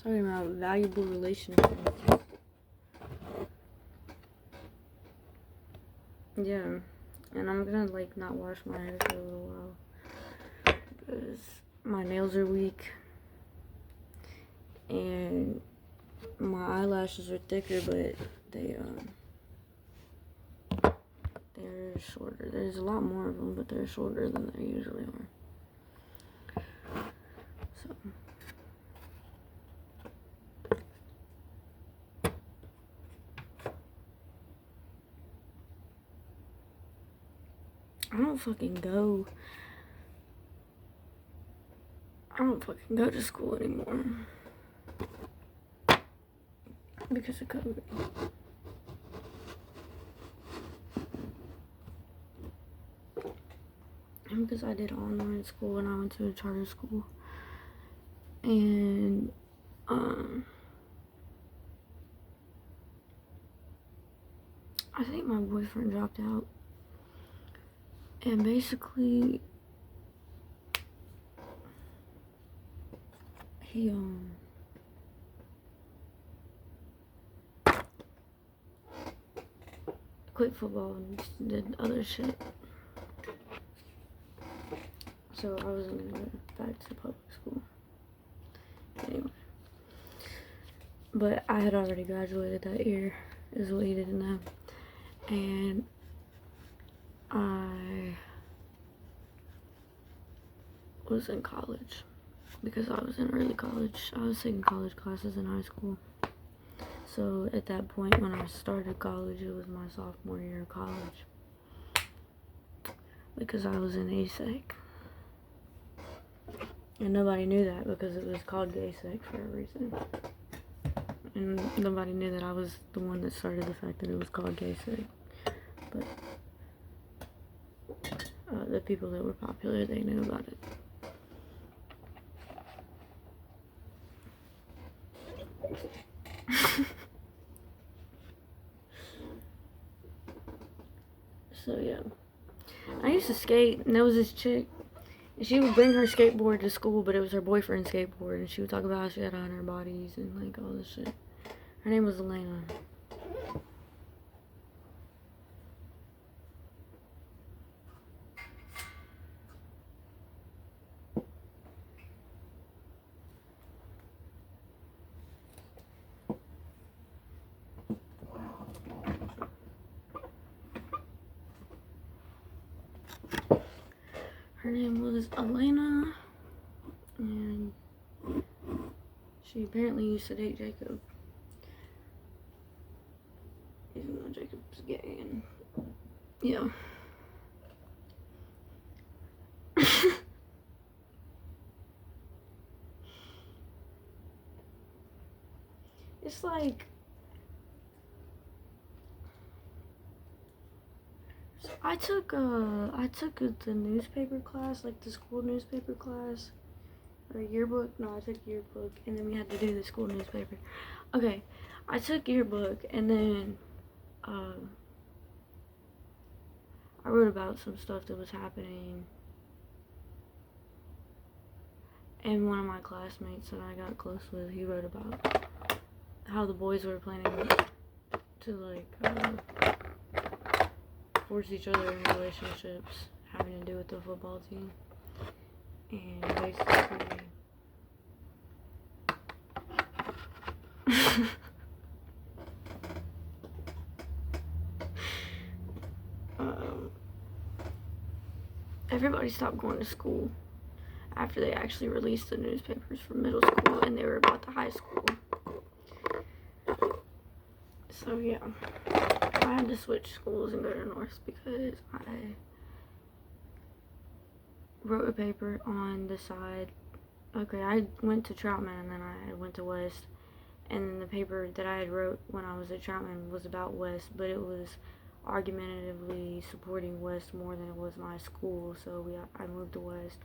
Talking about valuable relationships. Yeah, and I'm gonna like not wash my hair for a little while because my nails are weak and my eyelashes are thicker, but they're shorter. There's a lot more of them, but they're shorter than they usually are. So. I don't fucking go to school anymore because of COVID. And because I did online school and I went to a charter school. And I think my boyfriend dropped out. And basically he quit football and did other shit. So I wasn't gonna go back to public school. Anyway. But I had already graduated that year, is what he didn't know. And I was in college because I was in early college. I was taking college classes in high school. So at that point when I started college, it was my sophomore year of college because I was in ASEC. And nobody knew that because it was called GaySec for a reason. And nobody knew that I was the one that started the fact that it was called GaySec. But the people that were popular, they knew about it. So yeah, I used to skate, and there was this chick, and she would bring her skateboard to school, but it was her boyfriend's skateboard, and she would talk about how she had 100 bodies and like all this shit. Her name was Elena. Her name was Elena, and she apparently used to date Jacob, even though Jacob's gay, and yeah. It's like, so I took the newspaper class, like the school newspaper class, or yearbook. No, I took yearbook, and then we had to do the school newspaper. Okay, I took yearbook, and then I wrote about some stuff that was happening, and one of my classmates that I got close with, he wrote about how the boys were planning to like force each other in relationships having to do with the football team, and basically everybody stopped going to school after they actually released the newspapers for middle school, and they were about to high school. So yeah, I had to switch schools and go to North because I wrote a paper on the side. Okay, I went to Troutman and then I went to West, and the paper that I had wrote when I was at Troutman was about West, but it was argumentatively supporting West more than it was my school. So I moved to West,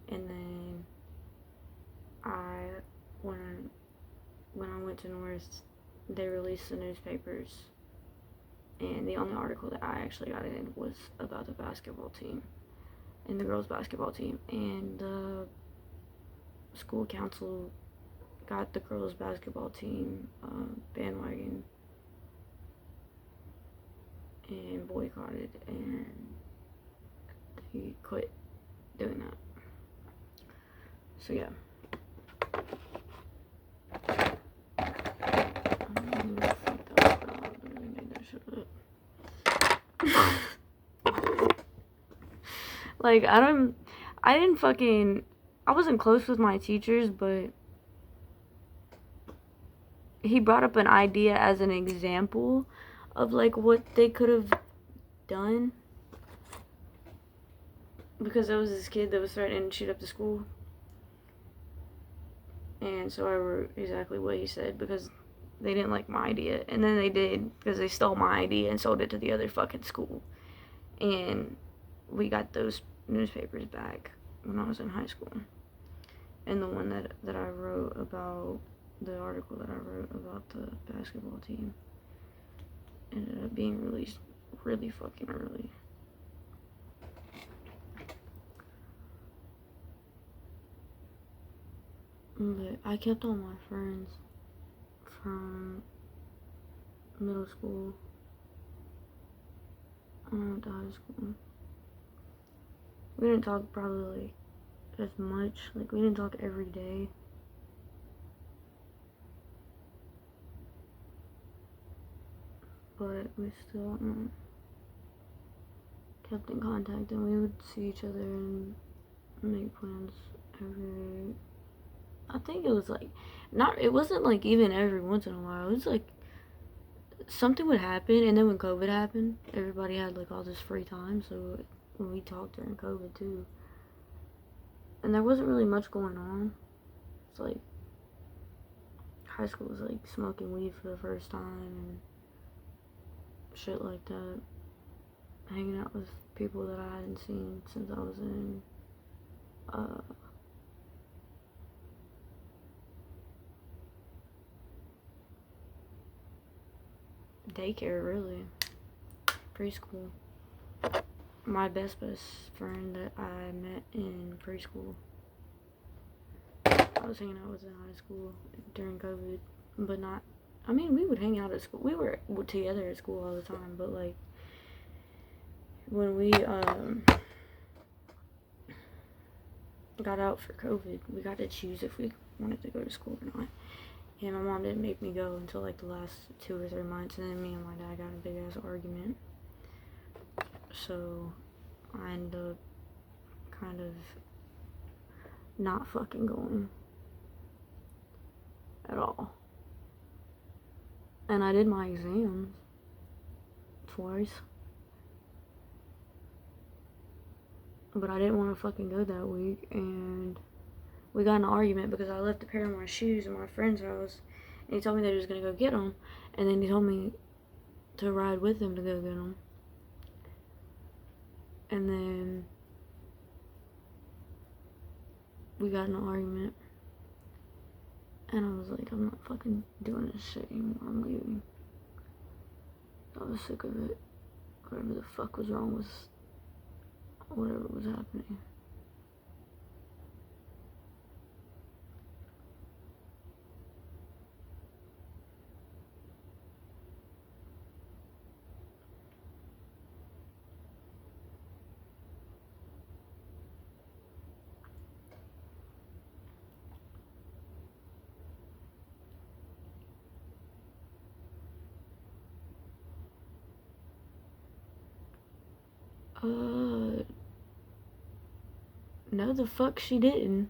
and then when I went to North, they released the newspapers, and the only article that I actually got in was about the basketball team and the girls basketball team, and the school council got the girls basketball team bandwagon and boycotted, and he quit doing that. So yeah. Like, I wasn't close with my teachers, but he brought up an idea as an example of, like, what they could have done. Because there was this kid that was threatening to shoot up the school. And so I wrote exactly what he said, because they didn't like my idea. And then they did, because they stole my idea and sold it to the other fucking school. And we got those newspapers back when I was in high school. And the one that I wrote about, the article that I wrote about the basketball team, ended up being released really fucking early. But I kept all my friends from middle school on to high school. We didn't talk probably like as much. Like, we didn't talk every day. But we still kept in contact, and we would see each other and make plans every, I think it was like, it wasn't like even every once in a while. It was like something would happen, and then when COVID happened, everybody had like all this free time, so when we talked during COVID too. And there wasn't really much going on. It's like high school was like smoking weed for the first time and shit like that. Hanging out with people that I hadn't seen since I was in daycare, really. Preschool. My best friend that I met in preschool, I was hanging out with in high school during COVID, but not, I mean, we would hang out at school. We were together at school all the time, but like, when we got out for COVID, we got to choose if we wanted to go to school or not. And my mom didn't make me go until like the last 2 or 3 months, and then me and my dad got in a big ass argument. So I ended up kind of not fucking going at all. And I did my exams twice, but I didn't want to fucking go that week, and we got in an argument because I left a pair of my shoes in my friend's house, and he told me that he was gonna go get them, and then he told me to ride with him to go get them. And then we got in an argument, and I was like, I'm not fucking doing this shit anymore, I'm leaving. I was sick of it. Whatever the fuck was wrong with whatever was happening. No, the fuck she didn't.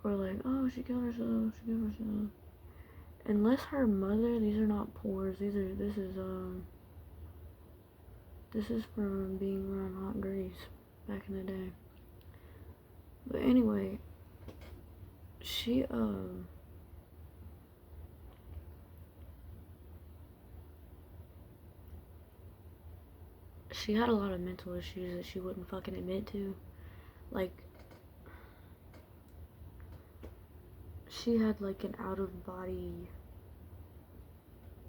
We're like, oh, she killed herself, Unless her mother, these are not pores, this is from being around hot grease back in the day. But anyway, she had a lot of mental issues that she wouldn't fucking admit to. Like, she had like an out of body,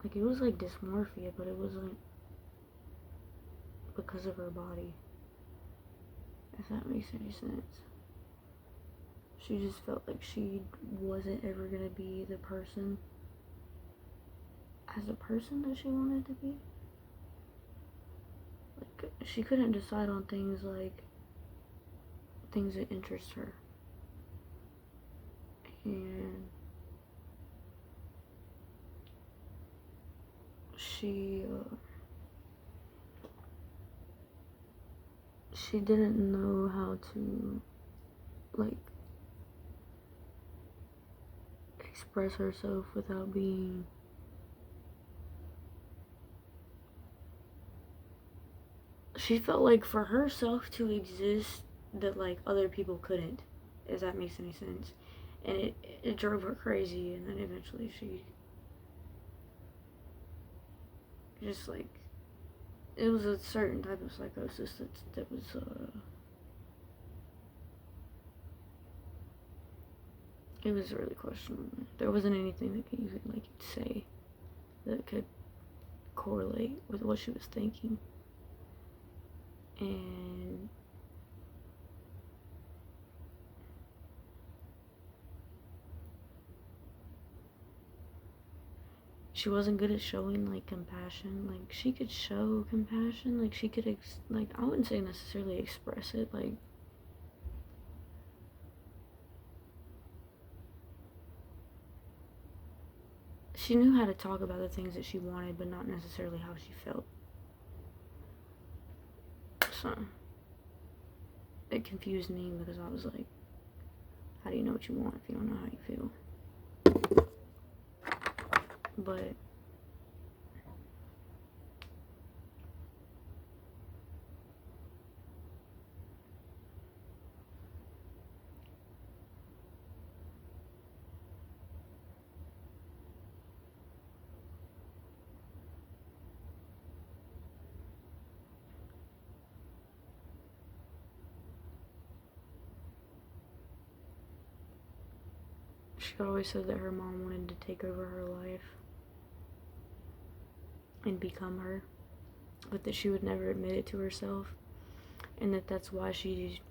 like, it was like dysmorphia, but it wasn't because of her body, if that makes any sense. She just felt like she wasn't ever gonna be the person as a person that she wanted to be. Like, she couldn't decide on things like things that interest her. And she didn't know how to, like, express herself without being she felt like for herself to exist that like other people couldn't, if that makes any sense. And it drove her crazy, and then eventually she just like it was a certain type of psychosis that was it was really questionable. There wasn't anything that you could like say that could correlate with what she was thinking. And she wasn't good at showing like compassion. Like, she could show compassion, like she could like, I wouldn't say necessarily express it, like she knew how to talk about the things that she wanted, but not necessarily how she felt. So it confused me because I was like, how do you know what you want if you don't know how you feel? But she always said that her mom wanted to take over her life and become her, but that she would never admit it to herself, and that's why she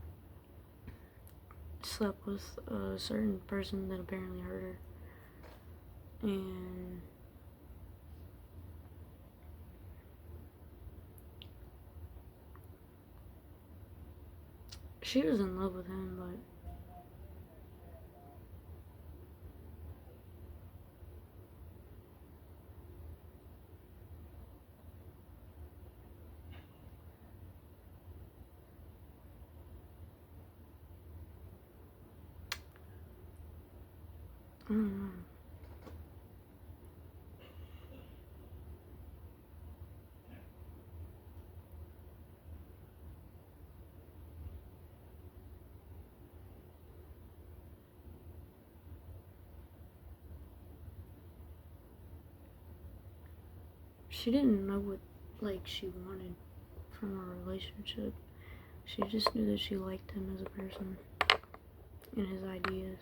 slept with a certain person that apparently hurt her. And she was in love with him, but I don't know. She didn't know what like she wanted from a relationship. She just knew that she liked him as a person and his ideas.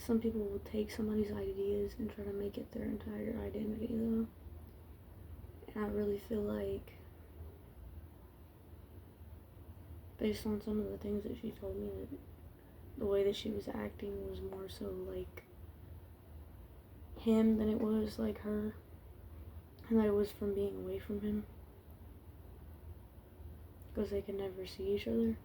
Some people will take somebody's ideas and try to make it their entire identity, though. And I really feel like, based on some of the things that she told me, that the way that she was acting was more so like him than it was like her. And that it was from being away from him. Because they could never see each other.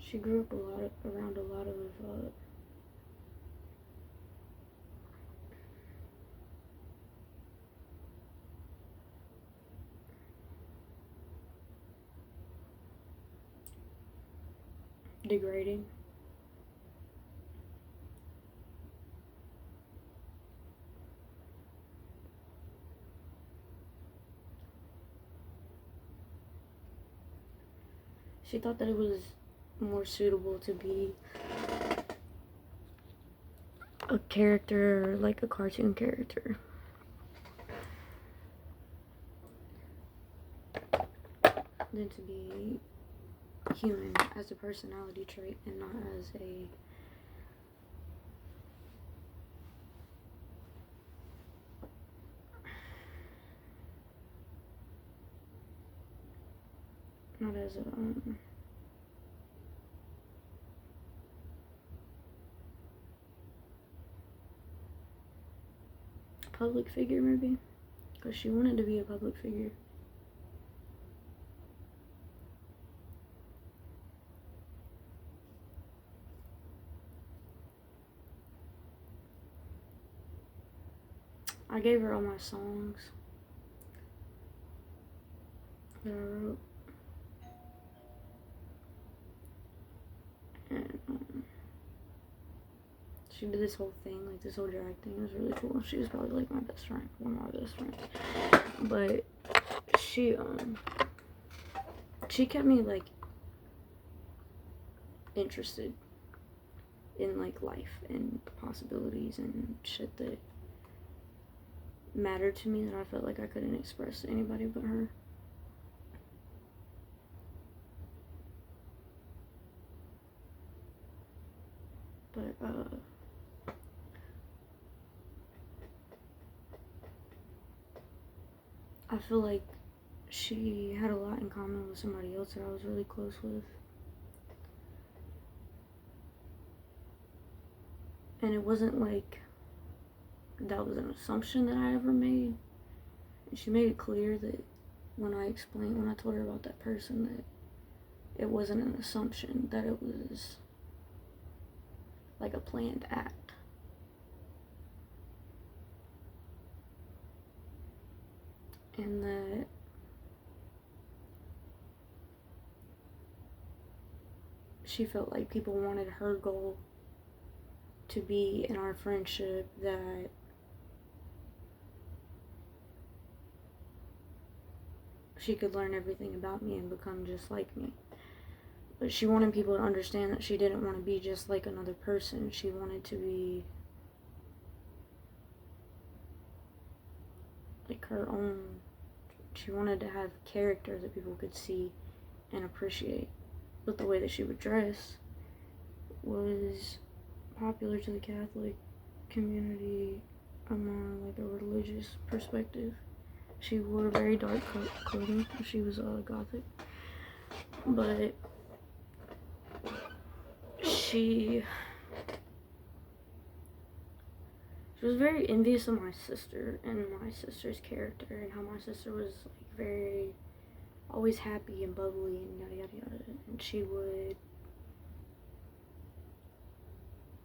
She grew up around a lot of degrading. She thought that it was more suitable to be a character, like a cartoon character, than to be human as a personality trait and not as a not as a public figure, maybe, because she wanted to be a public figure. I gave her all my songs that I wrote, and she did this whole thing, like this whole drag thing. It was really cool. She was probably like my best friend, one of my best friends. But she kept me like interested in like life and possibilities and shit that mattered to me that I felt like I couldn't express to anybody but her. But I feel like she had a lot in common with somebody else that I was really close with. And it wasn't like that was an assumption that I ever made. And she made it clear that when I told her about that person, that it wasn't an assumption, that it was like a planned act. And that she felt like people wanted her goal to be in our friendship that she could learn everything about me and become just like me. But she wanted people to understand that she didn't want to be just like another person. She wanted to be like her own. She wanted to have character that people could see and appreciate. But the way that she would dress was popular to the Catholic community among like a religious perspective. She wore very dark clothing. She was Gothic. But she was very envious of my sister and my sister's character and how my sister was like very always happy and bubbly and yada yada yada. And she would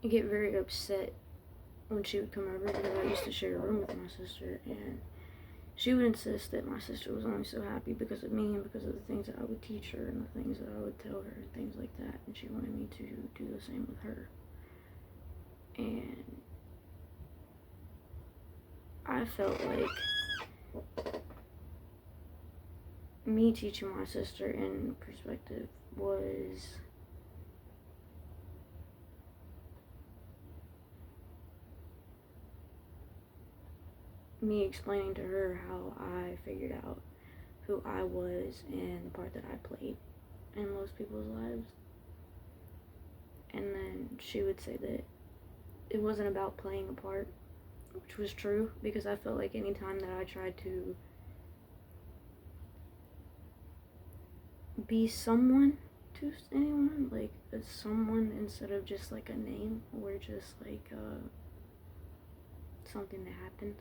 get very upset when she would come over because I used to share a room with my sister, and she would insist that my sister was only so happy because of me and because of the things that I would teach her and the things that I would tell her and things like that, and she wanted me to do the same with her. And I felt like me teaching my sister in perspective was me explaining to her how I figured out who I was and the part that I played in most people's lives. And then she would say that it wasn't about playing a part, which was true, because I felt like any time that I tried to be someone to anyone, like a someone instead of just like a name or just like something that happened,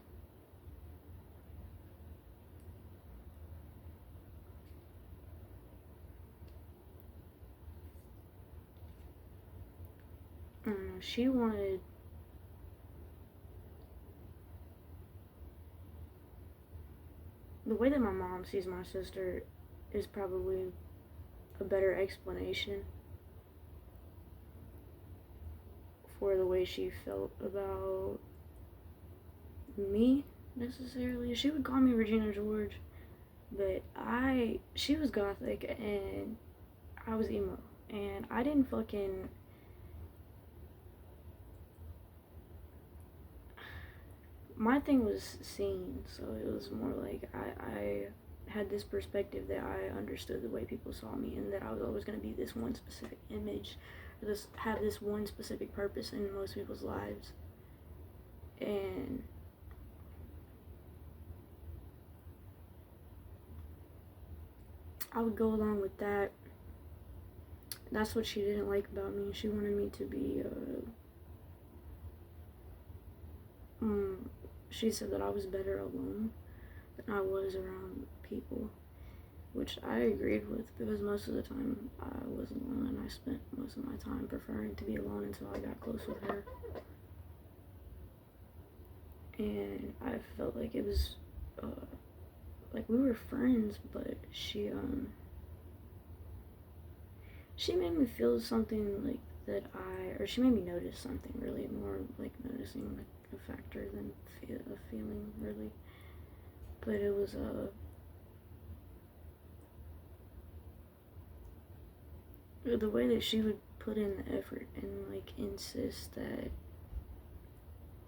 she wanted the way that my mom sees my sister is probably a better explanation for the way she felt about me necessarily. She would call me Regina George, but she was gothic and I was emo, and I didn't fucking, my thing was seen, so it was more like I had this perspective that I understood the way people saw me, and that I was always going to be this one specific image, or have this one specific purpose in most people's lives. And I would go along with that. That's what she didn't like about me. She wanted me to be she said that I was better alone than I was around people, which I agreed with, because most of the time I was alone, and I spent most of my time preferring to be alone until I got close with her. And I felt like it was like we were friends, but she made me feel something like she made me notice something, really, more like noticing like a factor than a feeling, really. But it was the way that she would put in the effort and like insist that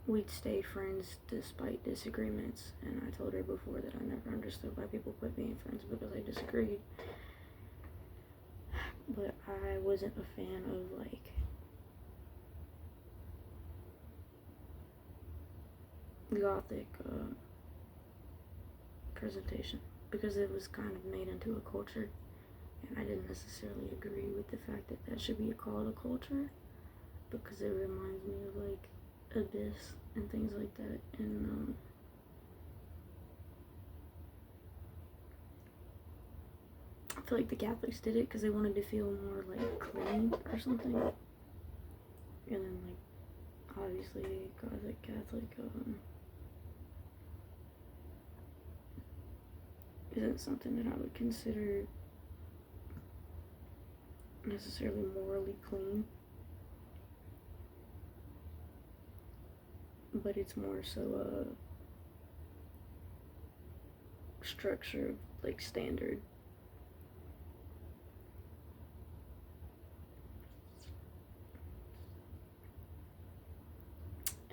we'd stay friends despite disagreements. And I told her before that I never understood why people quit being friends because they disagreed. But I wasn't a fan of like gothic presentation, because it was kind of made into a culture, and I didn't necessarily agree with the fact that that should be called a culture, because it reminds me of like Abyss and things like that. And I feel like the Catholics did it because they wanted to feel more like clean or something. And then like obviously Catholic isn't something that I would consider necessarily morally clean, but it's more so a structure, like standard.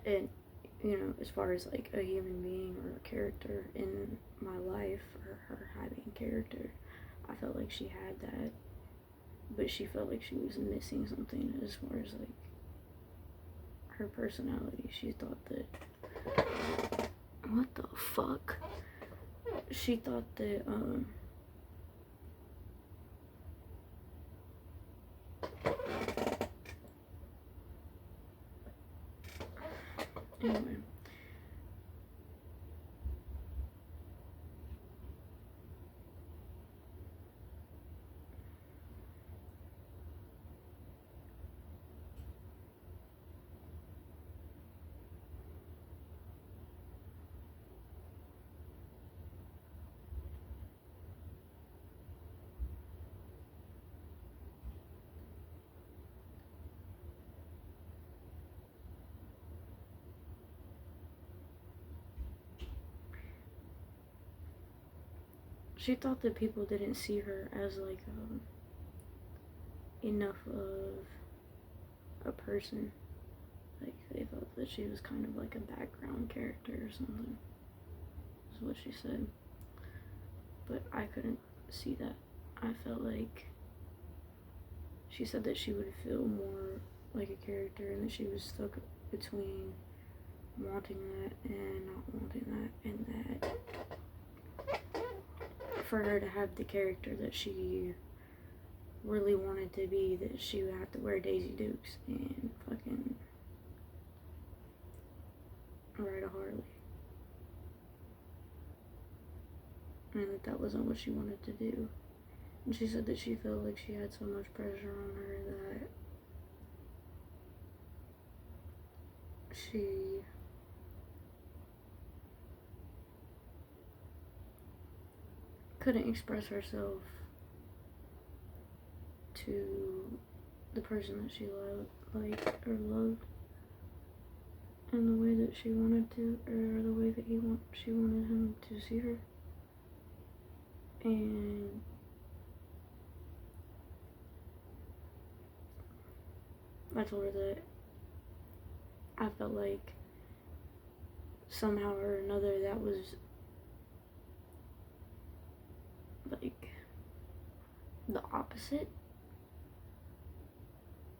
And you know, as far as like a human being or a character in my life, or her having character, I felt like she had that, but she felt like she was missing something as far as like her personality. She thought that, what the fuck? She thought that anyway. She thought that people didn't see her as like enough of a person. Like they thought that she was kind of like a background character or something, is what she said. But I couldn't see that. I felt like she said that she would feel more like a character, and that she was stuck between wanting that and not wanting that, and that for her to have the character that she really wanted to be, that she would have to wear Daisy Dukes and fucking ride a Harley. And that wasn't what she wanted to do. And she said that she felt like she had so much pressure on her she couldn't express herself to the person that she loved in the way that she wanted to, or the way that she wanted him to see her. And I told her that I felt like somehow or another that was like the opposite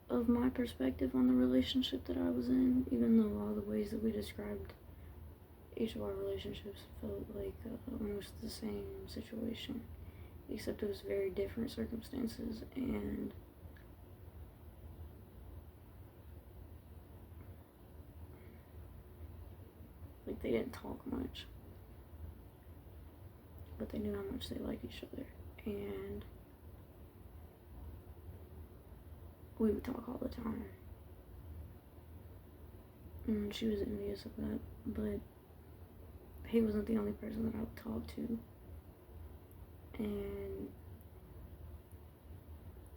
of my perspective on the relationship that I was in, even though all the ways that we described each of our relationships felt like almost the same situation, except it was very different circumstances. And like, they didn't talk much, but they knew how much they liked each other, and we would talk all the time. And she was envious of that, but he wasn't the only person that I would talk to. And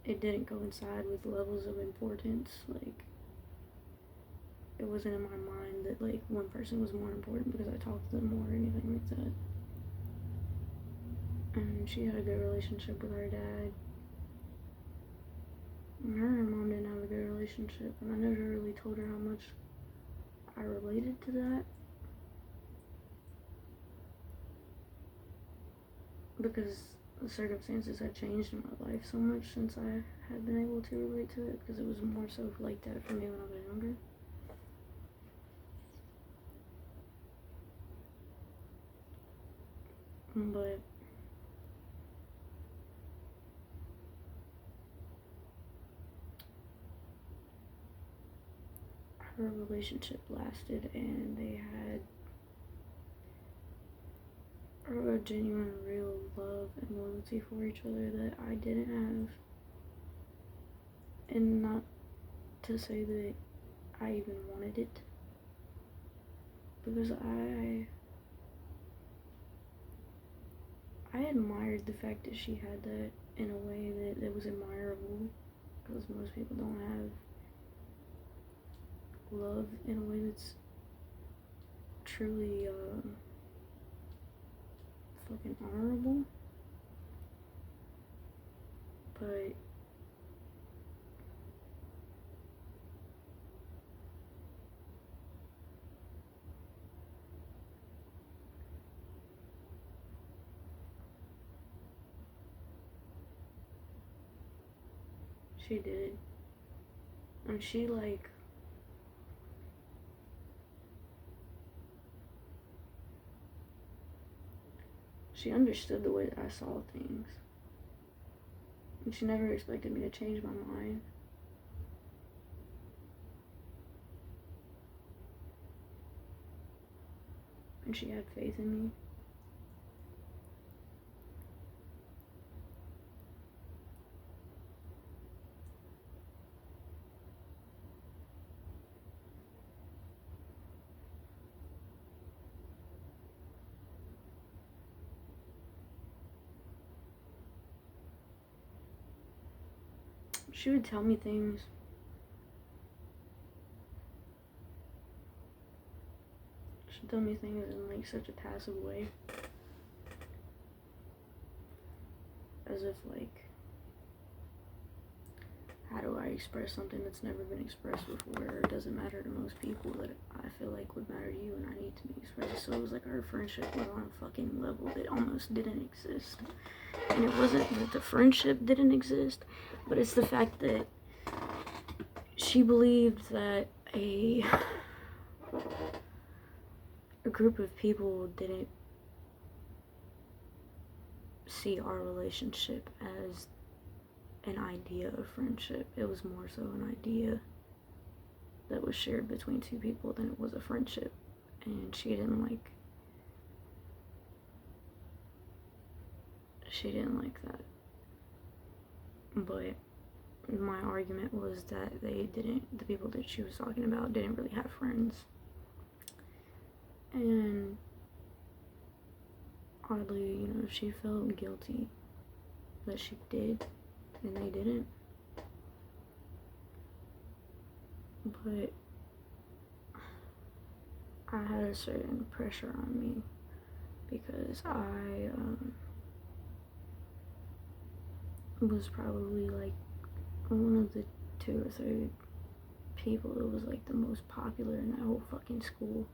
it didn't coincide with levels of importance. Like, it wasn't in my mind that like one person was more important because I talked to them more or anything like that. And she had a good relationship with her dad. And her and her mom didn't have a good relationship, and I never really told her how much I related to that. Because the circumstances had changed in my life so much since I had been able to relate to it, because it was more so like that for me when I was younger. But her relationship lasted, and they had a genuine, real love and loyalty for each other that I didn't have. And not to say that I even wanted it, because I admired the fact that she had that in a way that was admirable, because most people don't have love in a way that's truly fucking honorable. But she did. And she understood the way that I saw things. And she never expected me to change my mind. And she had faith in me. She would tell me things. She'd tell me things in like such a passive way. As if like, how do I express something that's never been expressed before, or doesn't matter to most people, that I feel like would matter to you and I need to be expressed. So it was like our friendship was on a fucking level that almost didn't exist. And it wasn't that the friendship didn't exist, but it's the fact that she believed that a group of people didn't see our relationship as an idea of friendship. It was more so an idea that was shared between two people than it was a friendship. And she didn't like that. But my argument was that the people that she was talking about didn't really have friends. And oddly, you know, she felt guilty that she did, and they didn't. But I had a certain pressure on me because I was probably like one of the 2 or 3 people that was like the most popular in that whole fucking school.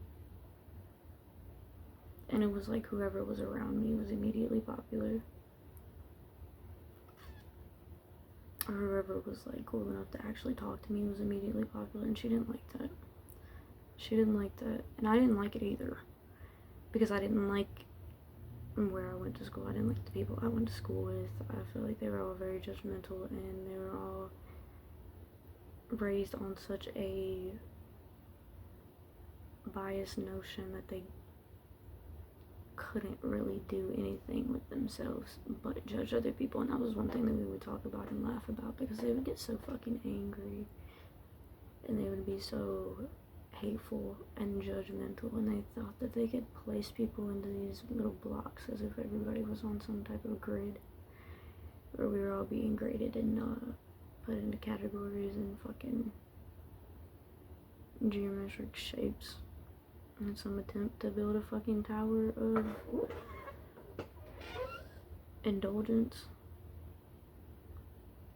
And it was like whoever was around me was immediately popular. Or whoever was like cool enough to actually talk to me was immediately popular, and she didn't like that. She didn't like that, and I didn't like it either. Because I didn't like where I went to school. I didn't like the people I went to school with. I feel like they were all very judgmental, and they were all raised on such a biased notion that they couldn't really do anything with themselves but judge other people. And that was one thing that we would talk about and laugh about, because they would get so fucking angry and they would be so hateful and judgmental, and they thought that they could place people into these little blocks as if everybody was on some type of grid where we were all being graded and put into categories and fucking geometric shapes in some attempt to build a fucking tower of indulgence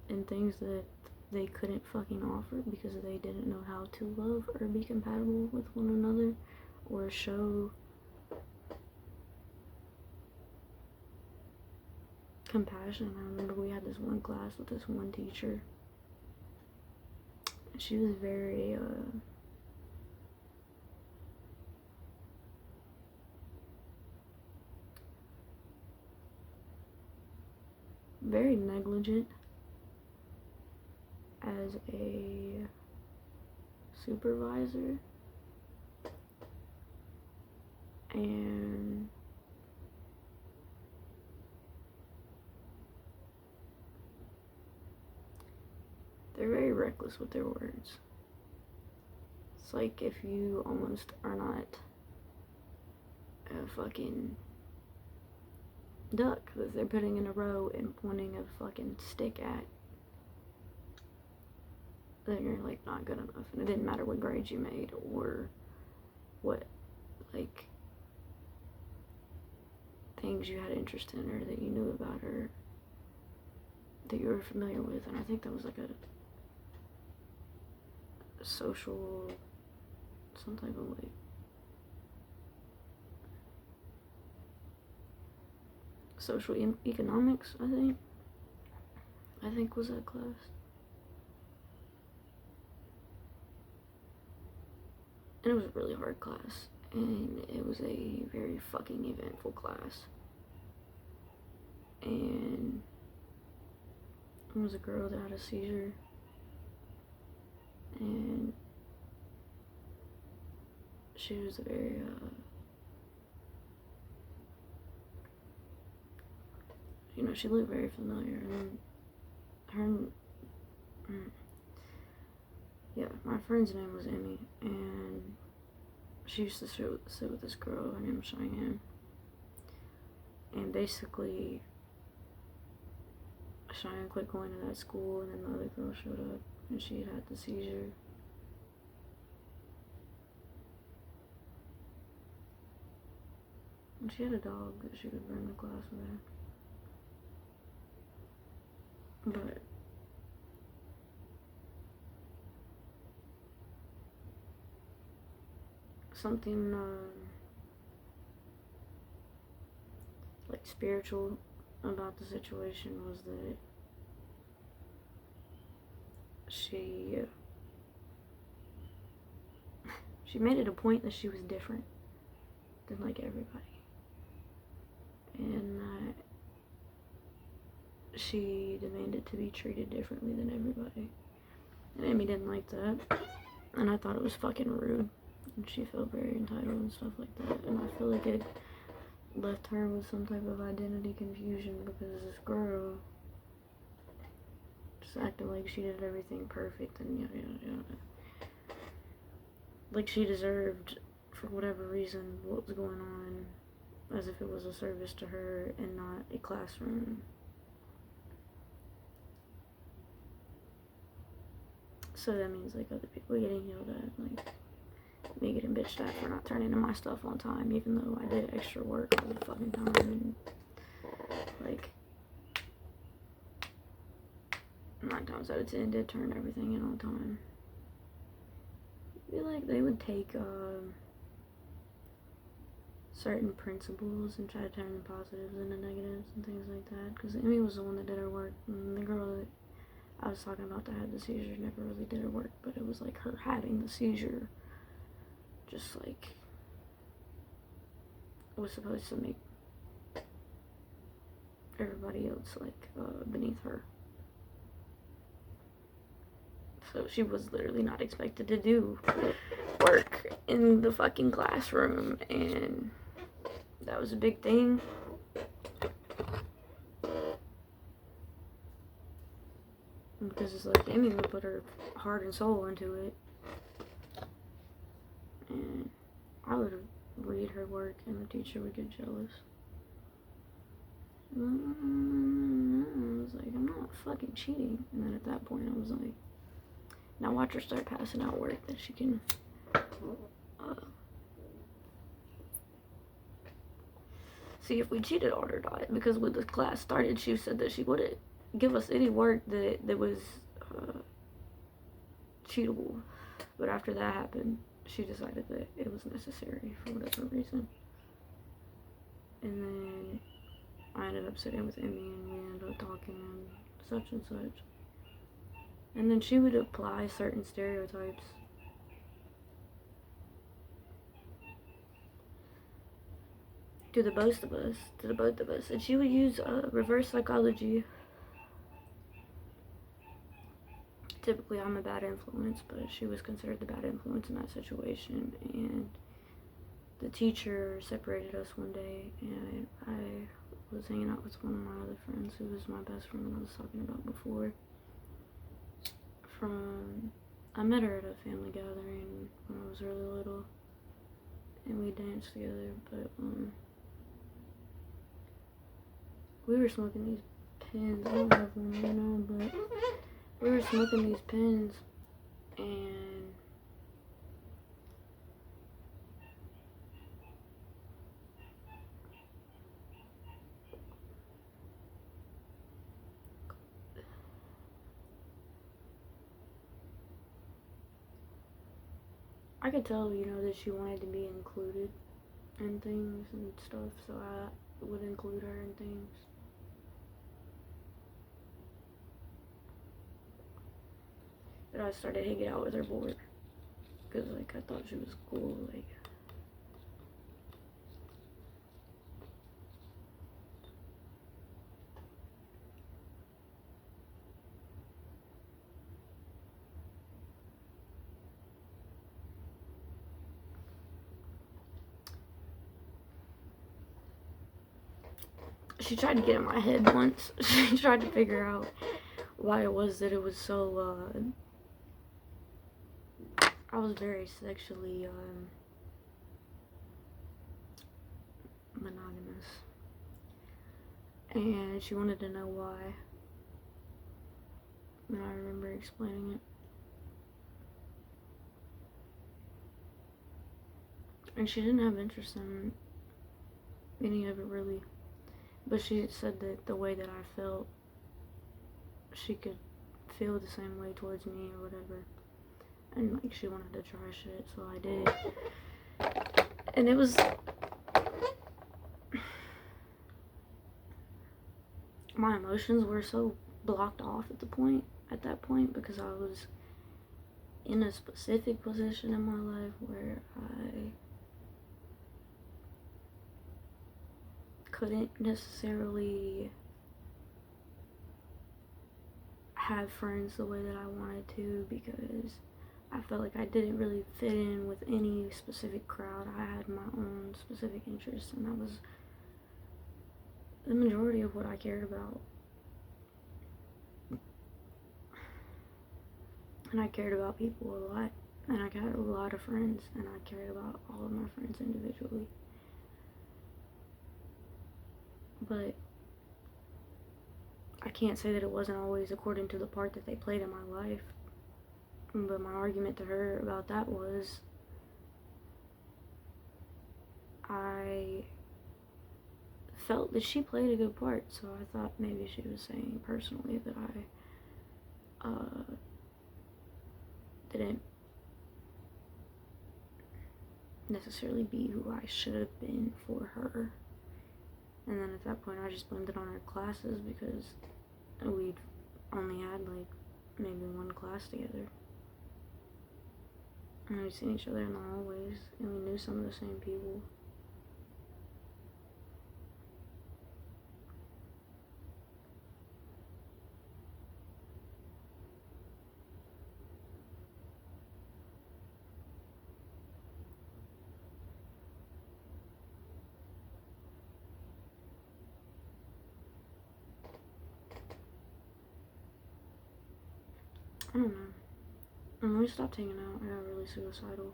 and things that they couldn't fucking offer because they didn't know how to love or be compatible with one another or show compassion. I remember we had this one class with this one teacher. She was very very negligent as a supervisor, and they're very reckless with their words. It's like if you almost are not a fucking duck that they're putting in a row and pointing a fucking stick at, then you're like not good enough. And it didn't matter what grades you made or what like things you had interest in or that you knew about or that you were familiar with. And I think that was like a social, some type of like social economics, I think was that class. And it was a really hard class, and it was a very fucking eventful class. And there was a girl that had a seizure, and she was a very you know, she looked very familiar, and yeah, my friend's name was Emmy, and she used to sit with this girl. Her name was Cheyenne, and basically Cheyenne quit going to that school, and then the other girl showed up, and she had the seizure. And she had a dog that she would bring to class with her. But something like spiritual about the situation was that she made it a point that she was different than like everybody, and she demanded to be treated differently than everybody. And Amy didn't like that, and I thought it was fucking rude. And she felt very entitled and stuff like that. And I feel like it left her with some type of identity confusion because this girl just acted like she did everything perfect and yada yada yada. Like she deserved for whatever reason, what was going on, as if it was a service to her and not a classroom. So that means, like, other people getting yelled at, like, me getting bitched at for not turning in my stuff on time, even though I did extra work all the fucking time, and, like, 9 times out of 10 did turn everything in on time. I feel like they would take, certain principles and try to turn the positives into negatives and things like that, because Emmy was the one that did her work, and the girl that I was talking about that had the seizure never really did her work, but it was like her having the seizure just like was supposed to make everybody else like beneath her. So she was literally not expected to do work in the fucking classroom, and that was a big thing. Because it's like Amy would put her heart and soul into it, and I would read her work and the teacher would get jealous. I was like, I'm not fucking cheating. And then at that point I was like, now watch her start passing out work that she can see if we cheated on her diet. Because when the class started, she said that she wouldn't give us any work that was cheatable. But after that happened, she decided that it was necessary for whatever reason. And then I ended up sitting with Emmy and we ended up talking and such and such. And then she would apply certain stereotypes to the both of us, and she would use reverse psychology. Typically, I'm a bad influence, but she was considered the bad influence in that situation, and the teacher separated us one day, and I was hanging out with one of my other friends, who was my best friend that I was talking about before. I met her at a family gathering when I was really little, and we danced together, but we were smoking these pens. I don't have one right now, but we were smoking these pens, and I could tell, that she wanted to be included in things and stuff, so I would include her in things. But I started hanging out with her more, because, like, I thought she was cool, like. She tried to get in my head once. She tried to figure out why it was that it was so, I was very sexually, monogamous. And she wanted to know why. And I remember explaining it. And she didn't have interest in any of it, really. But she said that the way that I felt, she could feel the same way towards me or whatever. And, like, she wanted to try shit, so I did. And it was... my emotions were so blocked off at that point, because I was in a specific position in my life where I couldn't necessarily have friends the way that I wanted to, because I felt like I didn't really fit in with any specific crowd. I had my own specific interests, and that was the majority of what I cared about. And I cared about people a lot, And I got a lot of friends, and I cared about all of my friends individually. But I can't say that it wasn't always according to the part that they played in my life. But my argument to her about that was, I felt that she played a good part, so I thought maybe she was saying personally that I didn't necessarily be who I should have been for her. And then at that point I just blamed it on our classes, because we'd only had like maybe one class together. And we'd seen each other in the hallways, and we knew some of the same people. I don't know. And we stopped hanging out. I got really suicidal.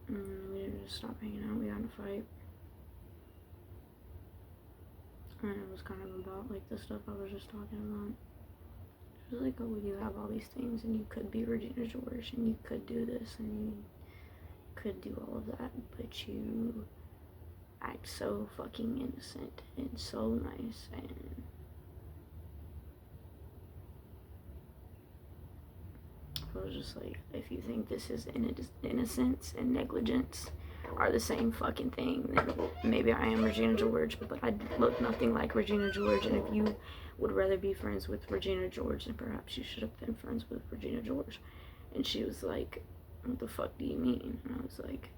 And we didn't just stop hanging out. We got in a fight. And it was kind of about like the stuff I was just talking about. It was like, oh, you have all these things, and you could be Regina George, and you could do this, and you could do all of that, but you act so fucking innocent and so nice, and I was just like, if you think this is innocence and negligence are the same fucking thing, then maybe I am Regina George, but I look nothing like Regina George, and if you would rather be friends with Regina George, then perhaps you should have been friends with Regina George. And she was like, what the fuck do you mean? And I was like,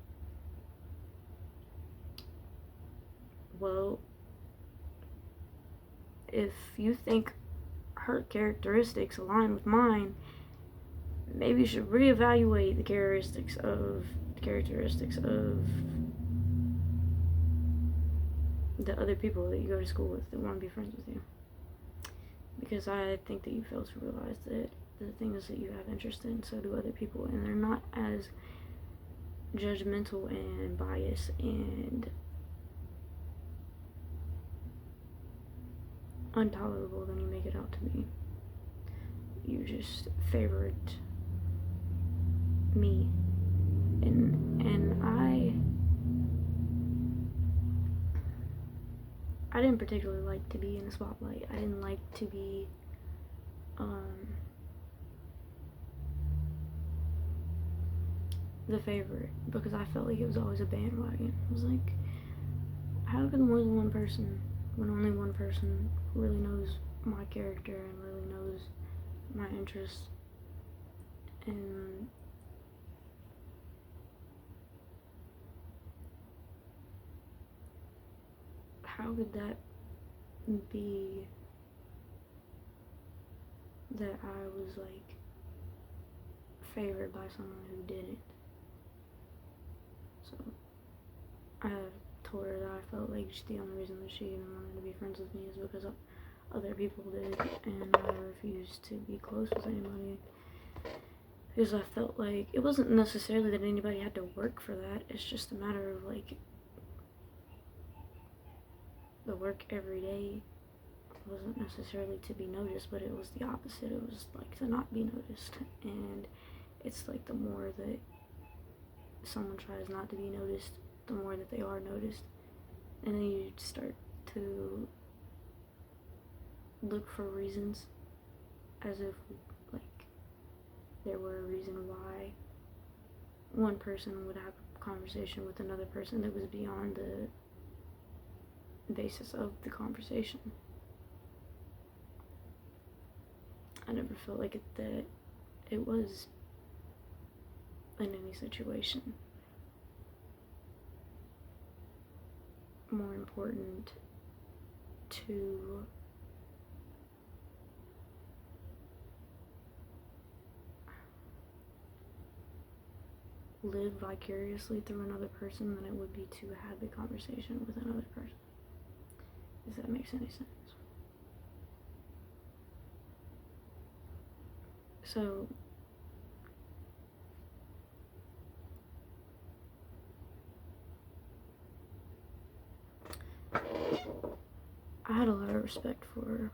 well, if you think her characteristics align with mine, maybe you should reevaluate the characteristics of the other people that you go to school with that want to be friends with you. Because I think that you fail to realize that the things that you have interest in, so do other people, and they're not as judgmental and biased and intolerable than you make it out to be. You just favored me, and I didn't particularly like to be in the spotlight. I didn't like to be the favorite, because I felt like it was always a bandwagon. It was like, how can more than one person, when only one person really knows my character and really knows my interests, and how could that be that I was like favored by someone who didn't? So I told her that I felt like the only reason that she even wanted to be friends with me is because other people did, and I refused to be close with anybody, because I felt like it wasn't necessarily that anybody had to work for that. It's just a matter of like, the work every day wasn't necessarily to be noticed, but it was the opposite. It was like to not be noticed. And it's like the more that someone tries not to be noticed, the more that they are noticed. And then you start to look for reasons, as if like there were a reason why one person would have a conversation with another person that was beyond the basis of the conversation. I never felt like that it was in any situation more important to live vicariously through another person than it would be to have a conversation with another person. If that makes any sense. So I had a lot of respect for her.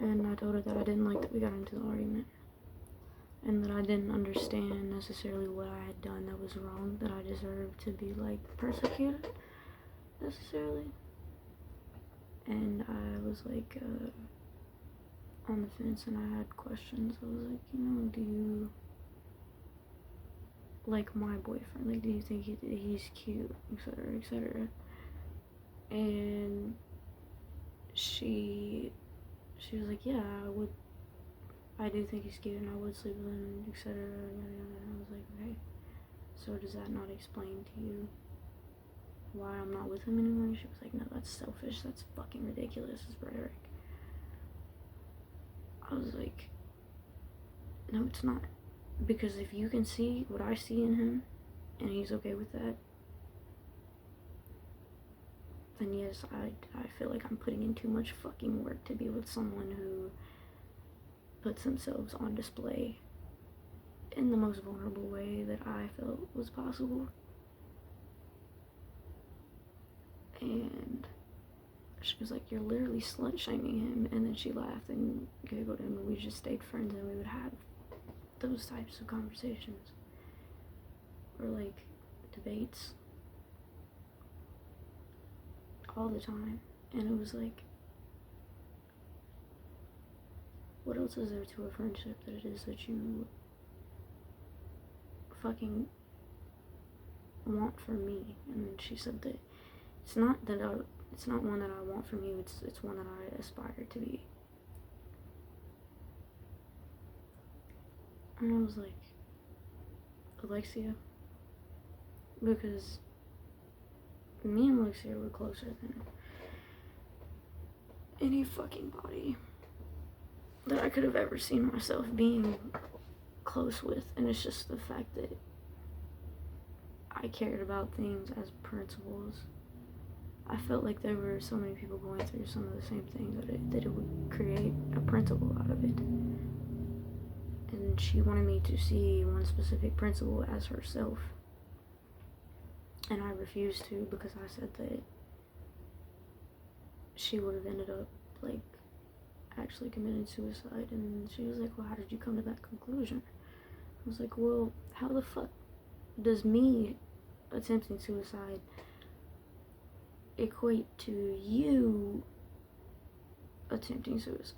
And I told her that I didn't like that we got into the argument. And that I didn't understand necessarily what I had done that was wrong, that I deserved to be, like, persecuted, necessarily. And I was, like, on the fence, and I had questions. I was like, do you like my boyfriend? Like, do you think he's cute, etc., etc.? And she was like, yeah, I do think he's cute, and I would sleep with him, etc. And I was like, okay, so does that not explain to you why I'm not with him anymore? She was like, no, that's selfish, that's fucking ridiculous, it's rhetoric. I was like, no, it's not. Because if you can see what I see in him, and he's okay with that, then yes, I feel like I'm putting in too much fucking work to be with someone who puts themselves on display in the most vulnerable way that I felt was possible. And she was like, you're literally slut-shaming him. And then she laughed and giggled, and we just stayed friends, and we would have those types of conversations. Or, like, debates. All the time. And it was like, what else is there to a friendship that it is that you fucking want from me? And she said that it's not one that I want from you, it's one that I aspire to be. And I was like, Alexia? Because me and Alexia were closer than any fucking body that I could have ever seen myself being close with. And it's just the fact that I cared about things as principles. I felt like there were so many people going through some of the same things that it would create a principle out of it. And she wanted me to see one specific principle as herself. And I refused to, because I said that she would have ended up, like, actually committing suicide. And she was like, well, how did you come to that conclusion? I was like, well, how the fuck does me attempting suicide equate to you attempting suicide?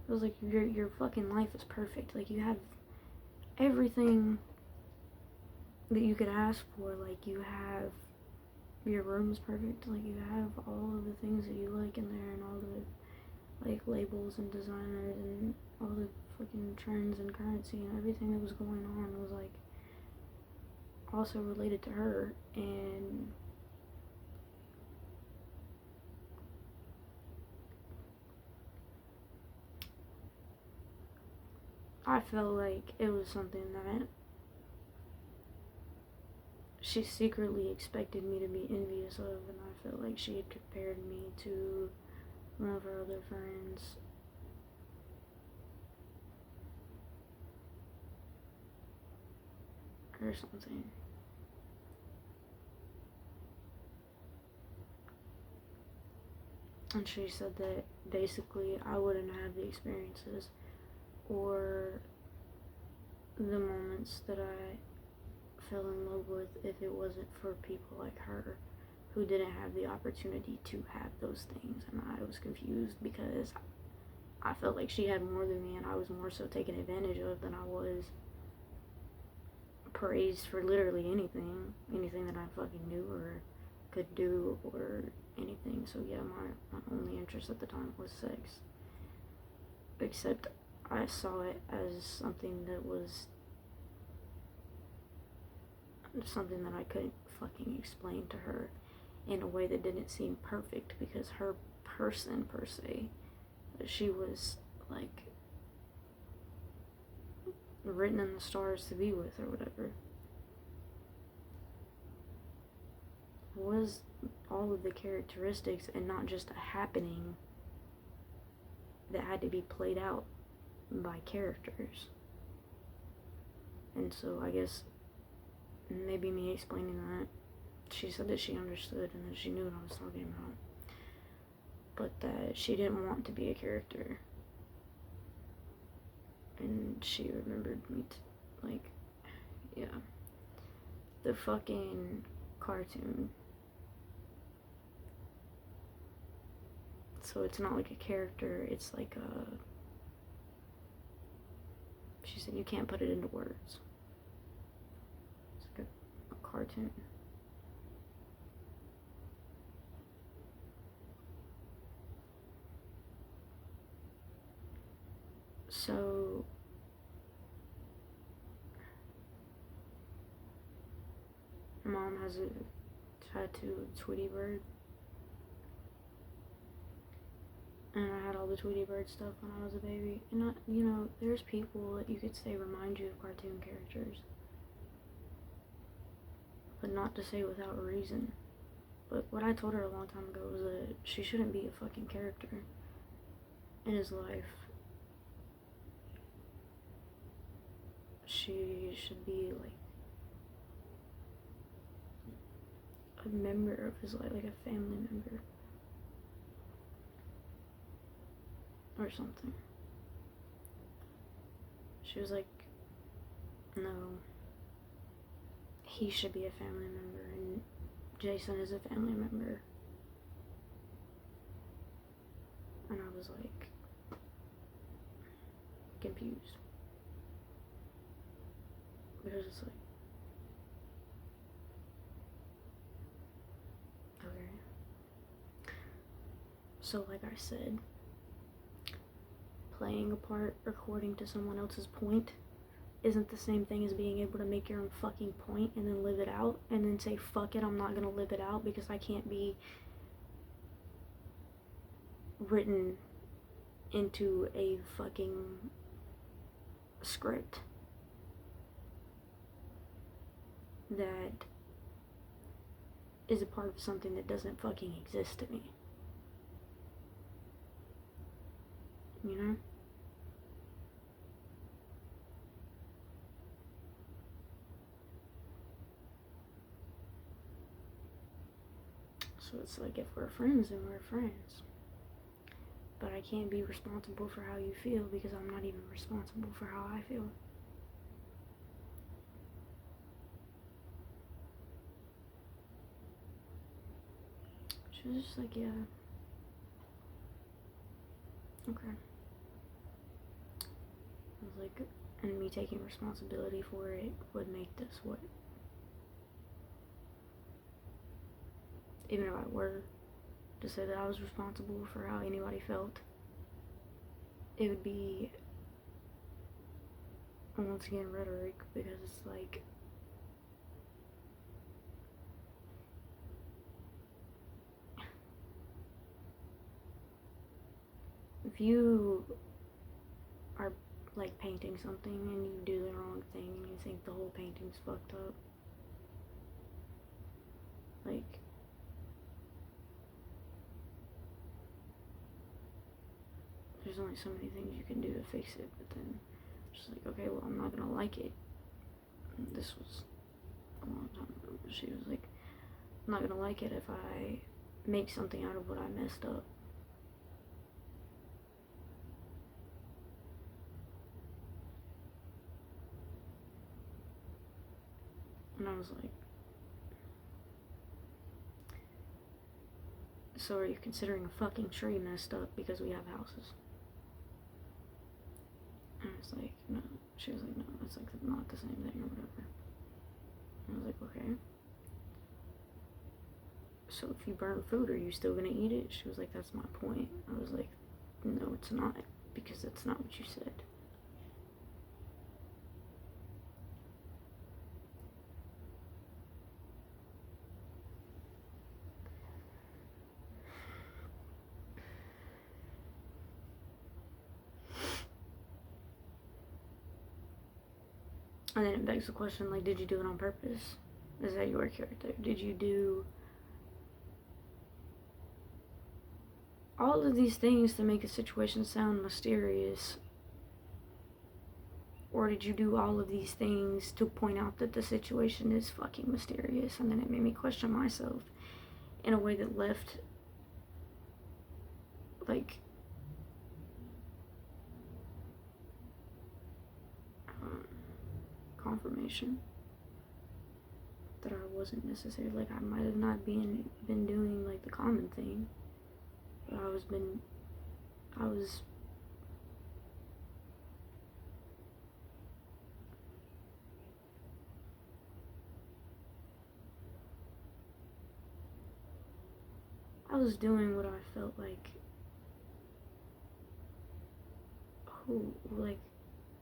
I was like, your fucking life is perfect. Like, you have everything that you could ask for. Like, you have, your room is perfect. Like, you have all of the things that you like in there, and all the, like, labels and designers and all the fucking trends and currency and everything that was going on was, like, also related to her. And I felt like it was something that she secretly expected me to be envious of, and I felt like she had compared me to one of her other friends. Or something. And she said that basically I wouldn't have the experiences or the moments that I fell in love with if it wasn't for people like her who didn't have the opportunity to have those things. And I was confused because I felt like she had more than me, and I was more so taken advantage of than I was praised for literally anything that I fucking knew or could do or anything. So yeah, my only interest at the time was sex. Except I saw it as something that was something that I couldn't fucking explain to her in a way that didn't seem perfect, because her person per se, she was like written in the stars to be with or whatever, was all of the characteristics and not just a happening that had to be played out by characters. And so I guess maybe me explaining that, she said that she understood and that she knew what I was talking about, but that she didn't want to be a character. And she remembered me, like, yeah, the fucking cartoon. So it's not like a character, it's like a, she said you can't put it into words. It's like a cartoon. So mom has a tattoo of Tweety Bird. And I had all the Tweety Bird stuff when I was a baby. And you know, there's people that you could say remind you of cartoon characters. But not to say without a reason. But what I told her a long time ago was that she shouldn't be a fucking character in his life. She should be like a member of his life, like a family member. Or something. She was like, no, he should be a family member, and Jason is a family member. And I was like, confused. Because it's like, okay. So like I said, playing a part according to someone else's point isn't the same thing as being able to make your own fucking point and then live it out and then say, fuck it, I'm not gonna live it out because I can't be written into a fucking script that is a part of something that doesn't fucking exist to me. You know? So it's like, if we're friends, then we're friends. But I can't be responsible for how you feel because I'm not even responsible for how I feel. She was just like, yeah. Okay. I was like, and me taking responsibility for it would make this what? Even if I were to say that I was responsible for how anybody felt, it would be, once again, rhetoric, because it's like, if you are like painting something and you do the wrong thing and you think the whole painting's fucked up, like, there's only so many things you can do to fix it, but then just like, okay, well, I'm not gonna like it. And this was a long time ago, but she was like, I'm not gonna like it if I make something out of what I messed up. And I was like, so are you considering a fucking tree messed up because we have houses? And I was like, no. She was like, no, that's like not the same thing or whatever. And I was like, okay. So if you burn food, are you still gonna eat it? She was like, that's my point. I was like, no, it's not, because that's not what you said. And then it begs the question, like, did you do it on purpose? Is that your character? Did you do all of these things to make a situation sound mysterious Or did you do all of these things to point out that the situation is fucking mysterious? And then it made me question myself in a way that left, like, confirmation that I wasn't necessarily, like, I might have not been doing, like, the common thing. But I was doing what I felt like,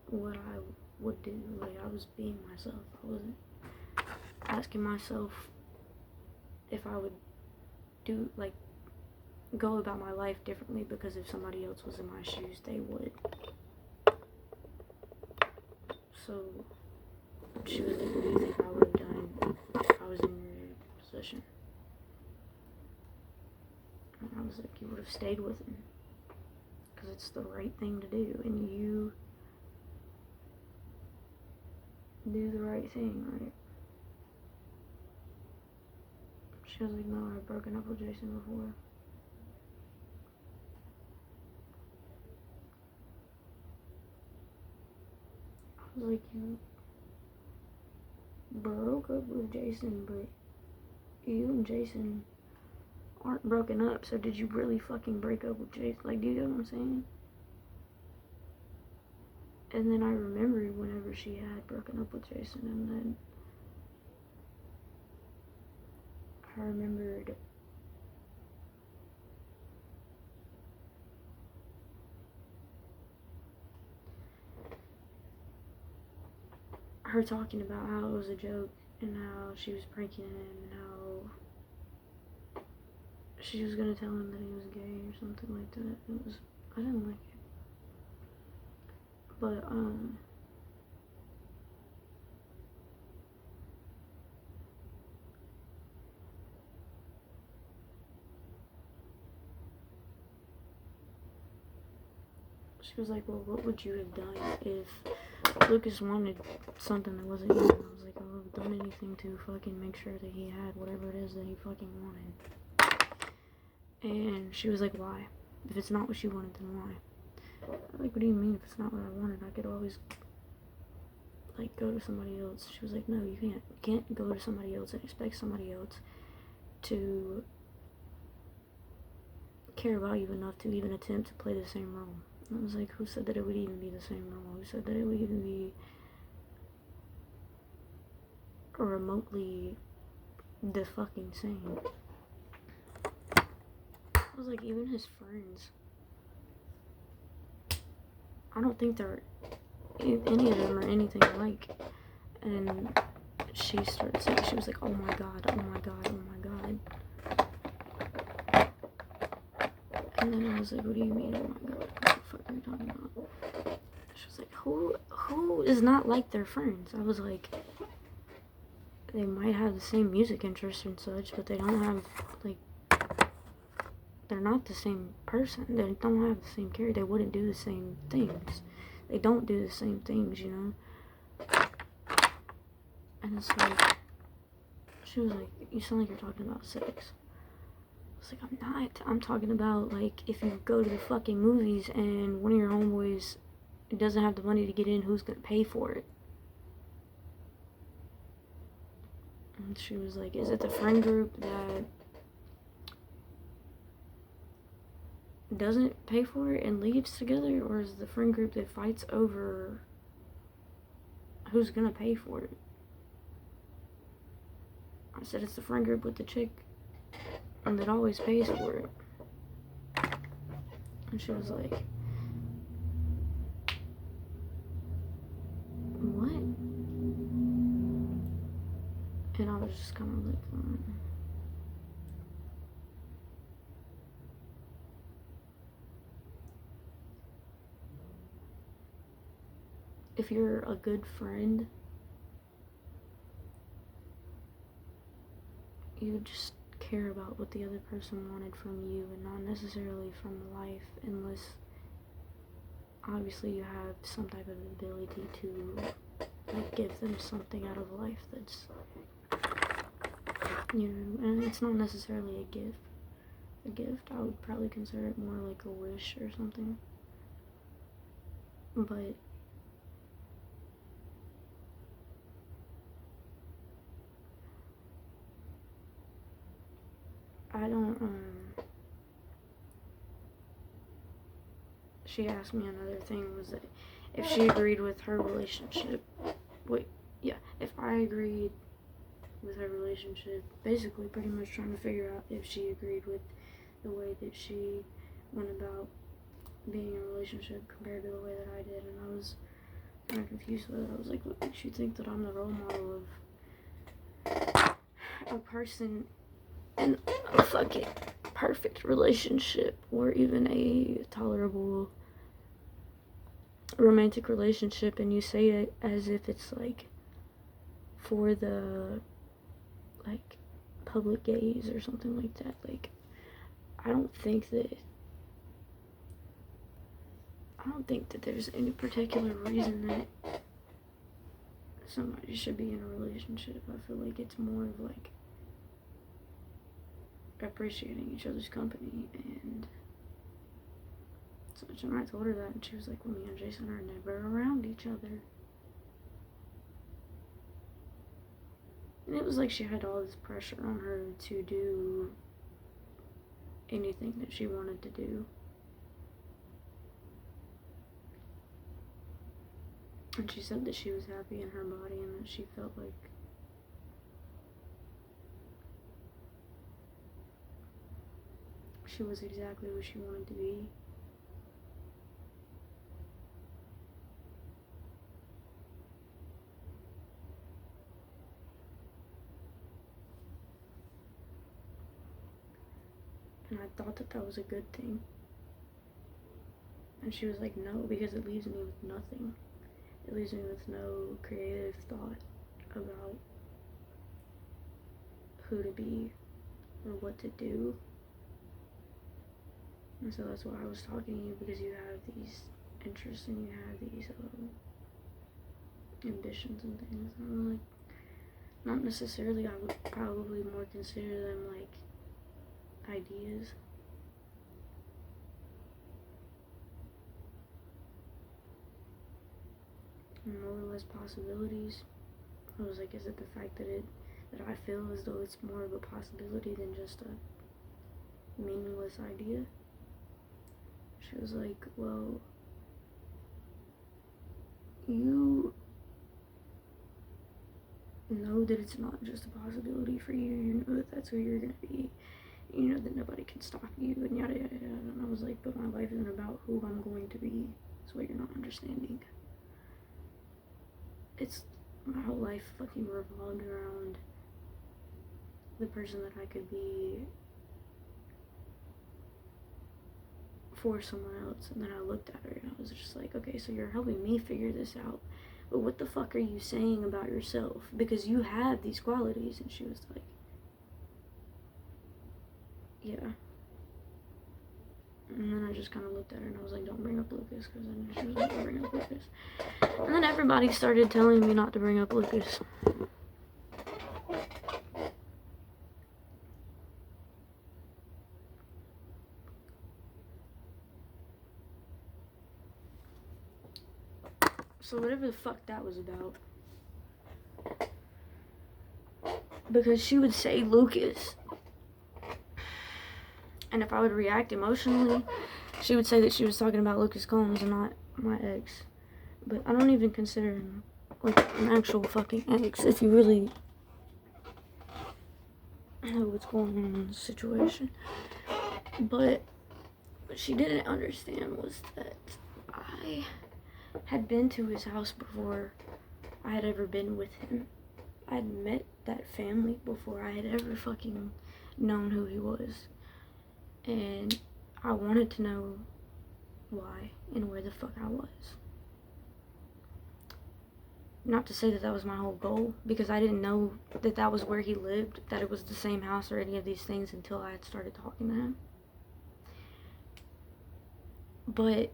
what I would do. Like, I was being myself. I wasn't asking myself if I would do, like, go about my life differently because if somebody else was in my shoes, they would. So, she was like, what do you think I would have done if I was in your position? And I was like, you would have stayed with him. Because it's the right thing to do. And you do the right thing, right? She was like, no, I've broken up with Jason before. I was like, you broke up with Jason, but you and Jason aren't broken up, so did you really fucking break up with Jason? Like, do you know what I'm saying? And then I remembered whenever she had broken up with Jason, and then I remembered her talking about how it was a joke and how she was pranking him and how she was gonna tell him that he was gay or something like that. I didn't like it. But, she was like, well, what would you have done if Lucas wanted something that wasn't you? And I was like, I would have done anything to fucking make sure that he had whatever it is that he fucking wanted. And she was like, why? If it's not what you wanted, then why? Like, what do you mean if it's not what I wanted? I could always, like, go to somebody else. She was like, no, you can't. You can't go to somebody else and expect somebody else to care about you enough to even attempt to play the same role. And I was like, who said that it would even be the same role? Who said that it would even be remotely the fucking same? I was like, even his friends, I don't think they're, any of them are anything alike. And she started saying, she was like, oh my god, oh my god, oh my god. And then I was like, what do you mean, oh my god, what the fuck are you talking about? She was like, who is not like their friends? I was like, they might have the same music interests and such, but they don't have, like, they're not the same person. They don't have the same character. They wouldn't do the same things. They don't do the same things, you know? And it's like, she was like, you sound like you're talking about sex. I was like, I'm not. I'm talking about, like, if you go to the fucking movies and one of your homeboys doesn't have the money to get in, who's gonna pay for it? And she was like, is it the friend group that doesn't pay for it and leaves together, or is it the friend group that fights over who's gonna pay for it? I said, it's the friend group with the chick and that always pays for it. And she was like, what? And I was just kind of like, if you're a good friend, you just care about what the other person wanted from you and not necessarily from life, unless obviously you have some type of ability to like give them something out of life that's, you know, and it's not necessarily a gift. A gift, I would probably consider it more like a wish or something. But I don't, she asked me another thing, was that if she agreed with her relationship, if I agreed with her relationship, basically pretty much trying to figure out if she agreed with the way that she went about being in a relationship compared to the way that I did, and I was kind of confused with it. I was like, what makes you think that I'm the role model of a person in a fucking perfect relationship, or even a tolerable romantic relationship, and you say it as if it's like for the like public gaze or something like that. Like, I don't think that there's any particular reason that somebody should be in a relationship. I feel like it's more of like appreciating each other's company and such. And I told her that, and she was like, well, me and Jason are never around each other. And it was like she had all this pressure on her to do anything that she wanted to do. And she said that she was happy in her body and that she felt like she was exactly what she wanted to be. And I thought that that was a good thing. And she was like, no, because it leaves me with nothing. It leaves me with no creative thought about who to be or what to do. And so that's why I was talking to you, because you have these interests and you have these ambitions and things. And I'm like, not necessarily, I would probably more consider them like ideas. More or less possibilities. I was like, is it the fact that I feel as though it's more of a possibility than just a meaningless idea? She was like, well, you know that it's not just a possibility for you. You know that that's who you're gonna be. You know that nobody can stop you, and yada yada yada. And I was like, but my life isn't about who I'm going to be. That's what you're not understanding. It's my whole life fucking revolved around the person that I could be for someone else. And then I looked at her and I was just like, okay, so you're helping me figure this out, but what the fuck are you saying about yourself? Because you have these qualities. And she was like, yeah. And then I just kind of looked at her and I was like, don't bring up Lucas, because I knew she was going to bring up Lucas. And then everybody started telling me not to bring up Lucas. So whatever the fuck that was about. Because she would say Lucas. And if I would react emotionally, she would say that she was talking about Lucas Combs and not my ex. But I don't even consider him like an actual fucking ex, if you really know what's going on in the situation. But what she didn't understand was that I had been to his house before I had ever been with him. I'd met that family before I had ever fucking known who he was. And I wanted to know why and where the fuck I was. Not to say that that was my whole goal, because I didn't know that that was where he lived, that it was the same house or any of these things until I had started talking to him. But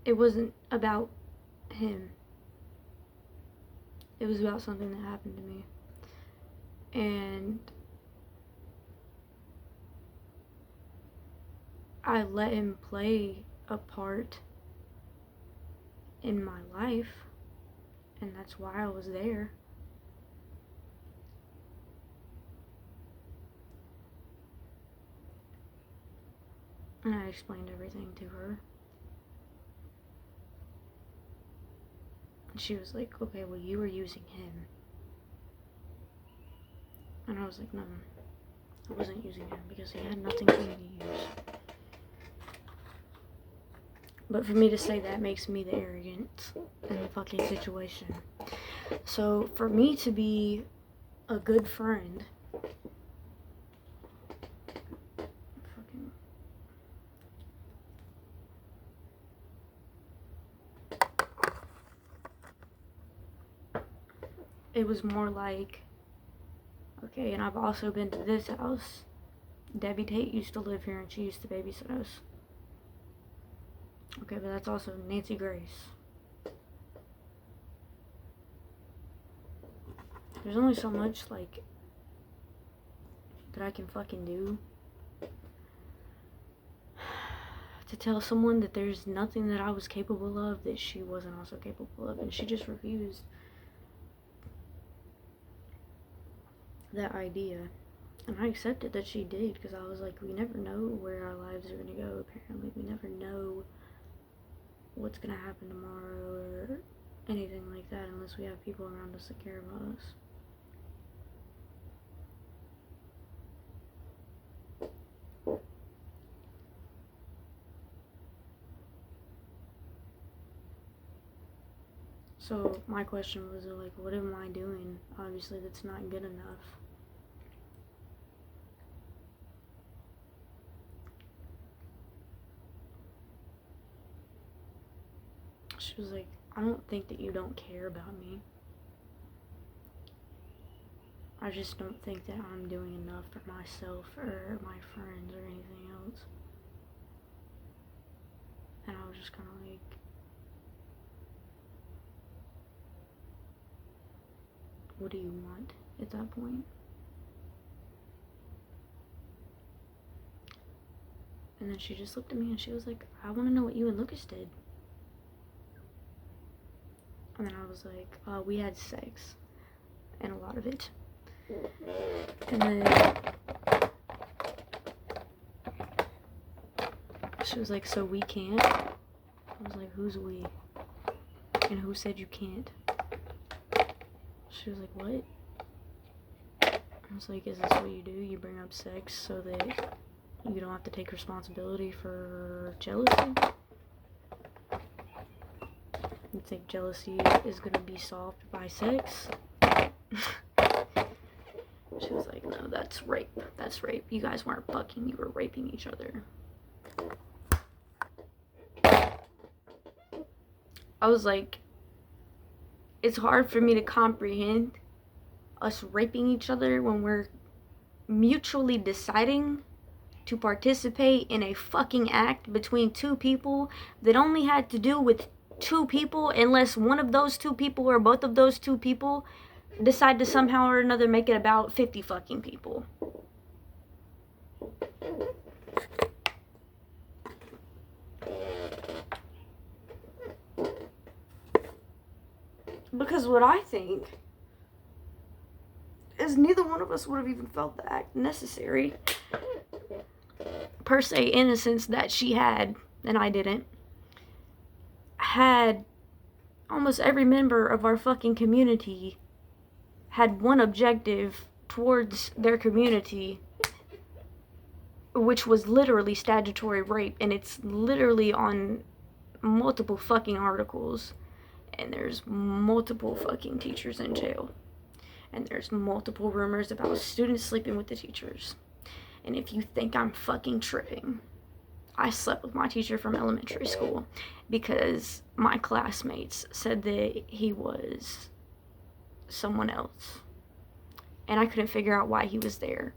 it wasn't about him. It was about something that happened to me. And I let him play a part in my life, and that's why I was there. And I explained everything to her. And she was like, okay, well, you were using him. And I was like, no, I wasn't using him because he had nothing for me to use. But for me to say that makes me the arrogant in the fucking situation. So for me to be a good friend, it was more like, okay, and I've also been to this house. Debbie Tate used to live here and she used to babysit us. Okay, but that's also Nancy Grace. There's only so much, like, that I can fucking do to tell someone that there's nothing that I was capable of that she wasn't also capable of, and she just refused that idea. And I accepted that she did, because I was like, we never know where our lives are going to go, apparently. We never know what's going to happen tomorrow or anything like that unless we have people around us that care about us. So my question was like, what am I doing? Obviously that's not good enough. She was like, I don't think that you don't care about me. I just don't think that I'm doing enough for myself or my friends or anything else. And I was just kind of like, what do you want at that point? And then she just looked at me and she was like, I want to know what you and Lucas did. And then I was like, we had sex. And a lot of it. And then she was like, so we can't? I was like, who's we? And who said you can't? She was like, what? I was like, is this what you do? You bring up sex so that you don't have to take responsibility for jealousy? You think jealousy is gonna be solved by sex? She was like, no, that's rape. That's rape. You guys weren't fucking, you were raping each other. I was like, it's hard for me to comprehend us raping each other when we're mutually deciding to participate in a fucking act between two people that only had to do with two people, unless one of those two people or both of those two people decide to somehow or another make it about 50 fucking people. Because what I think is neither one of us would have even felt the act necessary, per se, in a sense that she had, and I didn't, had almost every member of our fucking community had one objective towards their community, which was literally statutory rape, and it's literally on multiple fucking articles, and there's multiple fucking teachers in jail, and there's multiple rumors about students sleeping with the teachers. And if you think I'm fucking tripping, I slept with my teacher from elementary school because my classmates said that he was someone else. And I couldn't figure out why he was there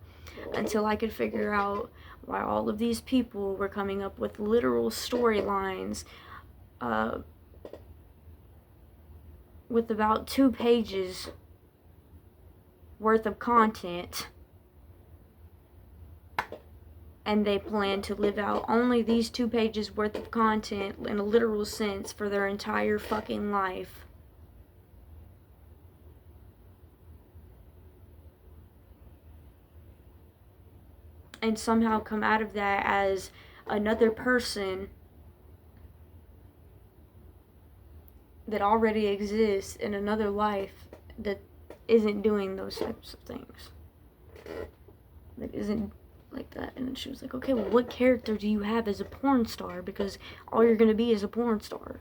until I could figure out why all of these people were coming up with literal storylines uh, with about 2 pages worth of content, and they plan to live out only these 2 pages worth of content in a literal sense for their entire fucking life. And somehow come out of that as another person that already exists in another life that isn't doing those types of things. That isn't like that. And then she was like, okay, well, what character do you have as a porn star? Because all you're gonna be is a porn star.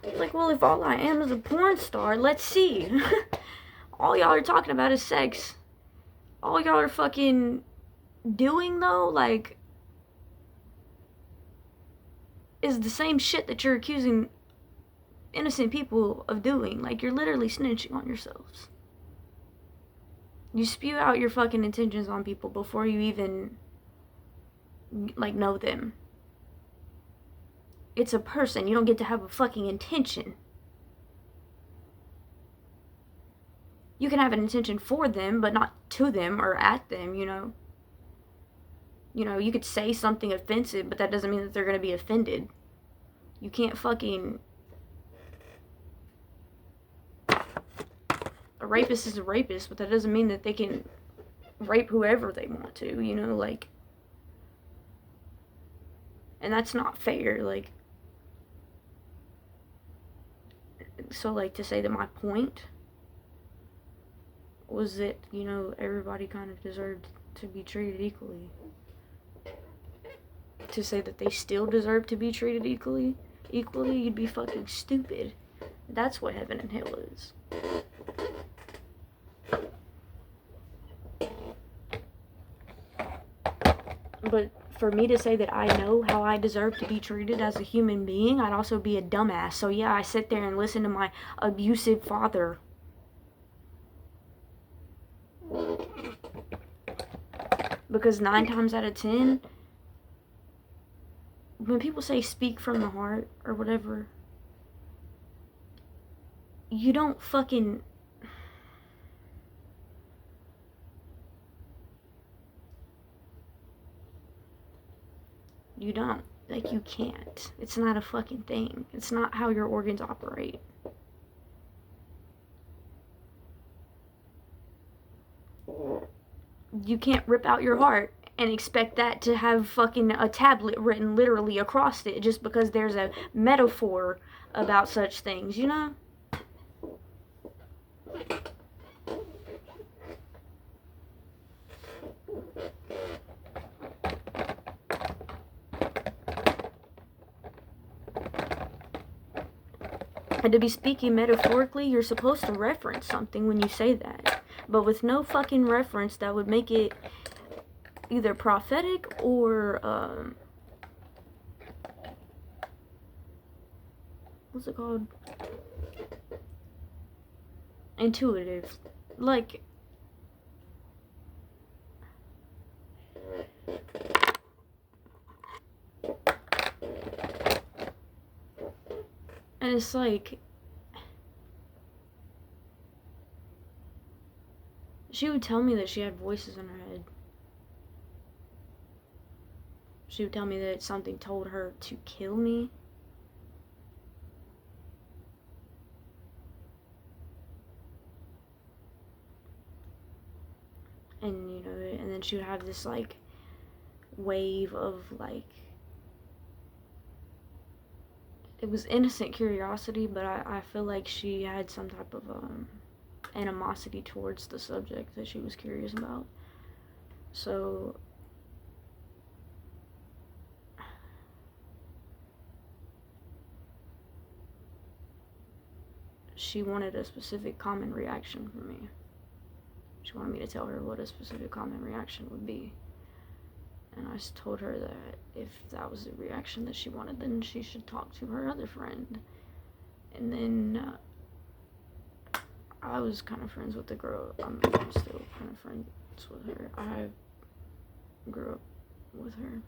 I was like, well, if all I am is a porn star, let's see. All y'all are talking about is sex. All y'all are fucking doing, though, like, is the same shit that you're accusing innocent people of doing. Like, you're literally snitching on yourselves. You spew out your fucking intentions on people before you even, like, know them. It's a person. You don't get to have a fucking intention. You can have an intention for them, but not to them or at them, you know. You know, you could say something offensive, but that doesn't mean that they're gonna be offended. You can't fucking... A rapist is a rapist, but that doesn't mean that they can rape whoever they want to, you know, like... And that's not fair, like... So, like, to say that my point was that, you know, everybody kind of deserved to be treated equally. To say that they still deserve to be treated equally, you'd be fucking stupid. That's what heaven and hell is. But for me to say that I know how I deserve to be treated as a human being, I'd also be a dumbass. So yeah, I sit there and listen to my abusive father. Because 9 times out of 10, when people say speak from the heart or whatever, you don't fucking... You don't. Like, you can't. It's not a fucking thing. It's not how your organs operate. You can't rip out your heart and expect that to have fucking a tablet written literally across it just because there's a metaphor about such things, you know? And to be speaking metaphorically, you're supposed to reference something when you say that. But with no fucking reference, that would make it either prophetic or, what's it called? Intuitive. Like, and it's like, she would tell me that she had voices in her head. She would tell me that something told her to kill me. And, you know, and then she would have this, like, wave of, like, it was innocent curiosity, but I feel like she had some type of, animosity towards the subject that she was curious about. So, she wanted a specific common reaction from me. She wanted me to tell her what a specific common reaction would be. And I told her that if that was the reaction that she wanted, then she should talk to her other friend. And then I was kind of friends with the girl. I'm still kind of friends with her. I grew up with her.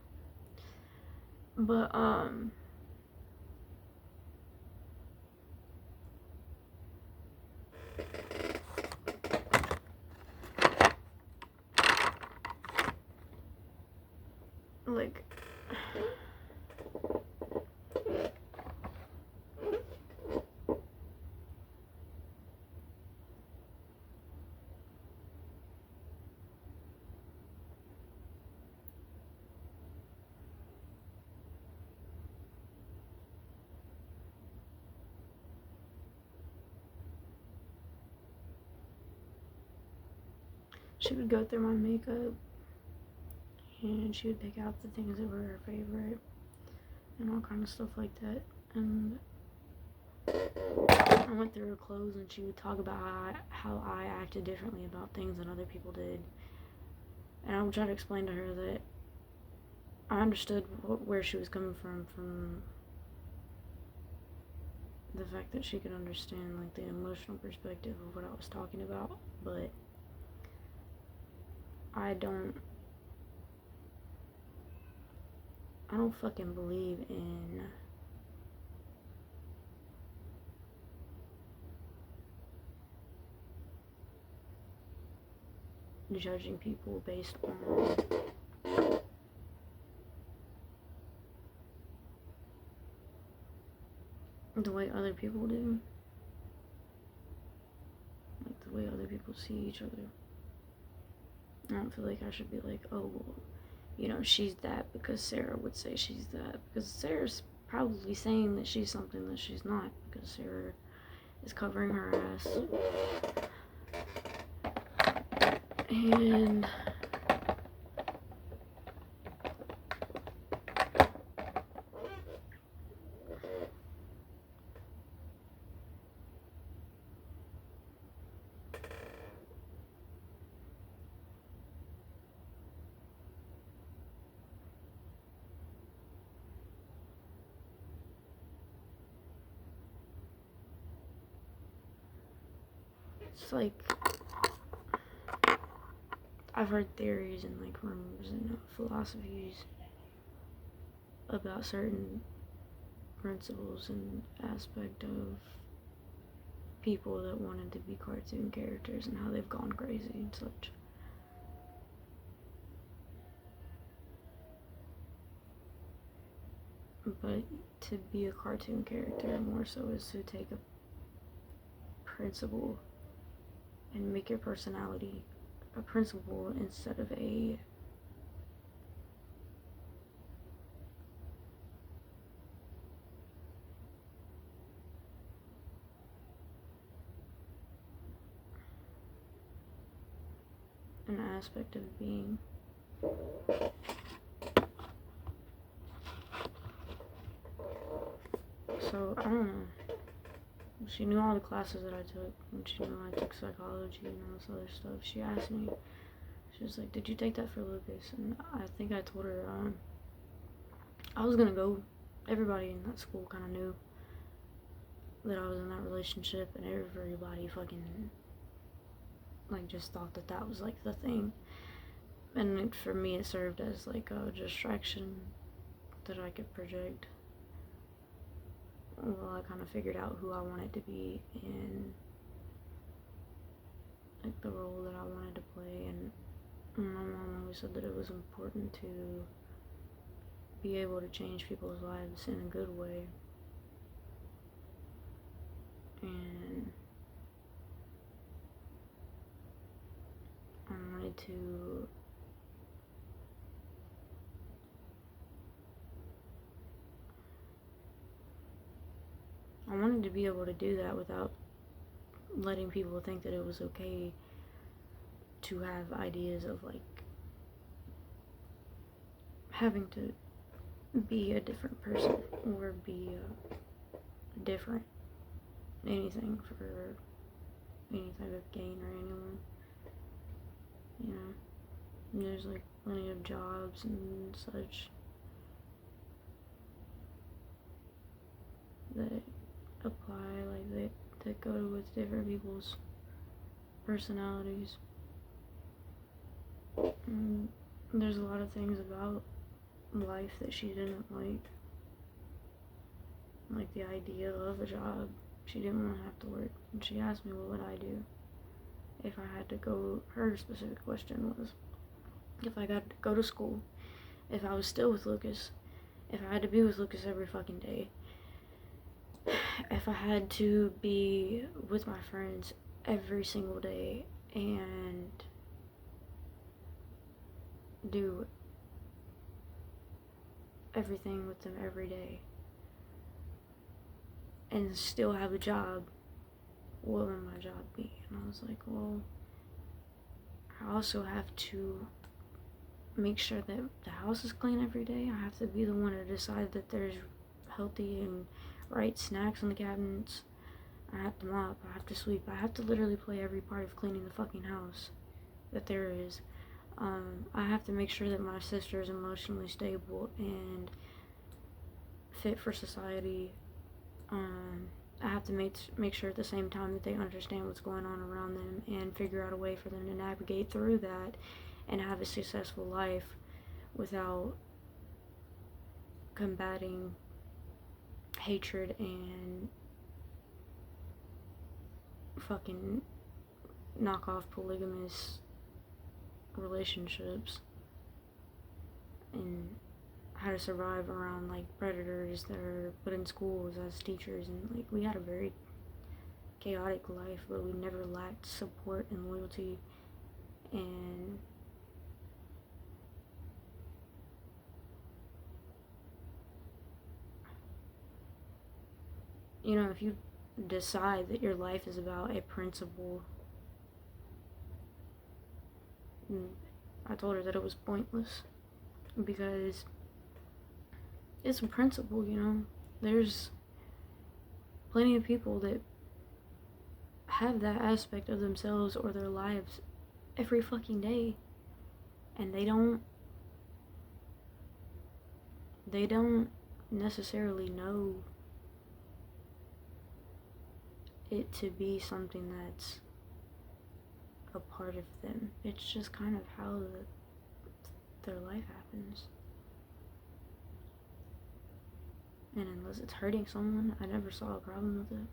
But, like, she would go through my makeup and she would pick out the things that were her favorite and all kind of stuff like that. And I went through her clothes and she would talk about how I acted differently about things than other people did. And I would try to explain to her that I understood where she was coming from the fact that she could understand like the emotional perspective of what I was talking about, but I don't fucking believe in judging people based on the way other people do, like the way other people see each other. I don't feel like I should be like, oh, well, you know, she's that because Sarah would say she's that, because Sarah's probably saying that she's something that she's not, because Sarah is covering her ass. And it's like, I've heard theories and like rumors and philosophies about certain principles and aspect of people that wanted to be cartoon characters and how they've gone crazy and such. But to be a cartoon character more so is to take a principle and make your personality a principle instead of an aspect of being. So, I don't know. She knew all the classes that I took, and she knew I took psychology and all this other stuff. She asked me, she was like, did you take that for Lucas? And I think I told her, I was gonna go. Everybody in that school kind of knew that I was in that relationship, and everybody fucking, like, just thought that that was, like, the thing. And for me, it served as, like, a distraction that I could project. Well, I kind of figured out who I wanted to be in, like, the role that I wanted to play, and my mom always said that it was important to be able to change people's lives in a good way, and I wanted to be able to do that without letting people think that it was okay to have ideas of, like, having to be a different person or be different anything for any type of gain or anyone, you know. And there's, like, plenty of jobs and such that apply, like, that go with different people's personalities. And there's a lot of things about life that she didn't like the idea of a job. She didn't want to have to work, and she asked me what would I do if I had to go. Her specific question was, if I got to go to school if I was still with Lucas, if I had to be with Lucas every fucking day, if I had to be with my friends every single day and do everything with them every day and still have a job, what would my job be? And I was like, well, I also have to make sure that the house is clean every day. I have to be the one to decide that there's healthy and right snacks in the cabinets. I have to mop, I have to sweep, I have to literally play every part of cleaning the fucking house that there is. I have to make sure that my sister is emotionally stable and fit for society. I have to make sure at the same time that they understand what's going on around them and figure out a way for them to navigate through that and have a successful life without combating hatred and fucking knockoff polygamous relationships, and how to survive around like predators that are put in schools as teachers. And like, we had a very chaotic life, but we never lacked support and loyalty. And you know, if you decide that your life is about a principle, I told her that it was pointless, because it's a principle, you know. There's plenty of people that have that aspect of themselves or their lives every fucking day, and they don't necessarily know it to be something that's a part of them. It's just kind of how their life happens. And unless it's hurting someone, I never saw a problem with it.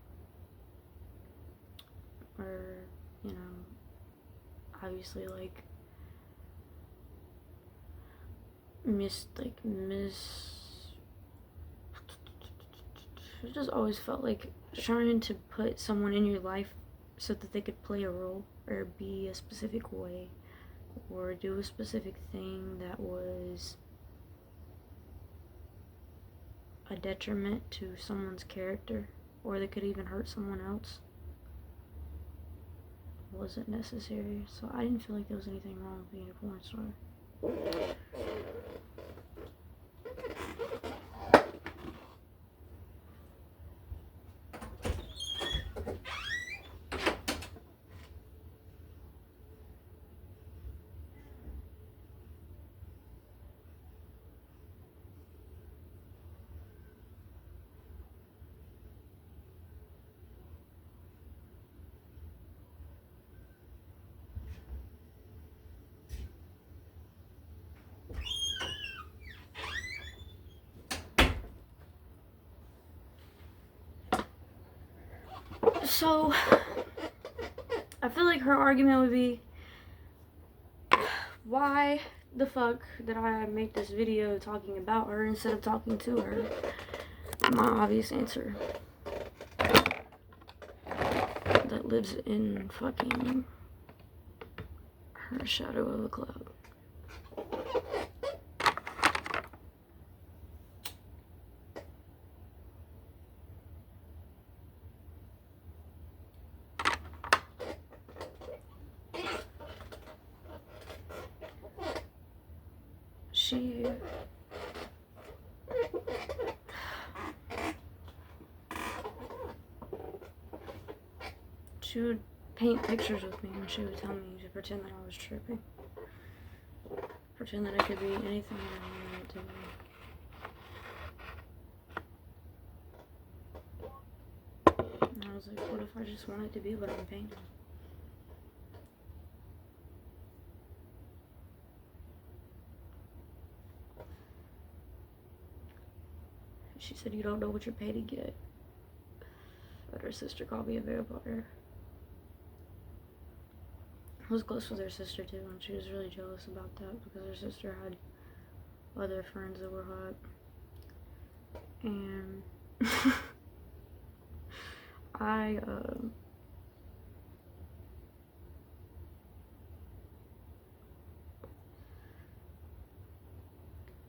Or, you know, obviously, like, I just always felt like trying to put someone in your life so that they could play a role or be a specific way or do a specific thing that was a detriment to someone's character, or that could even hurt someone else, wasn't necessary. So I didn't feel like there was anything wrong with being a porn star. So, I feel like her argument would be, why the fuck did I make this video talking about her instead of talking to her? My obvious answer, that lives in fucking her shadow of a cloud. She would paint pictures with me, and she would tell me to pretend that I was tripping. Pretend that I could be anything I wanted it to be. And I was like, what if I just wanted to be what I'm painting? She said, you don't know what you're paid to get. But her sister called me a vampire. I was close with her sister too, and she was really jealous about that because her sister had other friends that were hot. And I,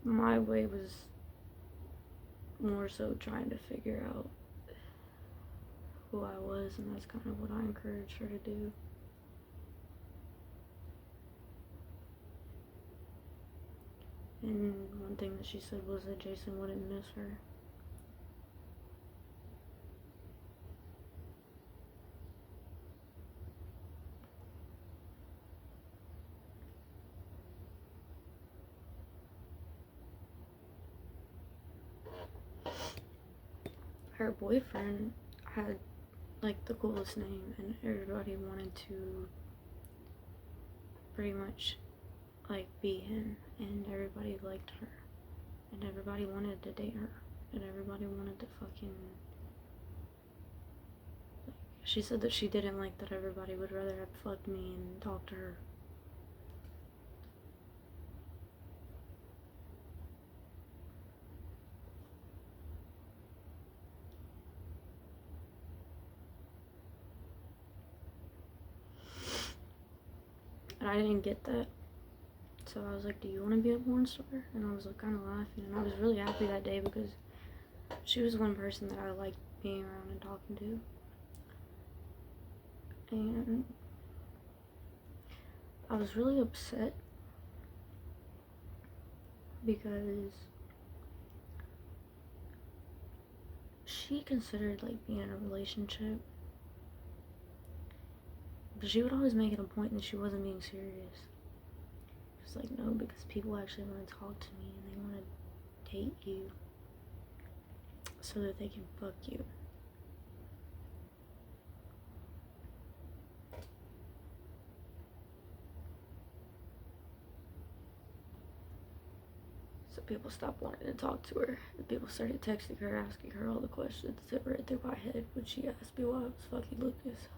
my way was more so trying to figure out who I was, and that's kind of what I encouraged her to do. And one thing that she said was that Jason wouldn't miss her. Her boyfriend had like the coolest name, and everybody wanted to pretty much like be him, and everybody liked her, and everybody wanted to date her, and everybody wanted to fucking, like, she said that she didn't like that everybody would rather have fucked me and talked to her. And I didn't get that. So I was like, do you want to be a porn star? And I was like kind of laughing, and I was really happy that day because she was one person that I liked being around and talking to. And I was really upset because she considered like being in a relationship, but she would always make it a point that she wasn't being serious. She's like, no, because people actually want to talk to me and they want to date you so that they can fuck you. So people stopped wanting to talk to her. And people started texting her, asking her all the questions that ran through my head when she asked me why I was fucking Lucas.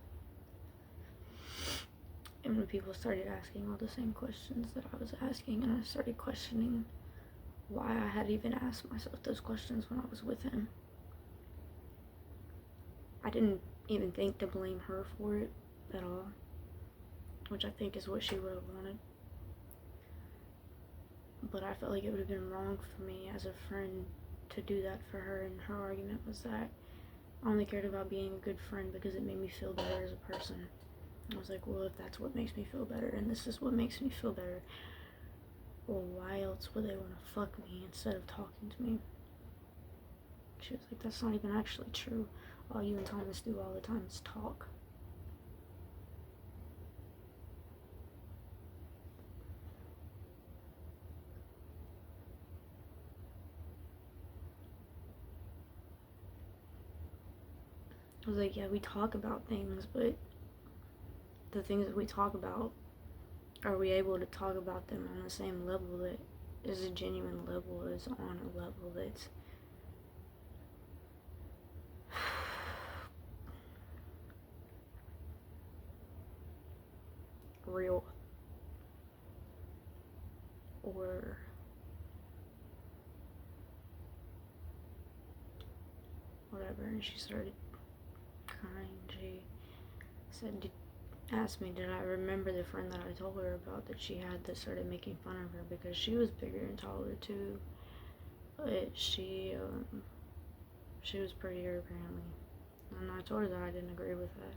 And when people started asking all the same questions that I was asking, and I started questioning why I had even asked myself those questions when I was with him. I didn't even think to blame her for it at all, which I think is what she would have wanted. But I felt like it would have been wrong for me as a friend to do that for her, and her argument was that I only cared about being a good friend because it made me feel better as a person. I was like, well, if that's what makes me feel better, and this is what makes me feel better, well, why else would they want to fuck me instead of talking to me? She was like, that's not even actually true. All you and Thomas do all the time is talk. I was like, yeah, we talk about things, but the things that we talk about, are we able to talk about them on the same level that is a genuine level, is on a level that's real, or whatever. And she started crying. She said, asked me, did I remember the friend that I told her about that she had that started making fun of her because she was bigger and taller too, but she was prettier apparently. And I told her that I didn't agree with that.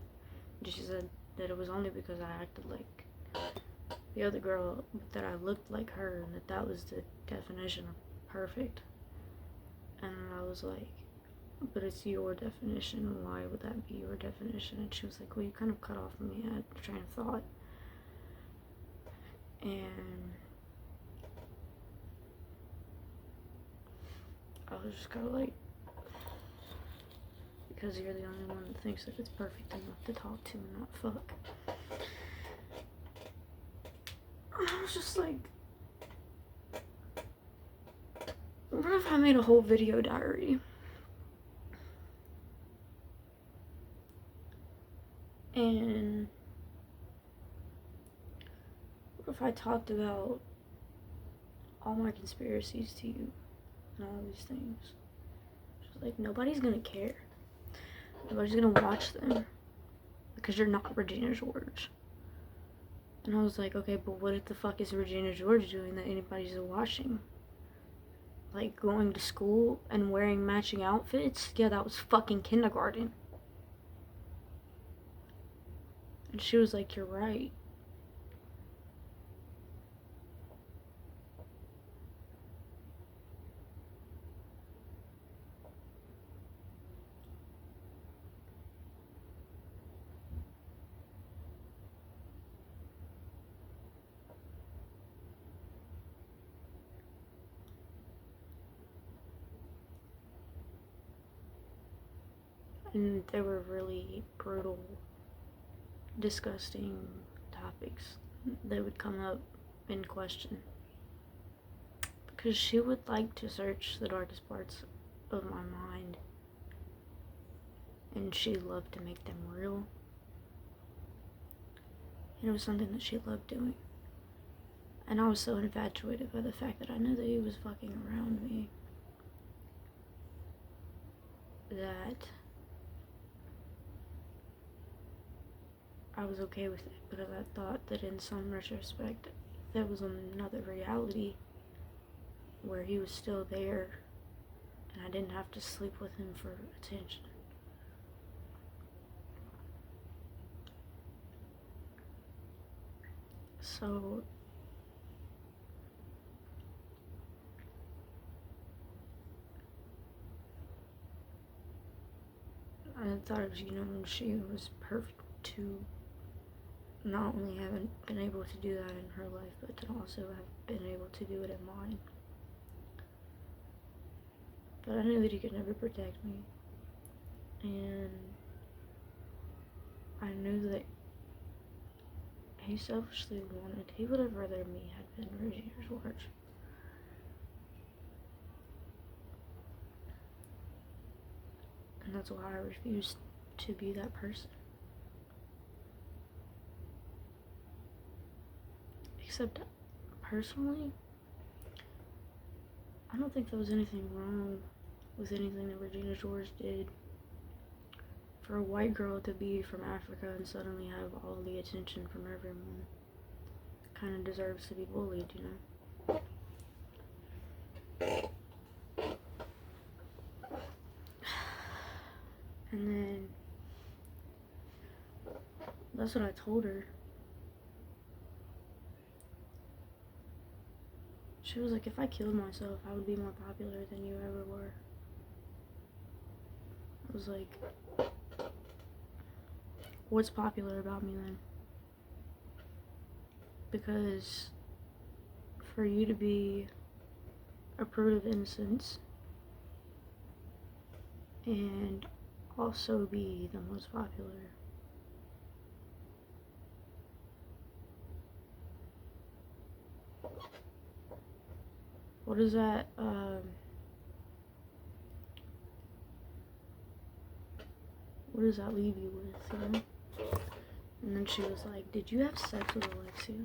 And she said that it was only because I acted like the other girl, that I looked like her, and that was the definition of perfect. And I was like, but it's your definition, why would that be your definition? And she was like, well, you kind of cut off me at a train of thought. And I was just kind of like, because you're the only one that thinks that it's perfect enough to talk to and not fuck. And I was just like, what if I made a whole video diary? And what if I talked about all my conspiracies to you and all these things. She's like, nobody's gonna care. Nobody's gonna watch them because you're not Regina George. And I was like, okay, but what the fuck is Regina George doing that anybody's watching? Like, going to school and wearing matching outfits? Yeah, that was fucking kindergarten. And she was like, you're right. And they were really brutal, disgusting topics that would come up in question. Because she would like to search the darkest parts of my mind. And she loved to make them real. And it was something that she loved doing. And I was so infatuated by the fact that I knew that he was fucking around me that I was okay with it, because I thought that in some retrospect there was another reality where he was still there and I didn't have to sleep with him for attention. So I thought, she was perfect to not only haven't been able to do that in her life, but to also have been able to do it in mine. But I knew that he could never protect me. And I knew that he selfishly he would have rather me had been Regina George. And that's why I refused to be that person. Except, personally, I don't think there was anything wrong with anything that Regina George did. For a white girl to be from Africa and suddenly have all the attention from everyone kind of deserves to be bullied, And then that's what I told her. She was like, if I killed myself, I would be more popular than you ever were. I was like, what's popular about me then? Because for you to be a prude of innocence and also be the most popular, what does that leave you with, And then she was like, did you have sex with Alexia?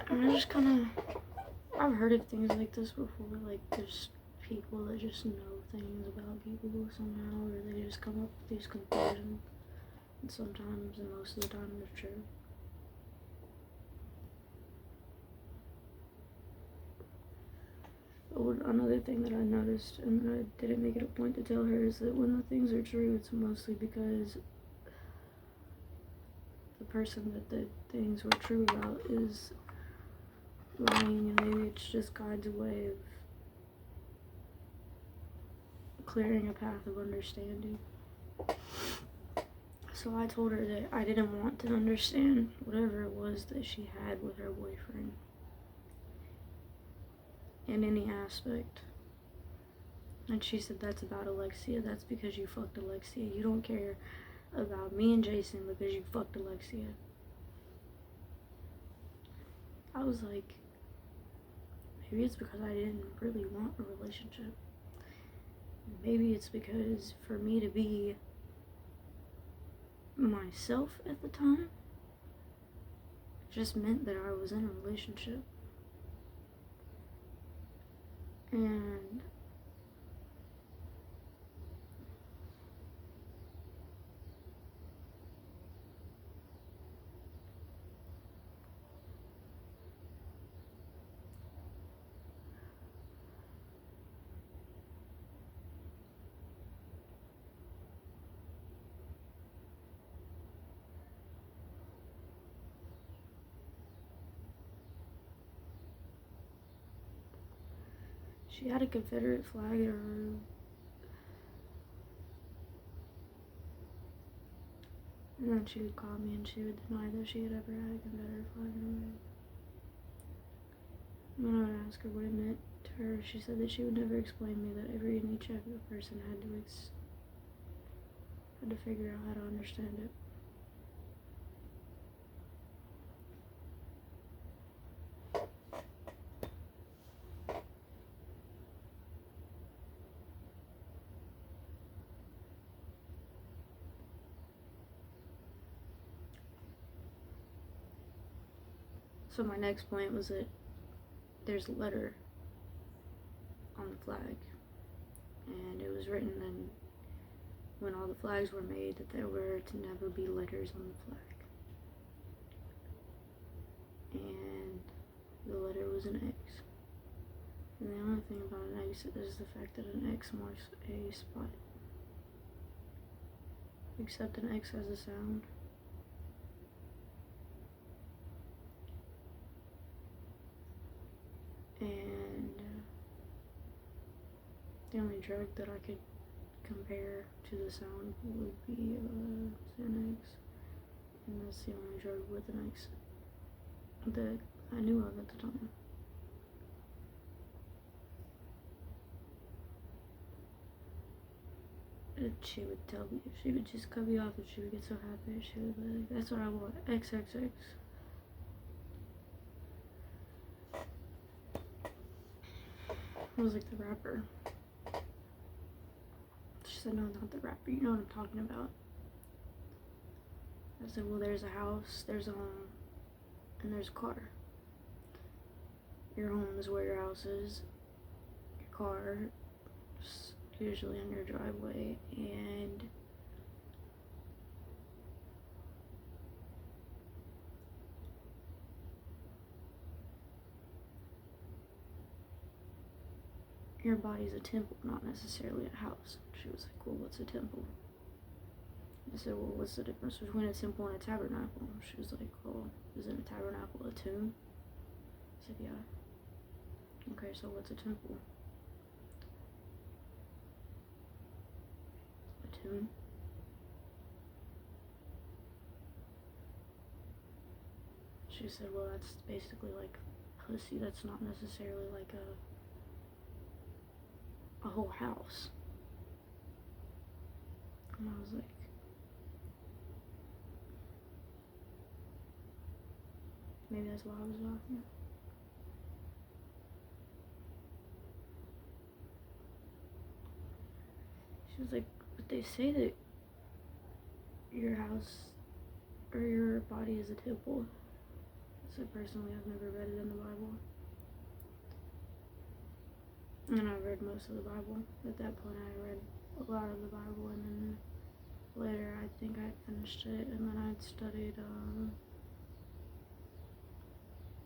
And I just I've heard of things like this before, like there's people that just know things about people somehow, or they just come up with these conclusions, and sometimes, and most of the time, they're true. Another thing that I noticed, and that I didn't make it a point to tell her, is that when the things are true, it's mostly because the person that the things were true about is lying, and maybe it's just God's way of clearing a path of understanding. So I told her that I didn't want to understand whatever it was that she had with her boyfriend in any aspect. And she said, that's about Alexia. That's because you fucked Alexia. You don't care about me and Jason because you fucked Alexia. I was like, maybe it's because I didn't really want a relationship. Maybe it's because for me to be myself at the time just meant that I was in a relationship. And she had a Confederate flag in her room. And then she would call me and she would deny that she had ever had a Confederate flag in her room. When I would ask her what it meant to her, she said that she would never explain to me that every and each other person had to figure out how to understand it. So my next point was that there's a letter on the flag, and it was written in when all the flags were made that there were to never be letters on the flag. And the letter was an X. And the only thing about an X is the fact that an X marks a spot. Except an X has a sound. And the only drug that I could compare to the sound would be Xanax, and that's the only drug with an X that I knew of at the time. And she would tell me, she would just cut me off and she would get so happy. She would be like, that's what I want, XXX. It was like the rapper. She said, no, not the rapper, you know what I'm talking about. I said, well, there's a house, there's a home, and there's a car. Your home is where your house is. Your car is usually in your driveway, and your body's a temple, not necessarily a house. She was like, well, what's a temple? I said, well, what's the difference between a temple and a tabernacle? She was like, well, isn't a tabernacle a tomb? I said, yeah. Okay, so what's a temple? A tomb? She said, well, that's basically like pussy. That's not necessarily like a whole house. And I was like, maybe that's why I was laughing. She was like, but they say that your house or your body is a temple. So personally, I've never read it in the Bible. And I read most of the Bible. At that point, I read a lot of the Bible, and then later, I think I finished it, and then I'd studied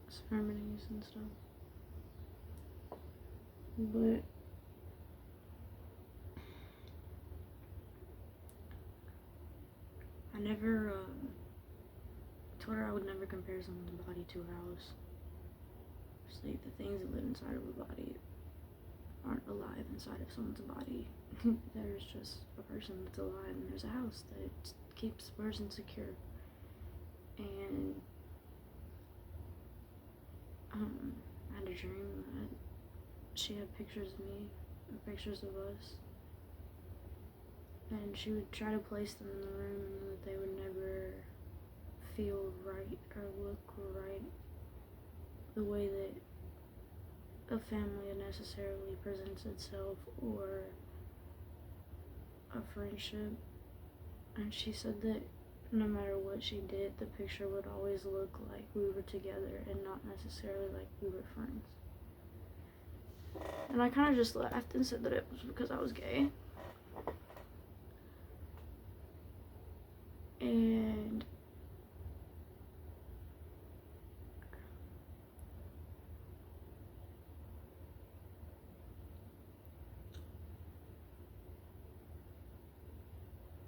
ceremonies and stuff. But I never told her I would never compare someone's body to a house. Just like the things that live inside of a body aren't alive inside of someone's body. There's just a person that's alive, and there's a house that keeps the person secure. And I had a dream that she had pictures of me, or pictures of us, and she would try to place them in the room, and that they would never feel right or look right the way that a family necessarily presents itself, or a friendship. And she said that no matter what she did, the picture would always look like we were together and not necessarily like we were friends. And I kind of just laughed and said that it was because I was gay. And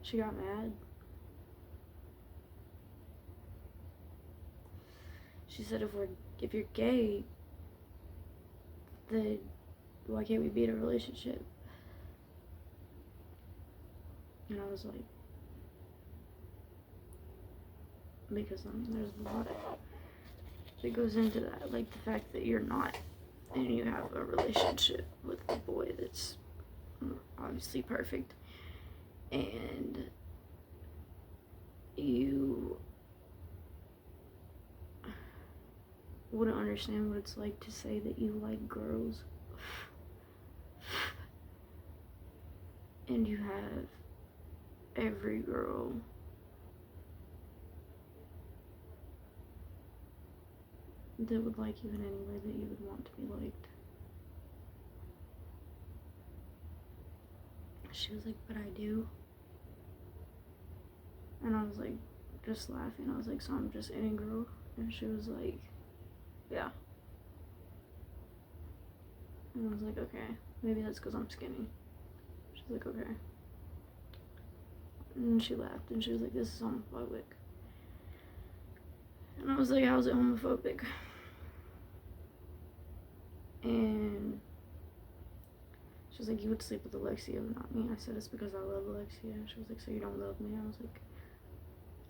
she got mad. She said, if you're gay, then why can't we be in a relationship? And I was like, because there's a lot that goes into that, like the fact that you're not, and you have a relationship with a boy that's obviously perfect, and you wouldn't understand what it's like to say that you like girls, and you have every girl that would like you in any way that you would want to be liked. She was like, but I do. And I was like, just laughing. I was like, so I'm just any girl? And she was like, yeah. And I was like, okay, maybe that's because I'm skinny. She's like, okay. And she laughed and she was like, this is homophobic. And I was like, how's it homophobic? And she was like, you would sleep with Alexia, but not me. I said, it's because I love Alexia. And she was like, so you don't love me? I was like,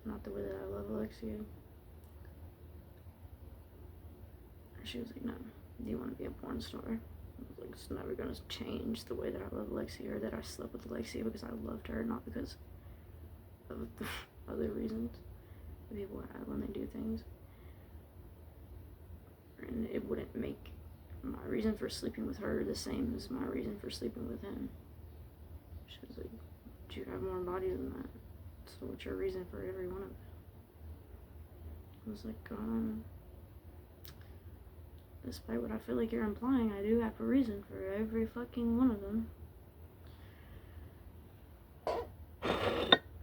not the way that I love Alexia. And she was like, no, do you want to be a porn star? I was like, it's never going to change the way that I love Alexia or that I slept with Alexia because I loved her, not because of the other reasons that people have when they do things. And it wouldn't make my reason for sleeping with her the same as my reason for sleeping with him. She was like, do you have more body than that? So what's your reason for every one of it? I was like, despite what I feel like you're implying, I do have a reason for every fucking one of them.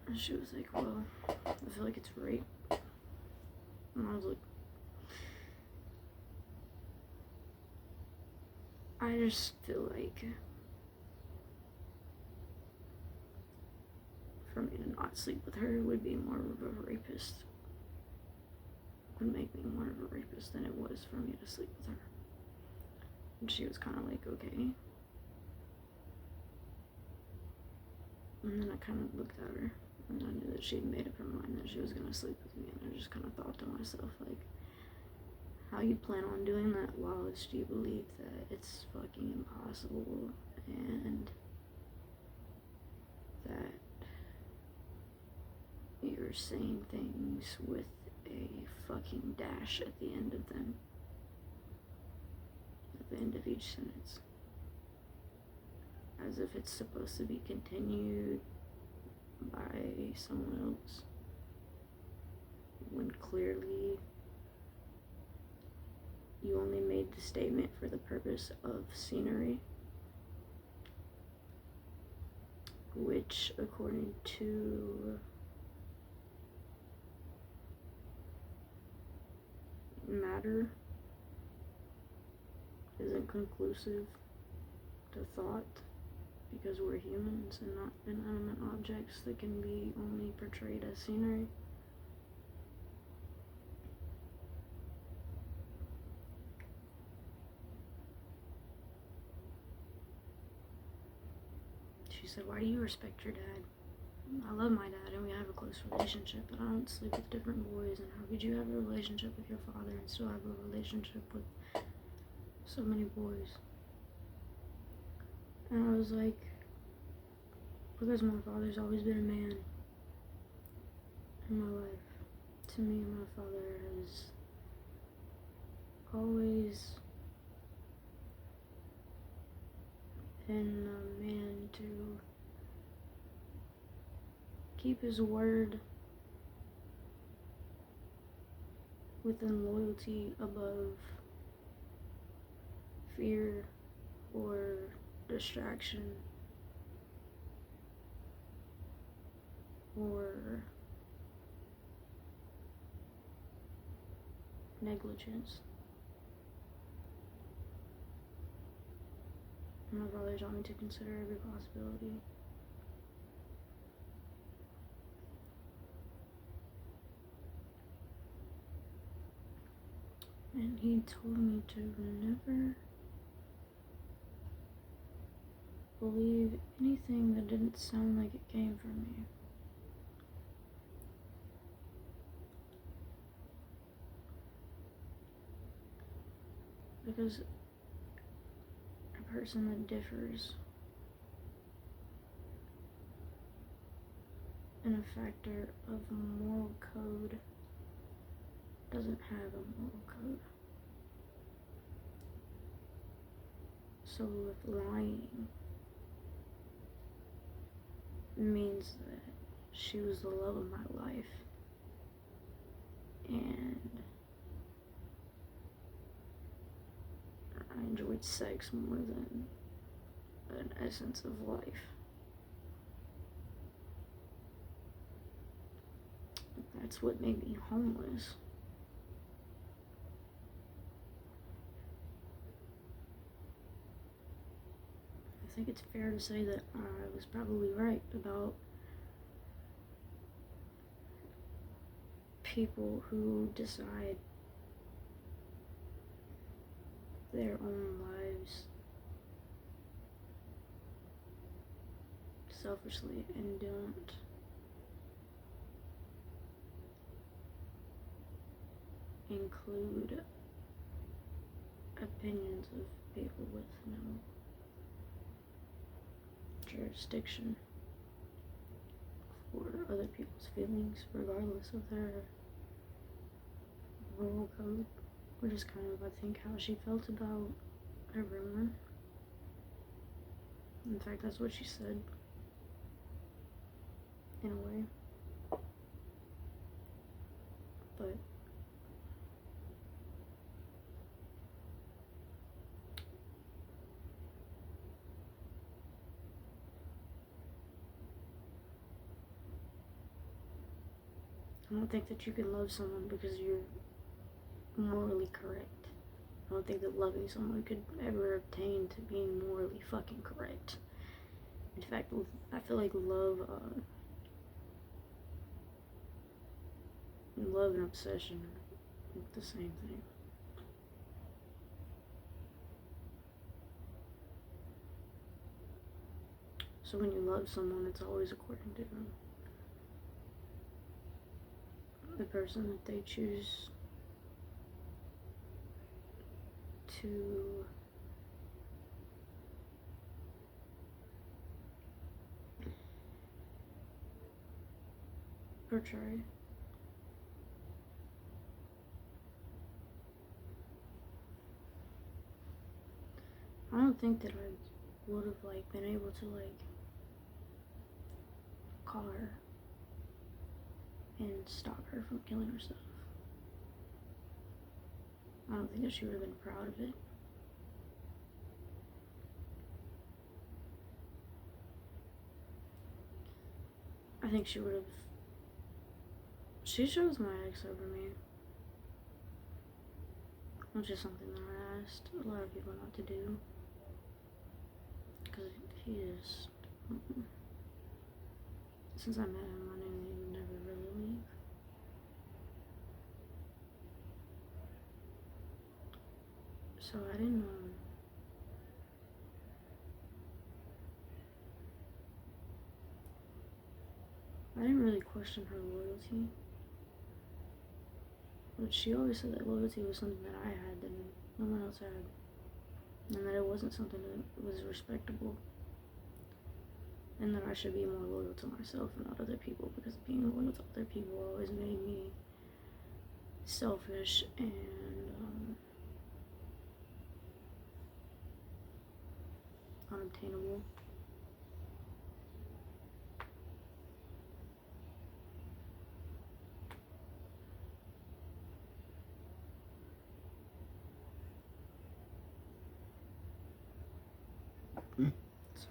And she was like, well, I feel like it's rape. And I was like, I just feel like for me to not sleep with her would be more of a rapist. Would make me more of a rapist than it was for me to sleep with her. And she was kind of like, okay. And then I kind of looked at her and I knew that she'd made up her mind that she was going to sleep with me. And I just kind of thought to myself, like, how you plan on doing that, Wallace? Do you believe that it's fucking impossible and that you're saying things with a fucking dash at the end of them, at the end of each sentence, as if it's supposed to be continued by someone else, when clearly you only made the statement for the purpose of scenery, which, according to matter, isn't conclusive to thought, because we're humans and not inanimate objects that can be only portrayed as scenery. She said, why do you respect your dad? I love my dad and we have a close relationship, but I don't sleep with different boys. And how could you have a relationship with your father and still have a relationship with so many boys? And I was like, because my father's always been a man in my life. To me, my father has always been a man to keep his word within loyalty above fear or distraction or negligence. My brother taught me to consider every possibility. And he told me to never believe anything that didn't sound like it came from me. Because a person that differs in a factor of moral code doesn't have a moral code. So if lying means that she was the love of my life and I enjoyed sex more than an essence of life, that's what made me homeless. I think it's fair to say that I was probably right about people who decide their own lives selfishly and don't include opinions of people with no jurisdiction for other people's feelings, regardless of their moral code, which is kind of, I think, how she felt about everyone. In fact, that's what she said, in a way. But I don't think that you can love someone because you're morally correct. I don't think that loving someone could ever obtain to being morally fucking correct. In fact, I feel like love and obsession are the same thing. So when you love someone, it's always according to the person that they choose to portray. I don't think that I would have been able to call her and stop her from killing herself. I don't think that she would have been proud of it. I think she would have. She chose my ex over me, which is something that I asked a lot of people not to do, because he is. Since I met him, I knew he would never really leave. So I didn't really question her loyalty. But she always said that loyalty was something that I had that no one else had. And that it wasn't something that was respectable. And that I should be more loyal to myself and not other people, because being loyal to other people always made me selfish and unobtainable.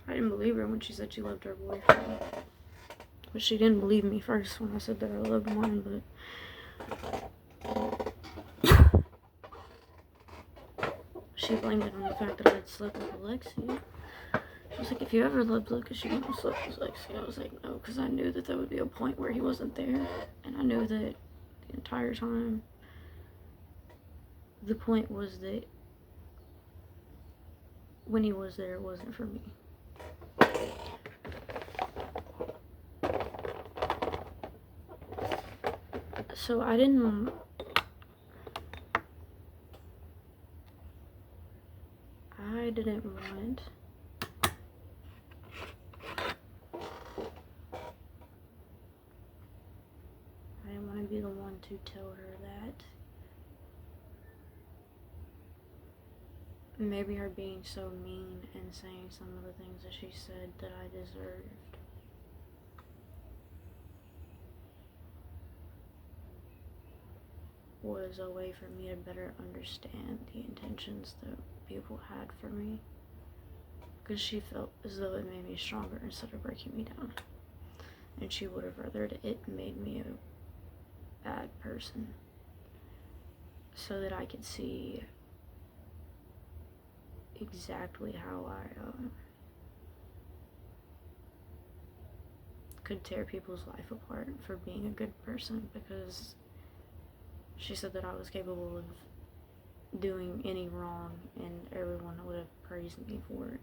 I didn't believe her when she said she loved her boyfriend. But she didn't believe me first when I said that I loved mine, but she blamed it on the fact that I had slept with Alexi. She was like, if you ever loved Lucas, you wouldn't have slept with Alexi. I was like, no, because I knew that there would be a point where he wasn't there. And I knew that the entire time, the point was that when he was there, it wasn't for me. So I didn't want to be the one to tell her that. Maybe her being so mean and saying some of the things that she said that I deserved. Was a way for me to better understand the intentions that people had for me. Because she felt as though it made me stronger instead of breaking me down. And she would have rather it made me a bad person. So that I could see exactly how I could tear people's life apart for being a good person, because she said that I was capable of doing any wrong and everyone would have praised me for it.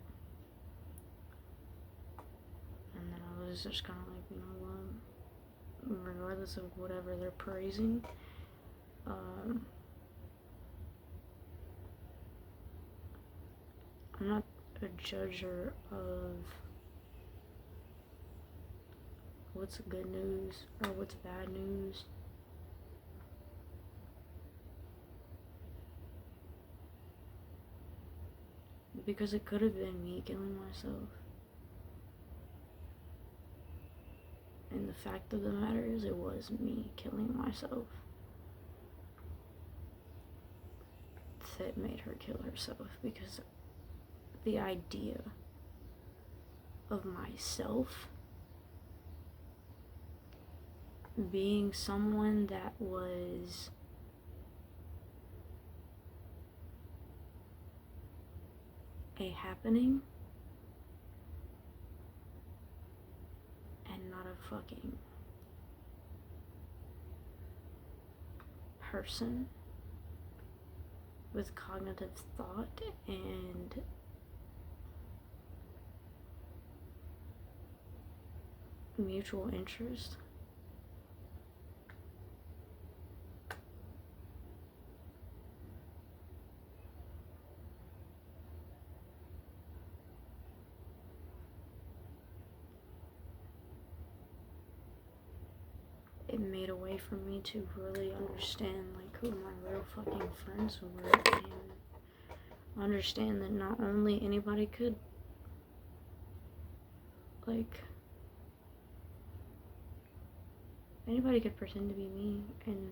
And then I was just kind of like, you know what, regardless of whatever they're praising, I'm not a judger of what's good news or what's bad news. Because it could have been me killing myself. And the fact of the matter is, it was me killing myself that made her kill herself. Because the idea of myself being someone that was a happening and not a fucking person with cognitive thought and mutual interest. It made a way for me to really understand like who my real fucking friends were, and understand that not only anybody could pretend to be me and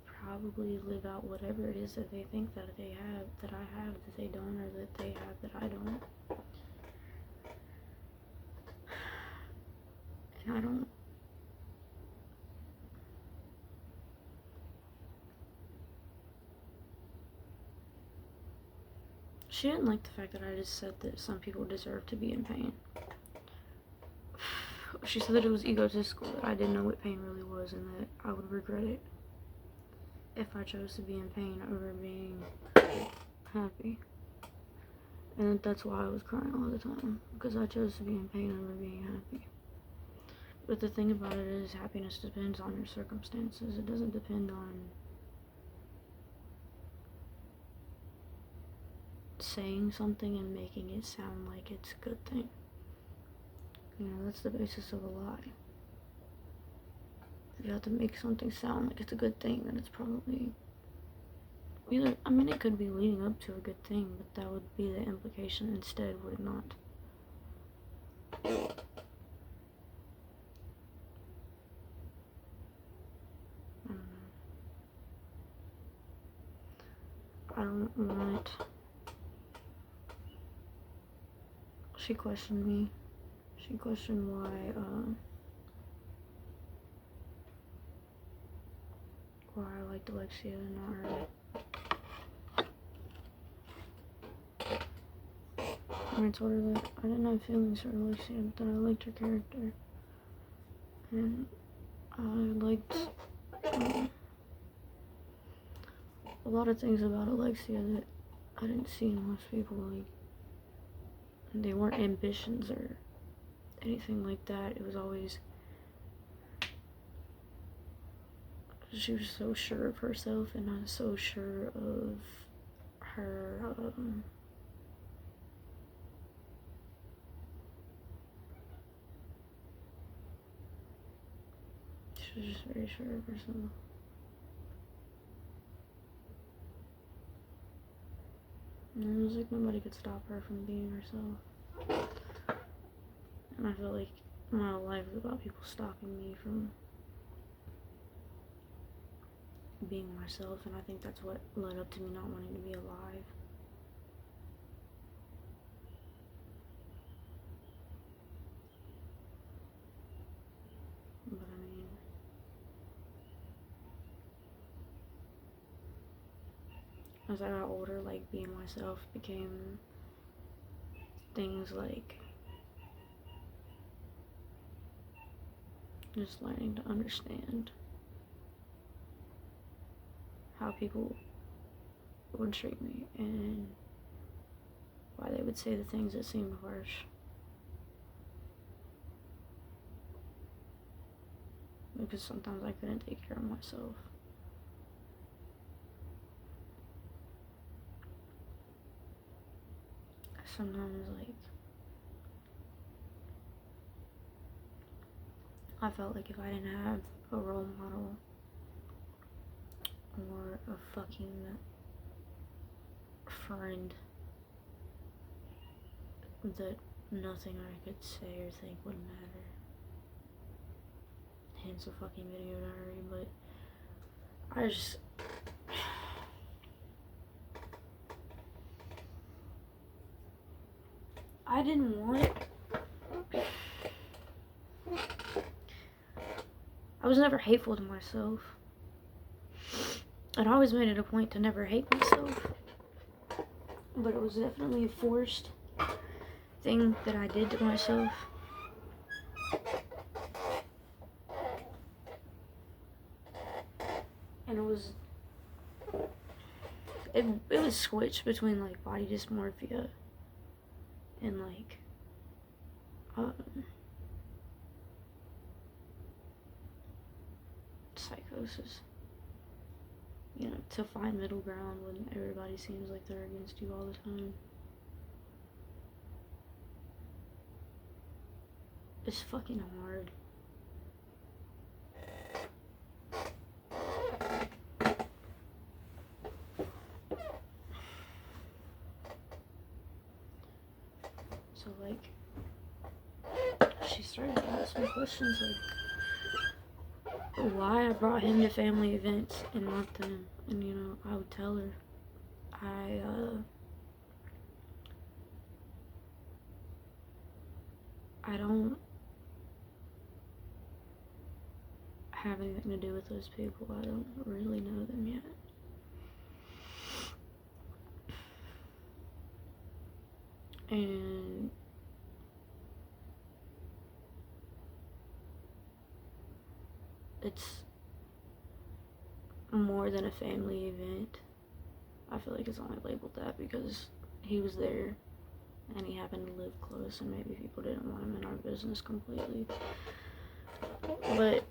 probably live out whatever it is that they think that they have, that I have, that they don't, or that they have that I don't. And I don't. She didn't like the fact that I just said that some people deserve to be in pain. She said that it was egotistical, that I didn't know what pain really was, and that I would regret it if I chose to be in pain over being happy. And that's why I was crying all the time, because I chose to be in pain over being happy. But the thing about it is, happiness depends on your circumstances. It doesn't depend on saying something and making it sound like it's a good thing. You know, that's the basis of a lie. If you have to make something sound like it's a good thing, then it's probably either, I mean, it could be leading up to a good thing, but that would be the implication instead, would it not? she questioned me. She questioned why I liked Alexia and not her. And I told her that I didn't have feelings for Alexia, but that I liked her character. And I liked a lot of things about Alexia that I didn't see in most people. Like, they weren't ambitions or anything like that. It was always, she was so sure of herself and not so sure of her, she was just very sure of herself. And it was like nobody could stop her from being herself. And I feel like my whole life is about people stopping me from being myself, and I think that's what led up to me not wanting to be alive. But I mean, as I got older, like, being myself became things like just learning to understand how people would treat me and why they would say the things that seemed harsh. Because sometimes I couldn't take care of myself. Sometimes, like, I felt like if I didn't have a role model or a fucking friend, that nothing I could say or think would matter. Hence a fucking video diary, but I didn't want, I was never hateful to myself. I'd always made it a point to never hate myself. But it was definitely a forced thing that I did to myself. And it was switched between, like, body dysmorphia and, like, psychosis. You know, to find middle ground when everybody seems like they're against you all the time. It's fucking hard. So, like, she started to ask me questions like why I brought him to family events and not them. And, you know, I would tell her I don't have anything to do with those people. I don't really know them yet. And it's more than a family event. I feel like it's only labeled that because he was there and he happened to live close, and maybe people didn't want him in our business completely. But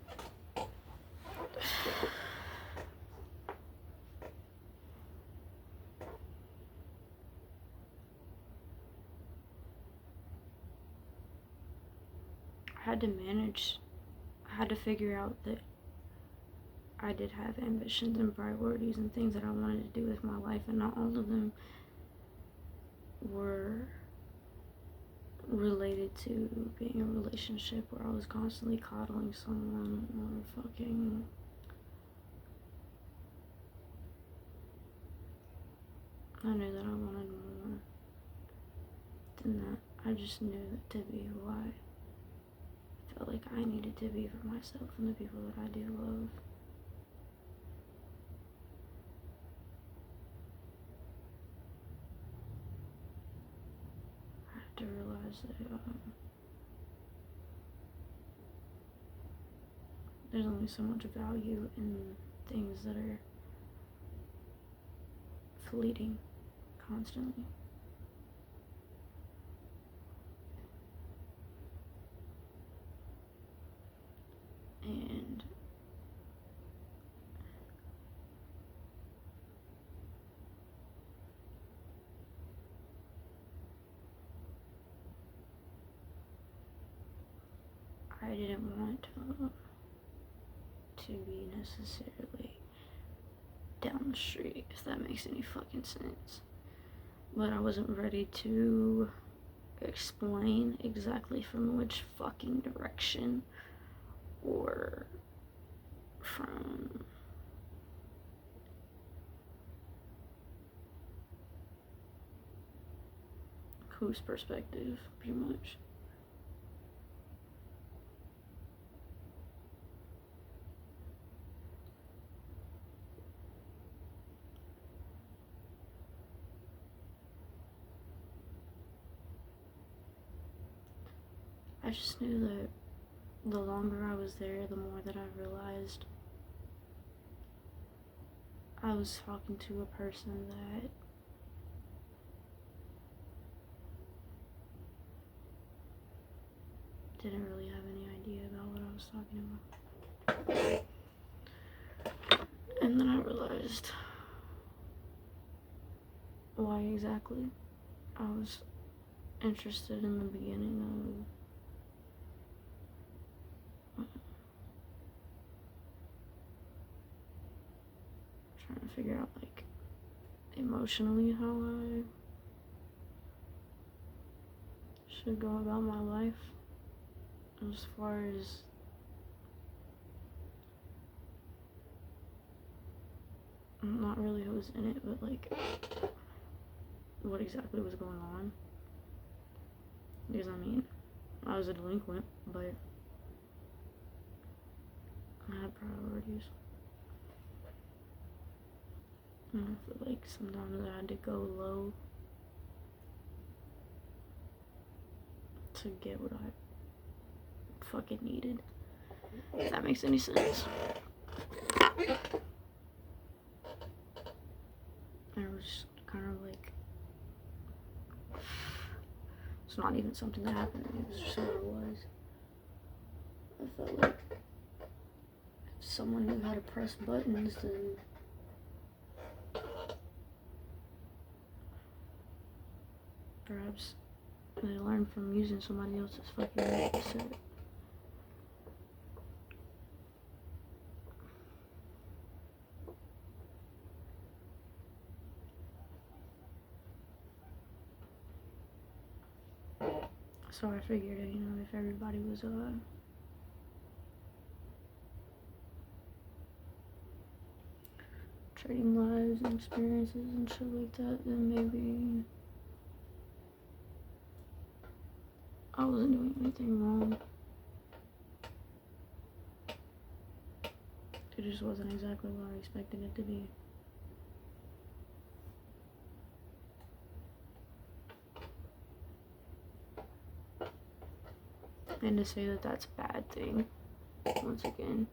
I had to figure out that I did have ambitions and priorities and things that I wanted to do with my life, and not all of them were related to being in a relationship where I was constantly coddling someone or fucking I knew that I wanted more than that. I just knew to be who I felt like I needed to be for myself and the people that I do love. I had to realize that there's only so much value in things that are fleeting constantly. And I didn't want to be necessarily down the street, if that makes any fucking sense. But I wasn't ready to explain exactly from which fucking direction or from whose perspective, pretty much. I just knew that the longer I was there, the more that I realized I was talking to a person that didn't really have any idea about what I was talking about. And then I realized why exactly I was interested in the beginning of trying to figure out, like, emotionally how I should go about my life as far as not really who was in it, but like what exactly was going on. Because I mean, I was a delinquent, but I had priorities. And I feel like sometimes I had to go low to get what I fucking needed. If that makes any sense. And it was kind of like, it's not even something that happened to me, it was just who it was. I felt like if someone knew how to press buttons, then perhaps they learned from using somebody else's fucking set. So I figured, you know, if everybody was trading lives and experiences and shit like that, then maybe I wasn't doing anything wrong. It just wasn't exactly what I expected it to be. And to say that that's a bad thing, once again,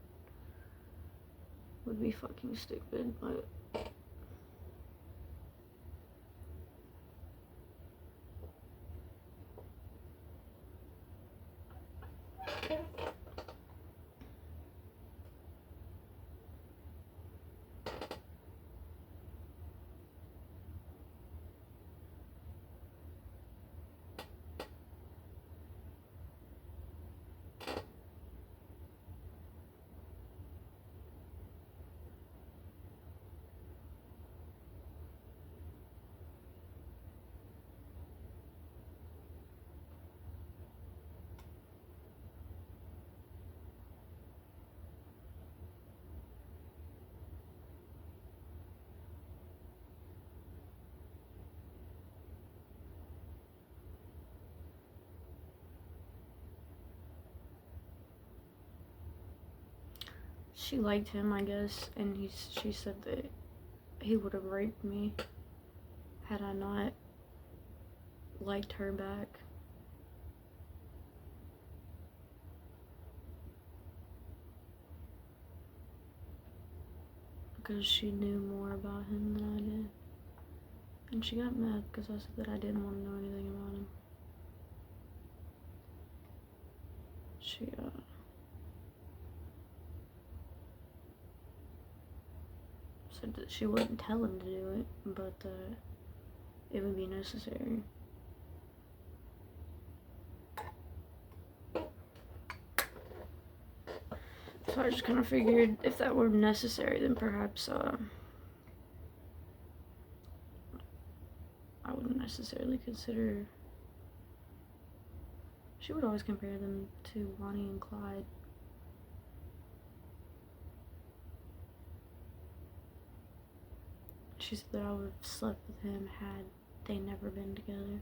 would be fucking stupid, but she liked him, I guess, and she said that he would have raped me had I not liked her back. Because she knew more about him than I did. And she got mad because I said that I didn't want to know anything about him. She, said that she wouldn't tell him to do it, but it would be necessary. So I just kind of figured if that were necessary, then perhaps I wouldn't necessarily consider. She would always compare them to Bonnie and Clyde. She said that I would have slept with him had they never been together.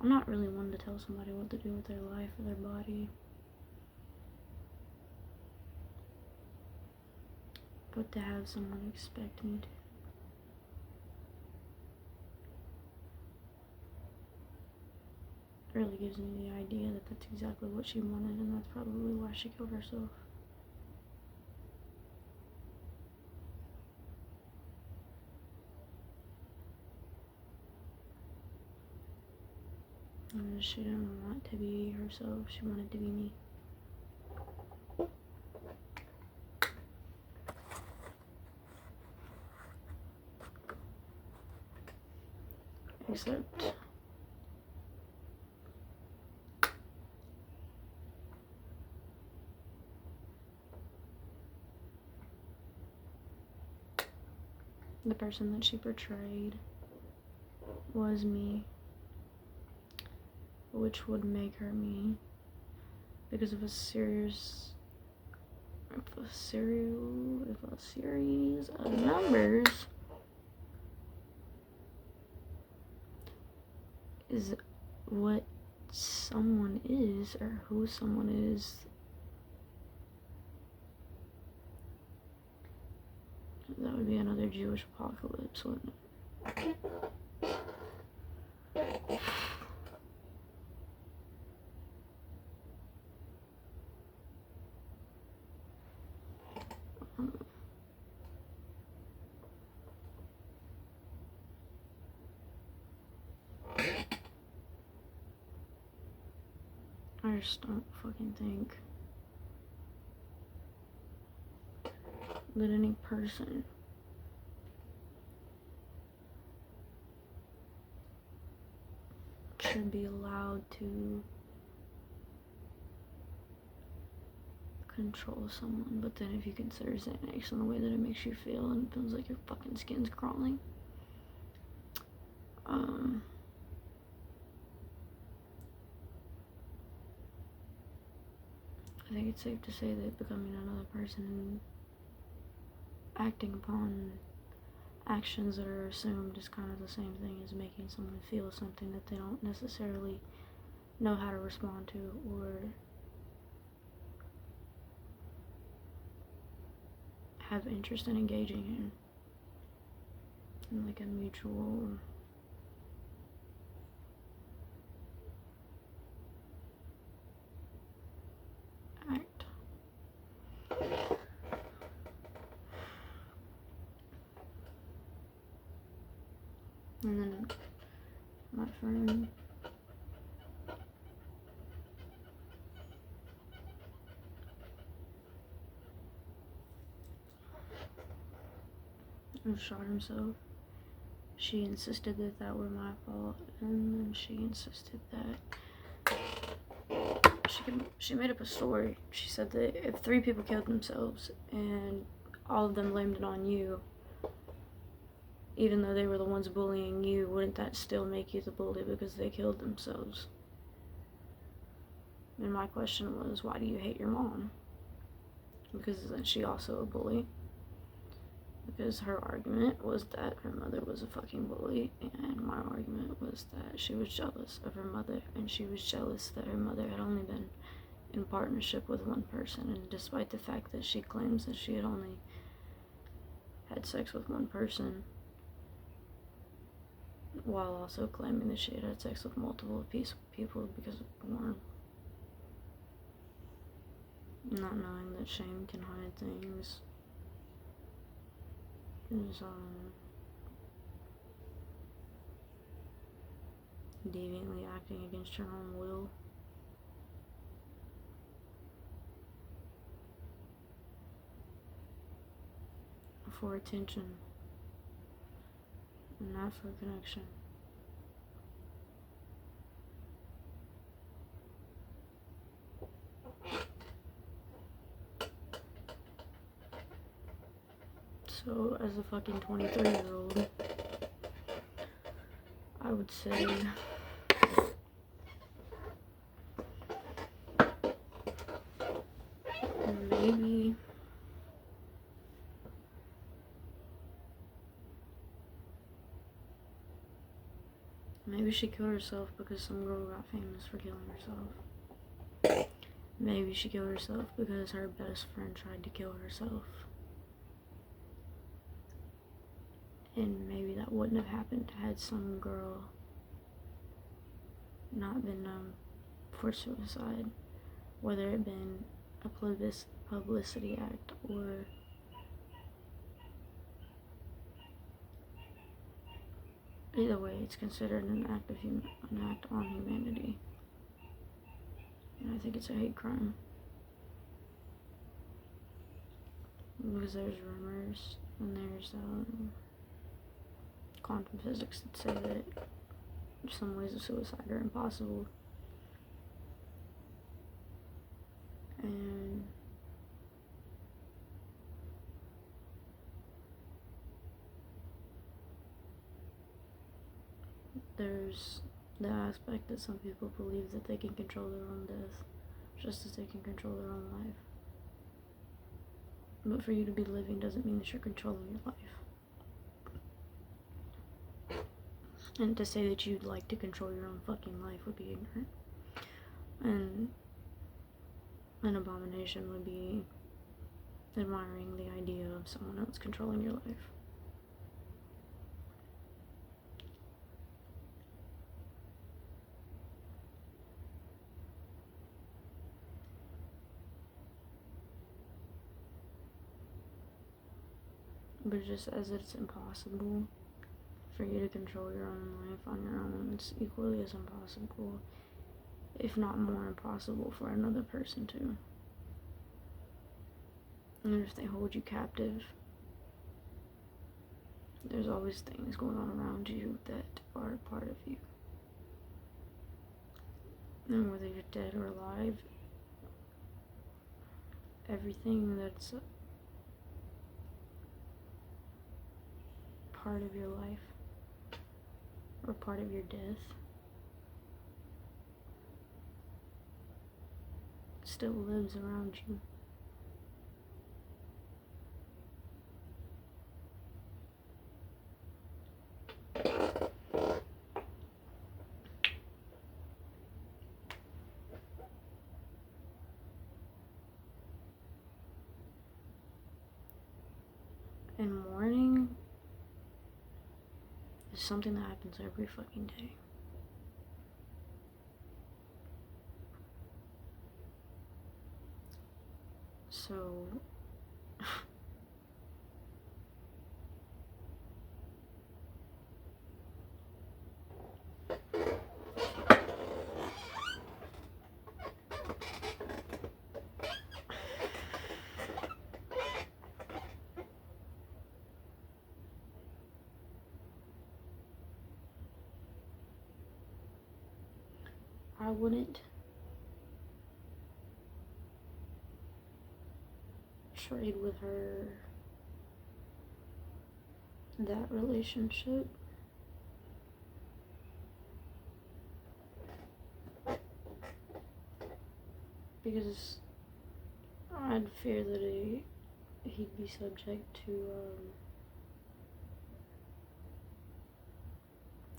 I'm not really one to tell somebody what to do with their life or their body. But to have someone expect me to. It really gives me the idea that that's exactly what she wanted, and that's probably why she killed herself. And she didn't want to be herself, she wanted to be me. Except the person that she portrayed was me, which would make her me because of a series of numbers is what someone is, or who someone is. That would be another Jewish apocalypse, wouldn't it? I just don't fucking think that any person should be allowed to control someone. But then if you consider Xanax in the way that it makes you feel and it feels like your fucking skin's crawling, I think it's safe to say that becoming another person and acting upon actions that are assumed is kind of the same thing as making someone feel something that they don't necessarily know how to respond to or have interest in engaging in like a mutual act. And then my friend who shot himself, she insisted that that were my fault, and then she insisted that she made up a story. She said that if 3 people killed themselves and all of them blamed it on you, even though they were the ones bullying you, wouldn't that still make you the bully because they killed themselves? And my question was, why do you hate your mom? because isn't she also a bully? Because her argument was that her mother was a fucking bully, and my argument was that she was jealous of her mother, and she was jealous that her mother had only been in partnership with one person, and despite the fact that she claims that she had only had sex with one person, while also claiming that she had sex with multiple people because of porn. Not knowing that shame can hide things is deviantly acting against her own will. For attention, and not for connection. So, as a fucking 23-year-old, I would say maybe she killed herself because some girl got famous for killing herself. Maybe she killed herself because her best friend tried to kill herself. And maybe that wouldn't have happened had some girl not been known for suicide, whether it been a publicity act or either way, it's considered an act on humanity, and I think it's a hate crime because there's rumors and there's quantum physics that say that some ways of suicide are impossible, and there's the aspect that some people believe that they can control their own death just as they can control their own life. But for you to be living doesn't mean that you're controlling your life. And to say that you'd like to control your own fucking life would be ignorant. And an abomination would be admiring the idea of someone else controlling your life. But just as it's impossible for you to control your own life on your own, it's equally as impossible, if not more impossible, for another person to. And if they hold you captive, there's always things going on around you that are a part of you. And whether you're dead or alive, everything that's part of your life or part of your death still lives around you. And mourning is something that happens every fucking day. So I wouldn't trade with her that relationship because I'd fear that he'd be subject to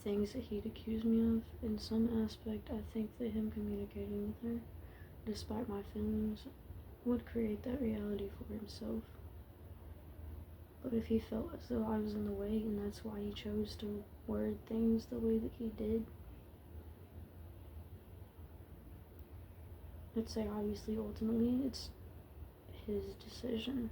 things that he'd accuse me of. In some aspect, I think that him communicating with her, despite my feelings, would create that reality for himself. But if he felt as though I was in the way and that's why he chose to word things the way that he did, I'd say obviously ultimately it's his decision.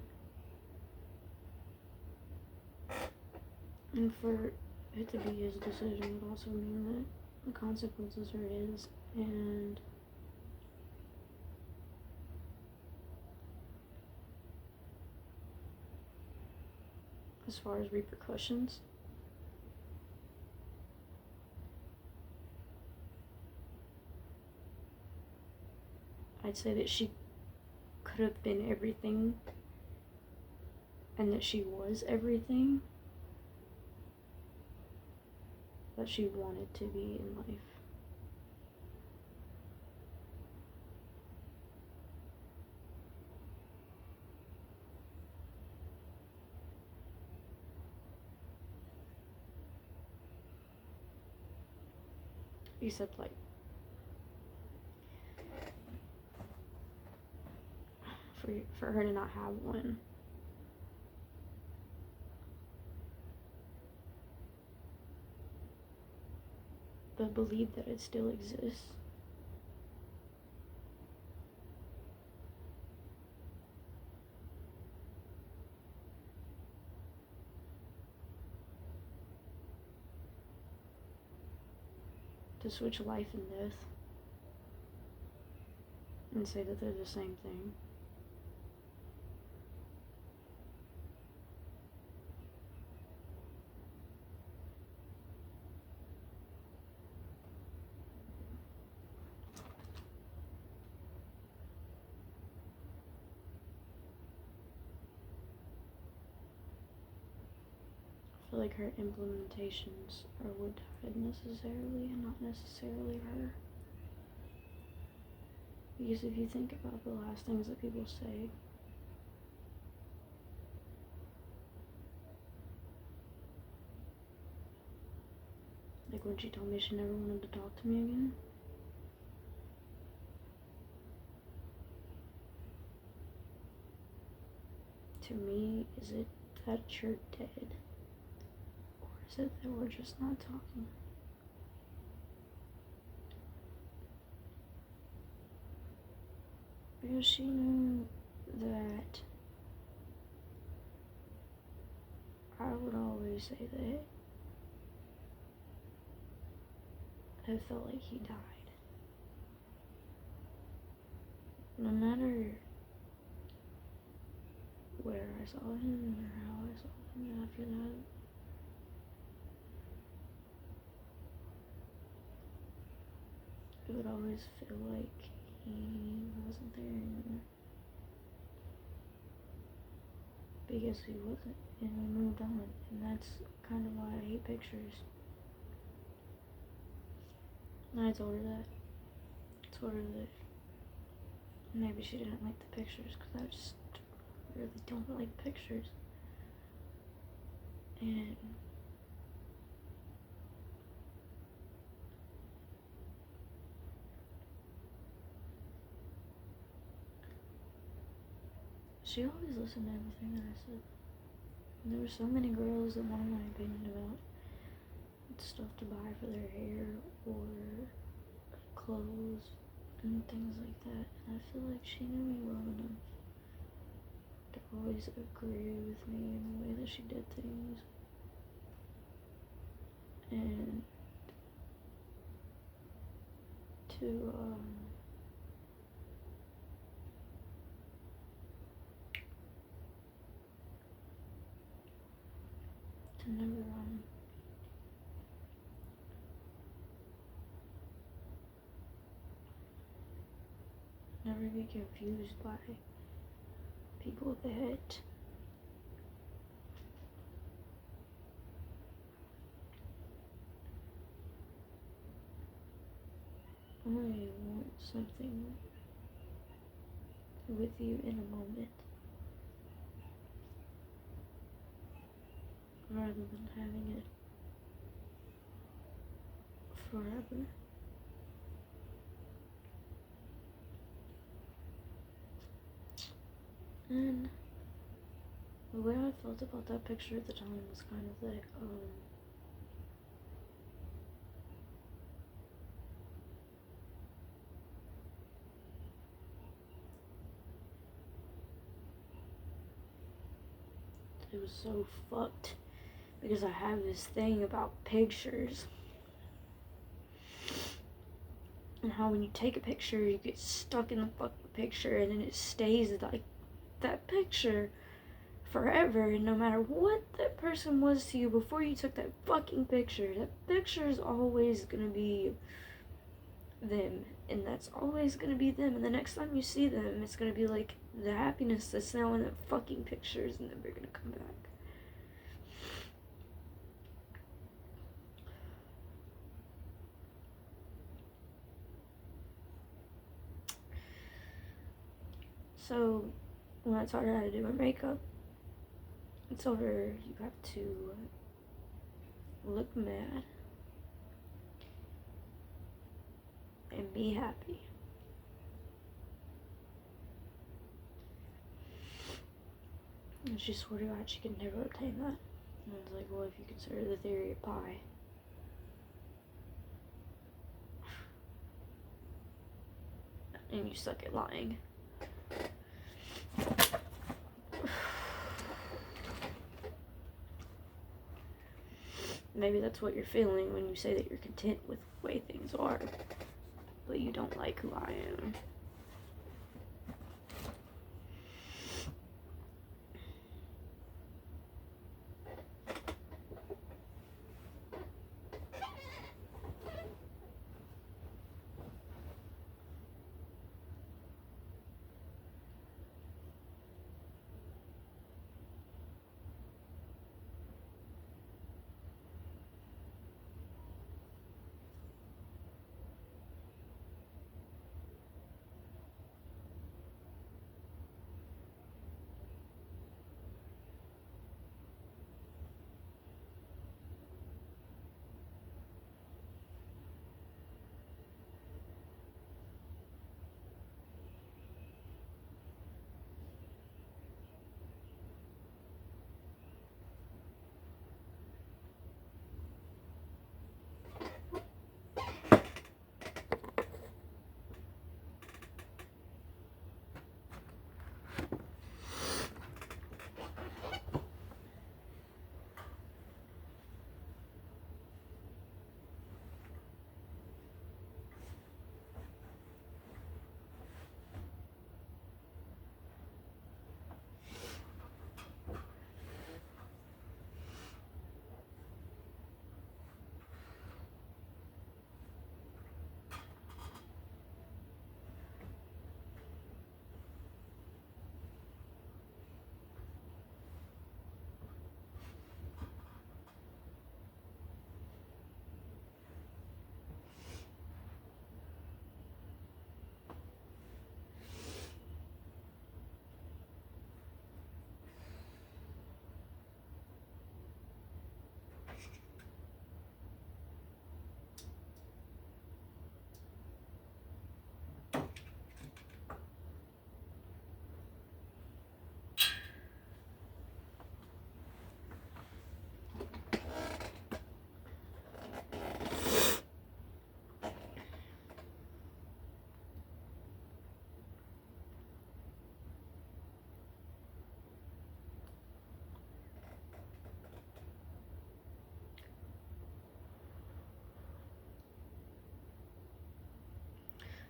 And for it to be his decision would also mean that the consequences are his, and as far as repercussions, I'd say that she could have been everything and that she was everything that she wanted to be in life. Except, like, for her to not have one. But believe that it still exists. To switch life and death and say that they're the same thing. I feel like her implementations are what died necessarily and not necessarily her. Because if you think about the last things that people say, like when she told me she never wanted to talk to me again, to me, is it that you're dead? Or is it that we're just not talking? Because she knew that I would always say that I felt like he died. No matter where I saw him or how I saw him after that, it would always feel like he wasn't there anymore. Because he wasn't, and we moved on, and that's kind of why I hate pictures. And I told her that. I told her that maybe she didn't like the pictures, because I just really don't like pictures. And she always listened to everything that I said. And there were so many girls that wanted my opinion about stuff to buy for their hair or clothes and things like that. And I feel like she knew me well enough to always agree with me in the way that she did things. And to never be confused by people that only want something with you in a moment rather than having it forever. And the way I felt about that picture at the time was kind of like, it was so fucked because I have this thing about pictures and how when you take a picture you get stuck in the fucking picture and then it stays like that picture forever, and no matter what that person was to you before you took that fucking picture, that picture is always gonna be them, and that's always gonna be them, and the next time you see them it's gonna be like the happiness that's now in that fucking picture is never gonna come back. So when I taught her how to do her makeup, I told her you have to look mad and be happy. And she swore to God she could never obtain that. And I was like, well, if you consider the theory of pi, and you suck at lying. Maybe that's what you're feeling when you say that you're content with the way things are, but you don't like who I am.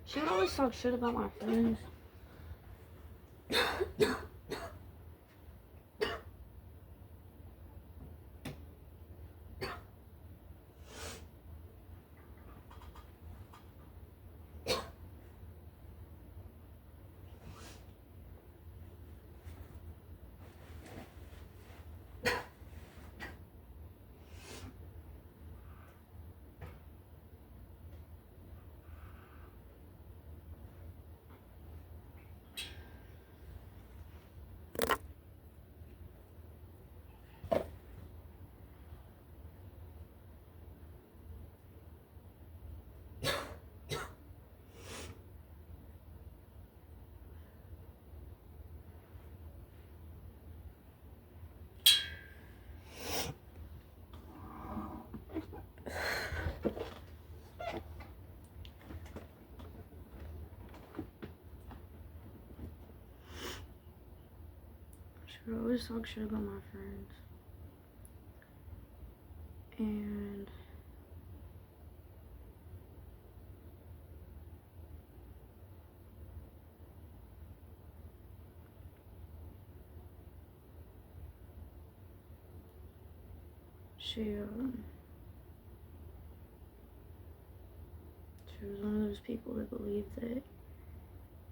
She would always talk shit about my friends. She would always talk shit about my friends. And she was one of those people that believed that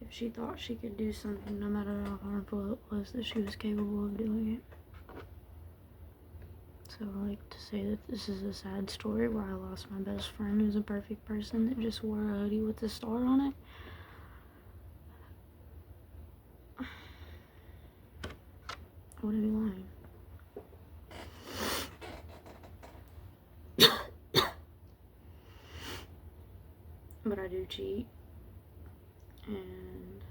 if she thought she could do something, no matter how harmful it was, that she was capable of doing it. So I like to say that this is a sad story where I lost my best friend who's a perfect person that just wore a hoodie with a star on it. I wouldn't be lying. But I do cheat. And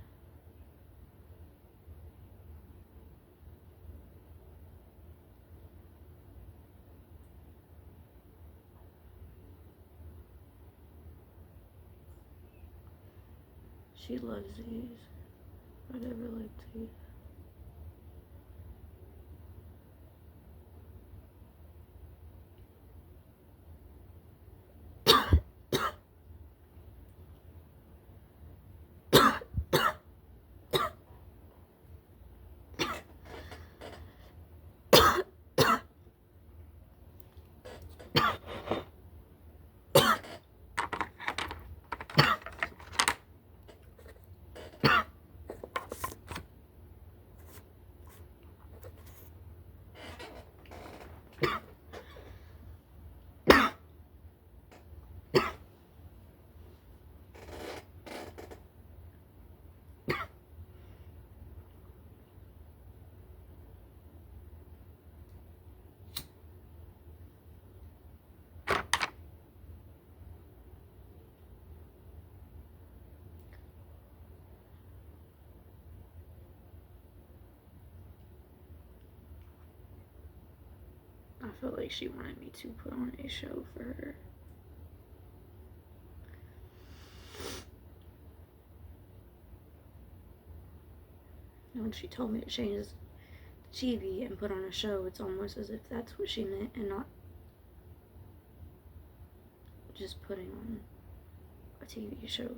she loves these. I'd ever like to. I felt like she wanted me to put on a show for her. And when she told me to change the TV and put on a show, it's almost as if that's what she meant and not just putting on a TV show.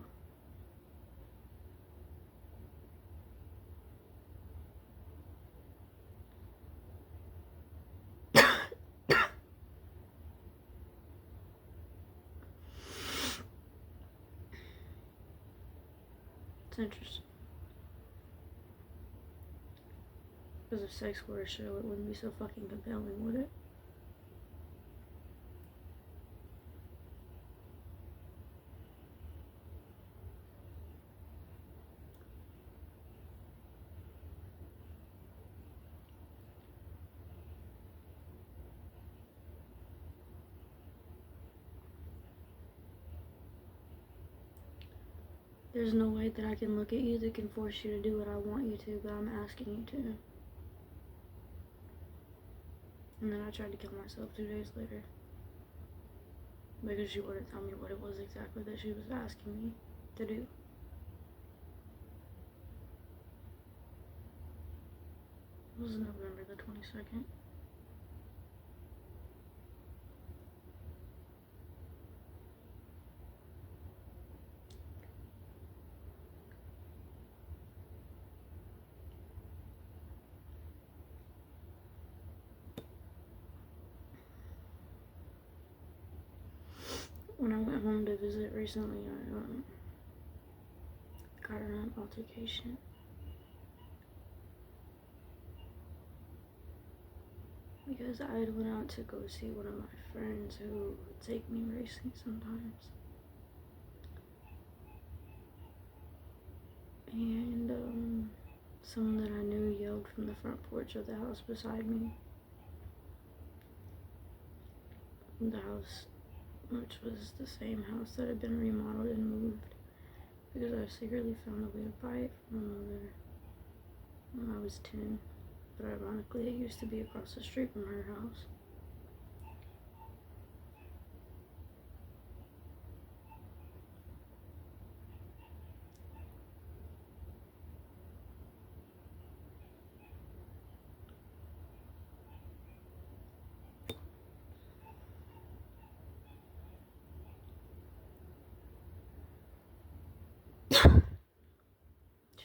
It's interesting. Because if sex were a show, it wouldn't be so fucking compelling, would it? There's no way that I can look at you that can force you to do what I want you to, but I'm asking you to. And then I tried to kill myself 2 days later. Because she wouldn't tell me what it was exactly that she was asking me to do. It was November the 22nd. When I went home to visit recently, I got in an altercation. Because I had went out to go see one of my friends who would take me racing sometimes. And someone that I knew yelled from the front porch of the house beside me. The house, which was the same house that had been remodeled and moved, because I secretly found a way to buy it from my mother when I was 10. But ironically, it used to be across the street from her house.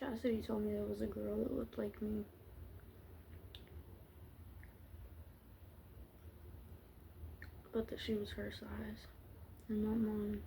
Chastity told me there was a girl that looked like me. But that she was her size and not mine.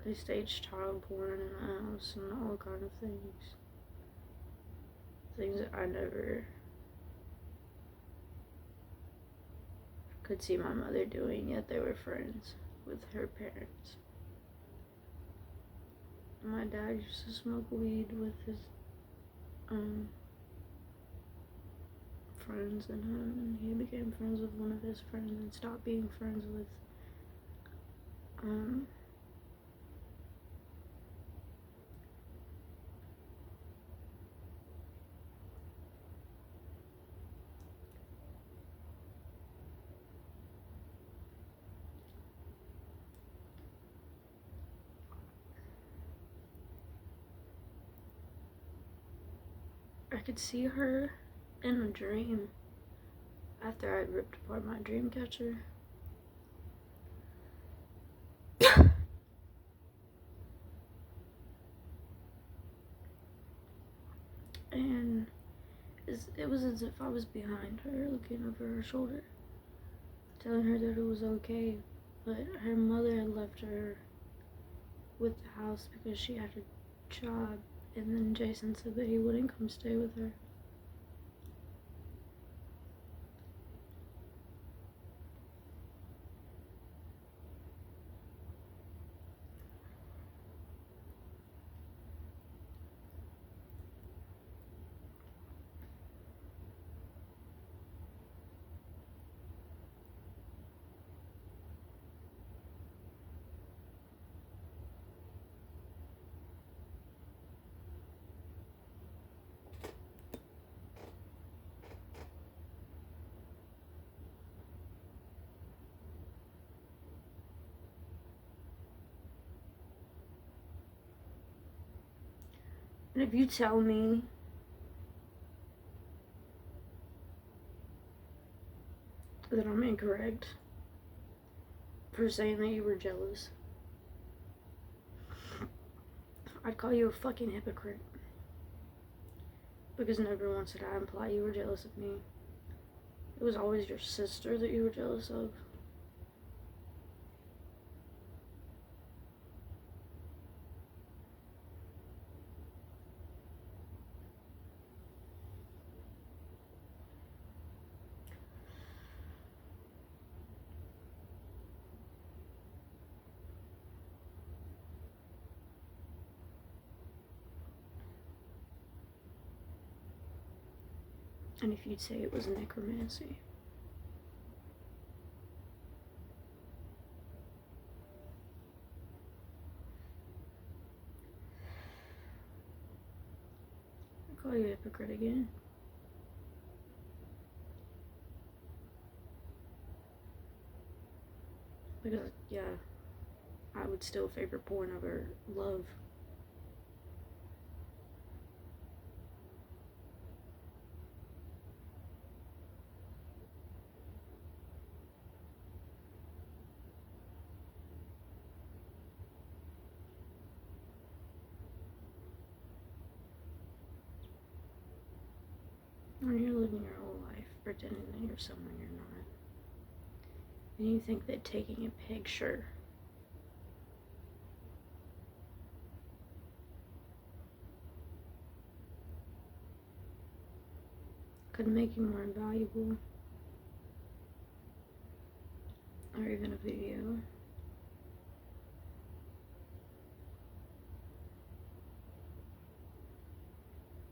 They staged child porn in the house and all kind of things. Things that I never could see my mother doing, yet they were friends with her parents. My dad used to smoke weed with his friends and he became friends with one of his friends and stopped being friends with I could see her in a dream after I ripped apart my dream catcher. And it was as if I was behind her, looking over her shoulder, telling her that it was okay, but her mother had left her with the house because she had a job, and then Jason said that he wouldn't come stay with her. And if you tell me that I'm incorrect for saying that you were jealous, I'd call you a fucking hypocrite. Because never once did I imply you were jealous of me. It was always your sister that you were jealous of. And if you'd say it was necromancy. I'd call you a hypocrite again. Because, yeah, I would still favor porn over love. When you're living your whole life pretending that you're someone you're not. And you think that taking a picture could make you more valuable. Or even a video.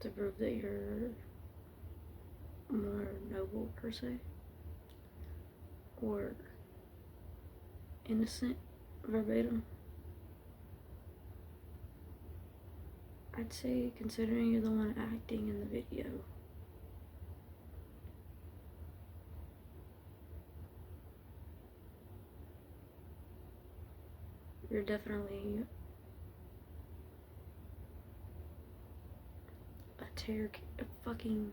To prove that you're more noble per se, or innocent verbatim. I'd say, considering you're the one acting in the video, You're definitely a fucking.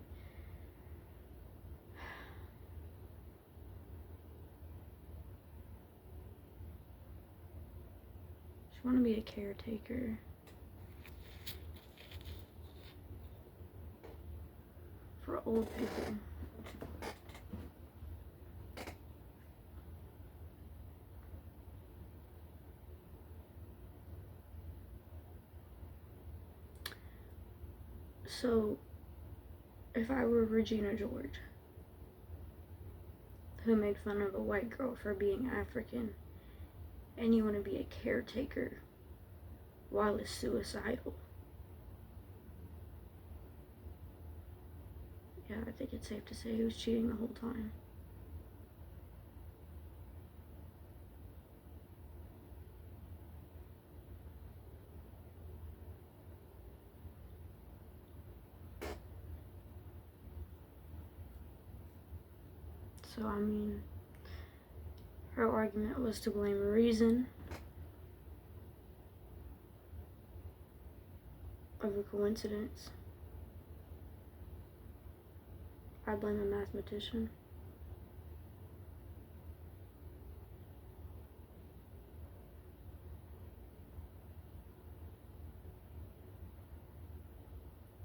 Just want to be a caretaker. For old people. So, if I were Regina George, who made fun of a white girl for being African, and you want to be a caretaker while it's suicidal, yeah, I think it's safe to say he was cheating the whole time. So, I mean, her argument was to blame reason over coincidence. I blame a mathematician.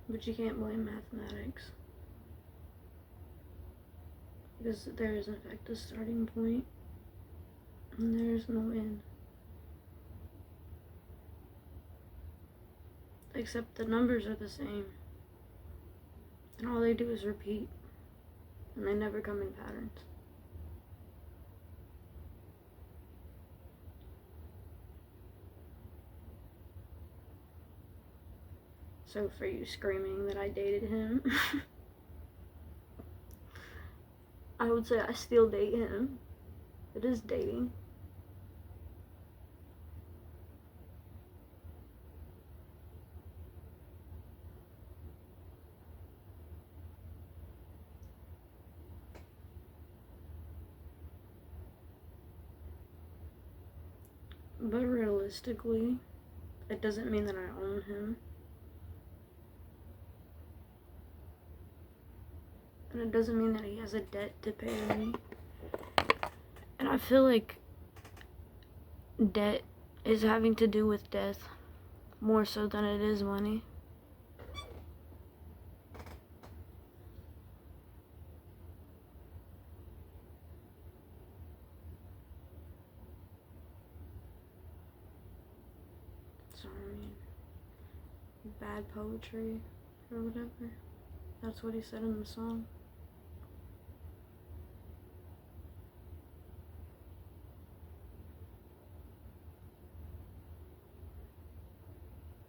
But you can't blame mathematics. Because there is in fact a starting point, and there is no end. Except the numbers are the same. And all they do is repeat. And they never come in patterns. So for you screaming that I dated him, I would say I still date him. It is dating. But realistically, it doesn't mean that I own him. And it doesn't mean that he has a debt to pay me. And I feel like debt is having to do with death more so than it is money. So, I mean, bad poetry or whatever. That's what he said in the song.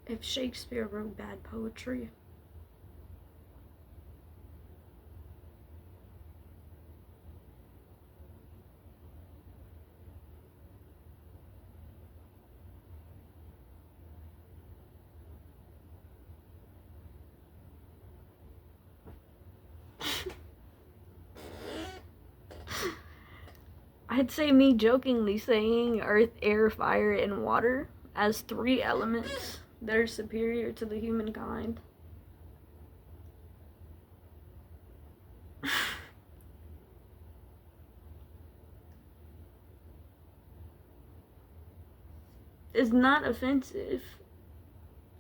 If Shakespeare wrote bad poetry, I'd say me jokingly saying earth, air, fire, and water as 3 elements that are superior to the humankind. Is not offensive.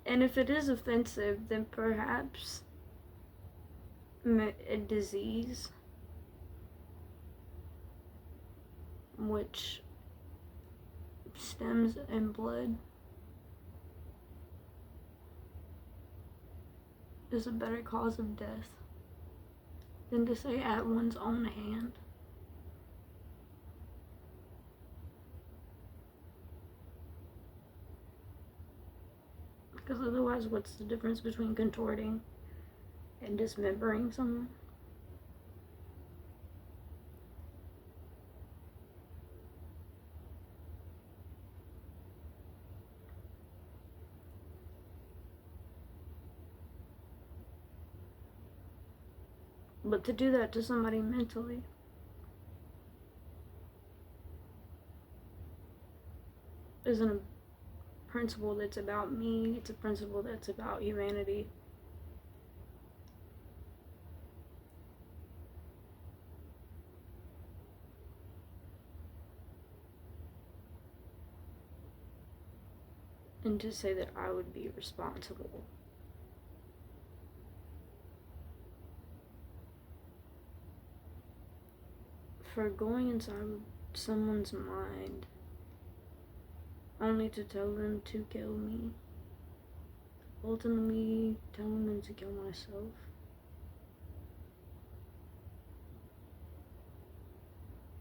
And if it is offensive, then perhaps a disease which stems in blood is a better cause of death than to say at one's own hand. Because otherwise, what's the difference between contorting and dismembering someone? But to do that to somebody mentally isn't a principle that's about me, it's a principle that's about humanity. And to say that I would be responsible for going inside someone's mind only to tell them to kill me, ultimately telling them to kill myself.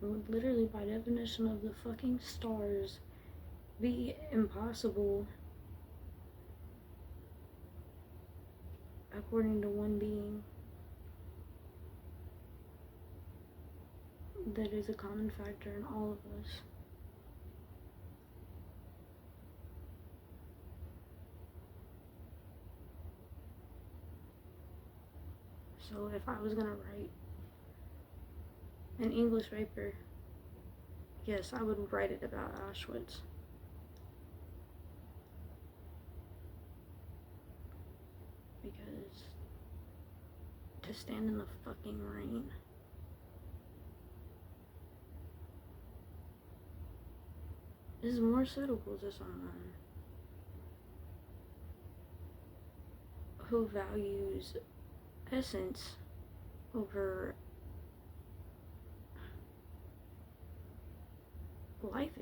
Would literally, by definition of the fucking stars, be impossible according to one being that is a common factor in all of us. So if I was gonna write an English paper, yes, I would write it about Auschwitz. Because to stand in the fucking rain is more suitable to someone who values essence over life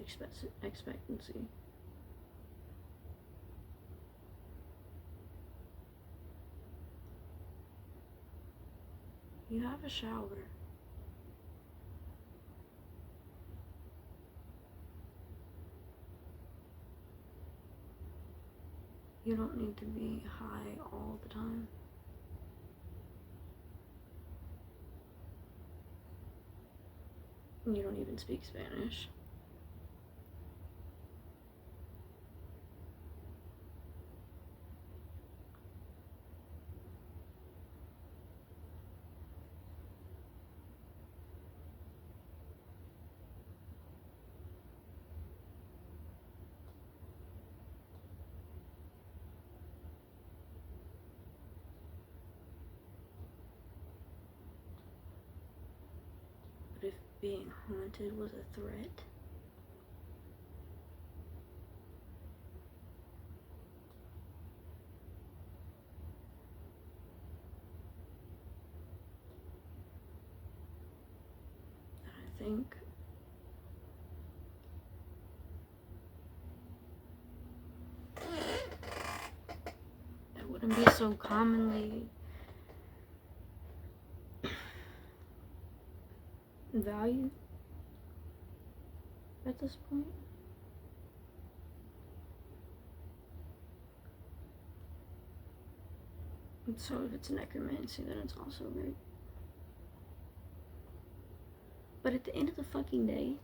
expectancy. You have a shower. You don't need to be high all the time. You don't even speak Spanish. But if being haunted was a threat, I think it wouldn't be so commonly valued at this point. And so if it's necromancy, then it's also rape. But at the end of the fucking day,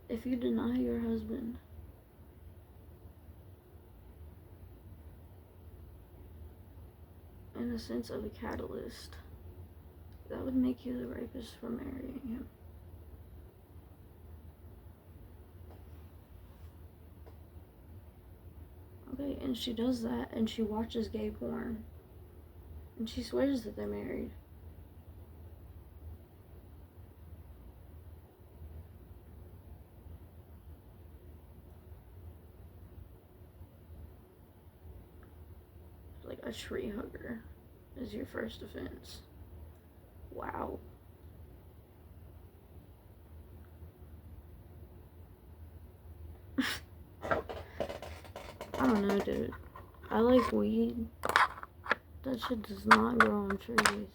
if you deny your husband in the sense of a catalyst, that would make you the rapist for marrying him. Okay, and she does that, and she watches gay porn, and she swears that they're married. Like a tree hugger is your first offense. Wow. I don't know, dude. I like weed. That shit does not grow on trees.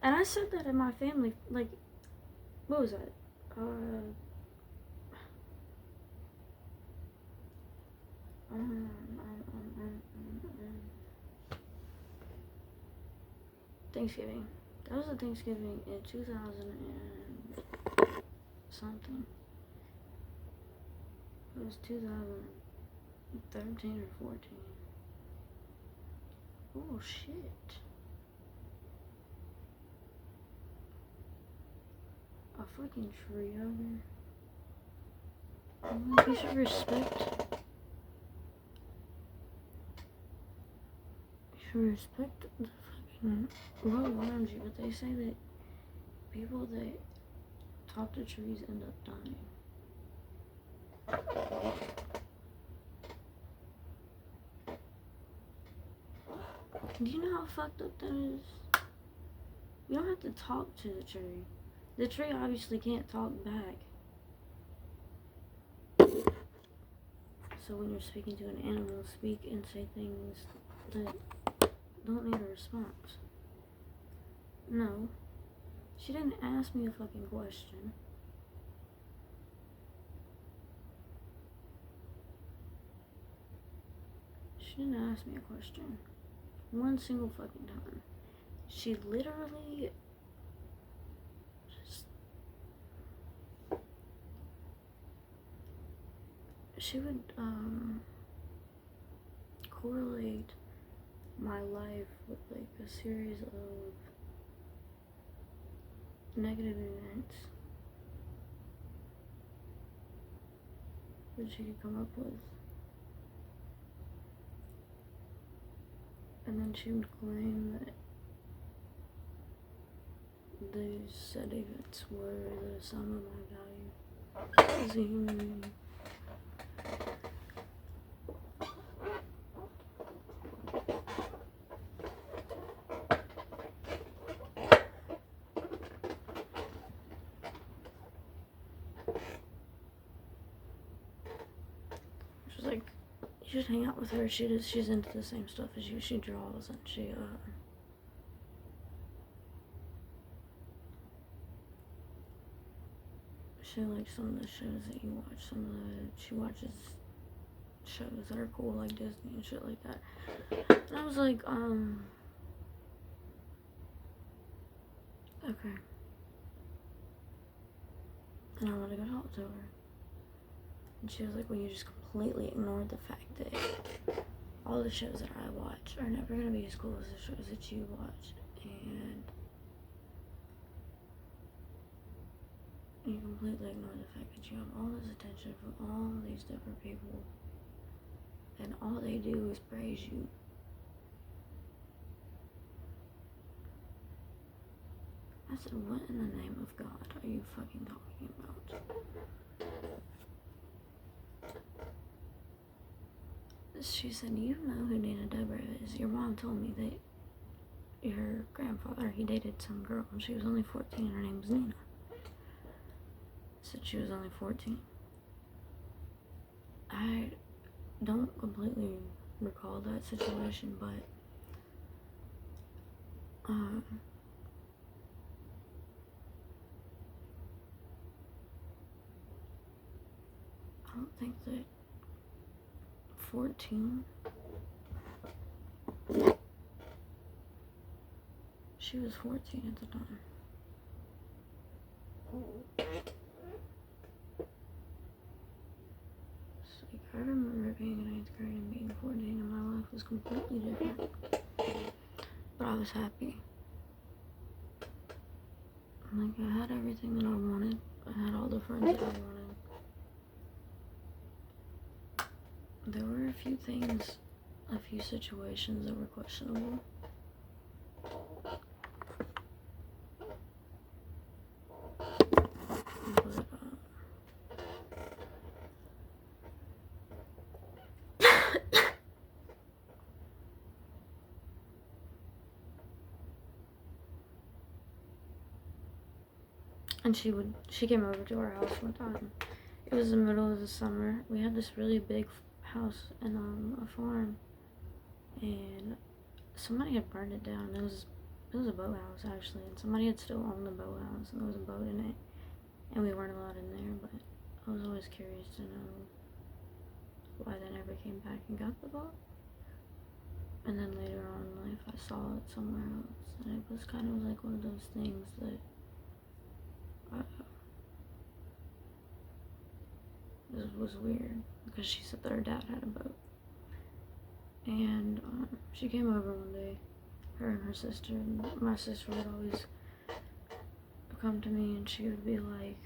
And I said that in my family, like, what was that? Thanksgiving. That was a Thanksgiving in 2000 and something. It was 2013 or 14. Oh shit. A fucking tree out here. Like, you should respect. You should respect the fucking world around you, but they say that people that talk to trees end up dying. Do you know how fucked up that is? You don't have to talk to the tree. The tree obviously can't talk back. So when you're speaking to an animal, speak and say things that don't need a response. No. She didn't ask me a fucking question. She didn't ask me a question. One single fucking time. She literally just... She would, correlate my life with, like, a series of negative events that she could come up with. And then she would claim that these said events were the sum of my value as a human being. She's like, you should hang out with her. She's into the same stuff as you. She draws and she likes some of the shows that you watch. She watches shows that are cool, like Disney and shit like that. And I was like, okay. And I want to go talk to her. And she was like, well, you just completely ignored the fact that all the shows that I watch are never going to be as cool as the shows that you watch. And you completely ignore the fact that you have all this attention from all these different people, and all they do is praise you. I said, what in the name of God are you fucking talking about? She said, you know who Nina Deborah is. Your mom told me that your grandfather, he dated some girl, and she was only 14, and her name was Nina. Said she was only 14. I don't completely recall that situation, but I don't think that 14, she was 14 at the time. I remember being in 8th grade and being 14, and my life was completely different. But I was happy. Like, I had everything that I wanted. I had all the friends that I wanted. There were a few things, a few situations that were questionable. And she came over to our house one time. It was the middle of the summer. We had this really big house and a farm, and somebody had burned it down. It was a boathouse actually, and somebody had still owned the boathouse, and there was a boat in it, and we weren't allowed in there. But I was always curious to know why they never came back and got the boat. And then later on in life, I saw it somewhere else, and it was kind of like one of those things that This was weird because she said that her dad had a boat. And she came over one day, her and her sister, and my sister would always come to me and she would be like,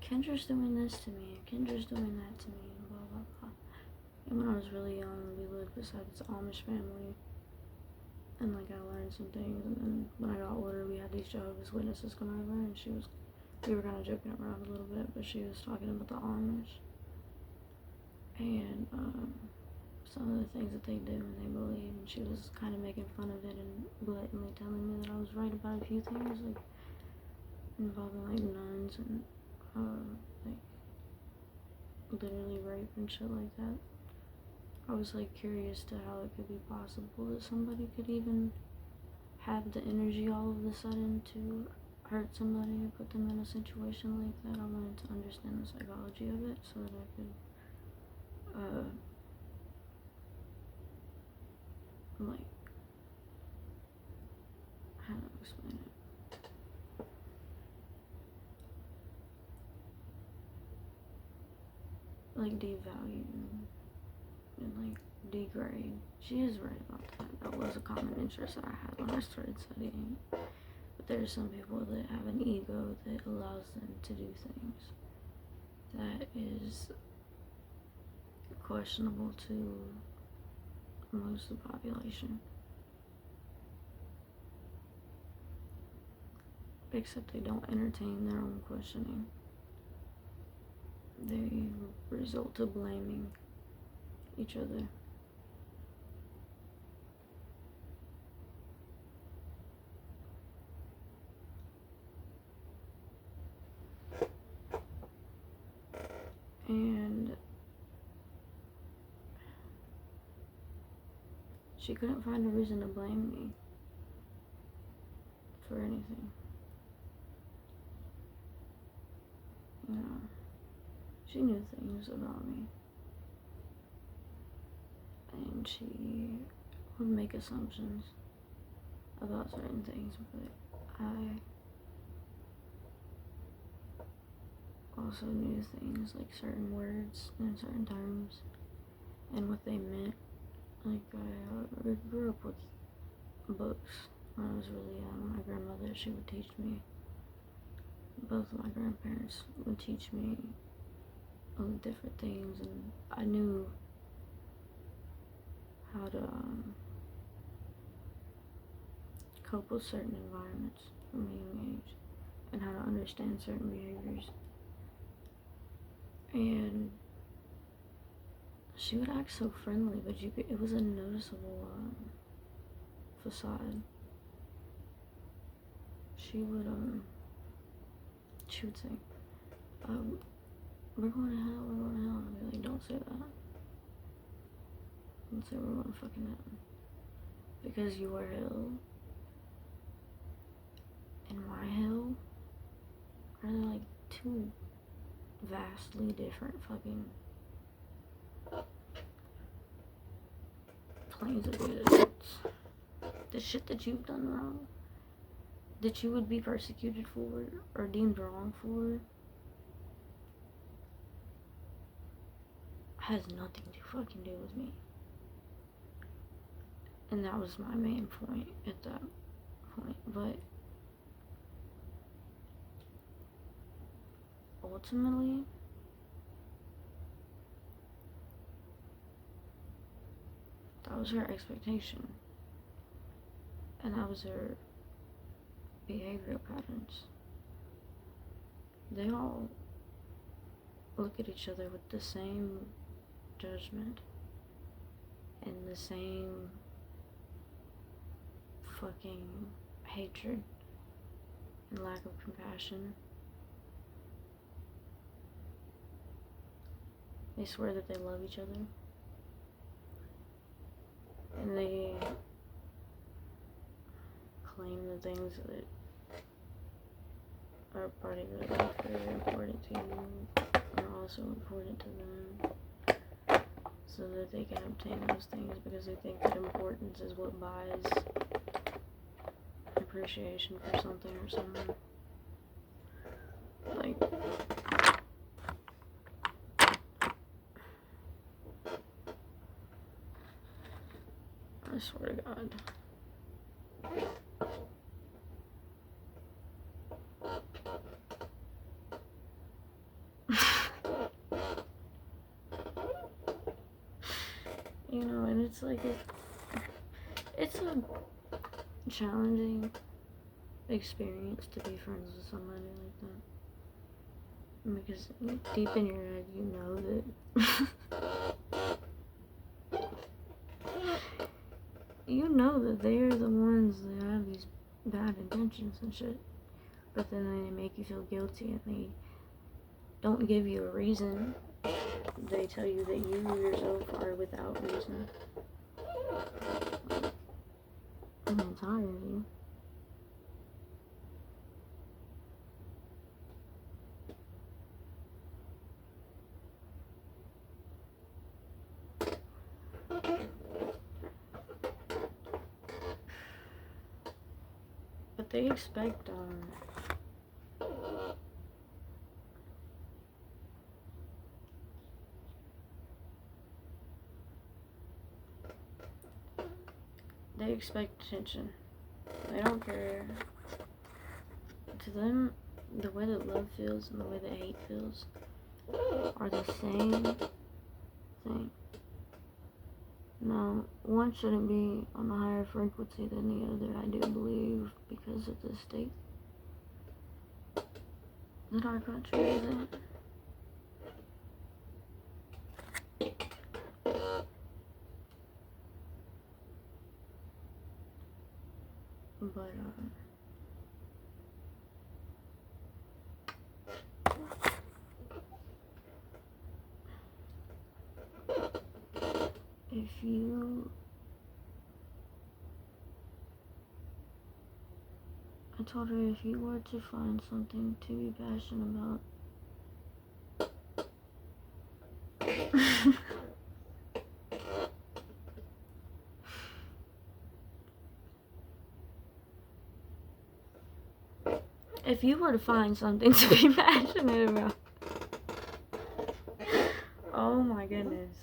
Kendra's doing this to me, and Kendra's doing that to me, and blah, blah, blah. And when I was really young, we lived beside this Amish family, and, like, I learned some things, and then when I got older, we had these Jehovah's Witnesses come over, and we were kind of joking around a little bit, but she was talking about the Amish, and, some of the things that they do and they believe, and she was kind of making fun of it and blatantly telling me that I was right about a few things, like, involving, like, nuns and, like, literally rape and shit like that. I was, like, curious to how it could be possible that somebody could even have the energy all of a sudden to hurt somebody or put them in a situation like that. I wanted to understand the psychology of it so that I could, like, how to explain it? Like, devalue and, like, degrade. She is right about that. That was a common interest that I had when I started studying. But there are some people that have an ego that allows them to do things that is questionable to most of the population. Except they don't entertain their own questioning. They result to blaming each other. And she couldn't find a reason to blame me for anything. You know, she knew things about me. And she would make assumptions about certain things, but I also knew things like certain words and certain terms and what they meant. Like, I grew up with books when I was really young. My grandmother, she would teach me. Both of my grandparents would teach me different things, and I knew how to cope with certain environments from a young age and how to understand certain behaviors. And she would act so friendly, but it was a noticeable facade. She would say, we're going to hell, we're going to hell. And I'd be like, don't say that. Don't say we're going to fucking hell. Because your hell and my hell are like two vastly different fucking planes of existence. The shit that you've done wrong, that you would be persecuted for or deemed wrong for, has nothing to fucking do with me. And that was my main point at that point. But ultimately, that was her expectation. And that was her behavioral patterns. They all look at each other with the same judgment and the same fucking hatred and lack of compassion. They swear that they love each other, and they claim the things that are part of their life that are important to you are also important to them, so that they can obtain those things because they think that importance is what buys appreciation for something or someone. I swear to God. You know, and it's like, it's a challenging experience to be friends with somebody like that. Because deep in your head, you know that you know that they're the ones that have these bad intentions and shit. But then they make you feel guilty and they don't give you a reason. They tell you that you yourself are without reason. And I'm tired of you. But they expect, they expect attention. They don't care. To them, the way that love feels and the way that hate feels are the same thing. Now, one shouldn't be on a higher frequency than the other, I do believe, because of the state that our country is in. But, if you, I told her if you were to find something to be passionate about, if you were to find something to be passionate about, oh my goodness,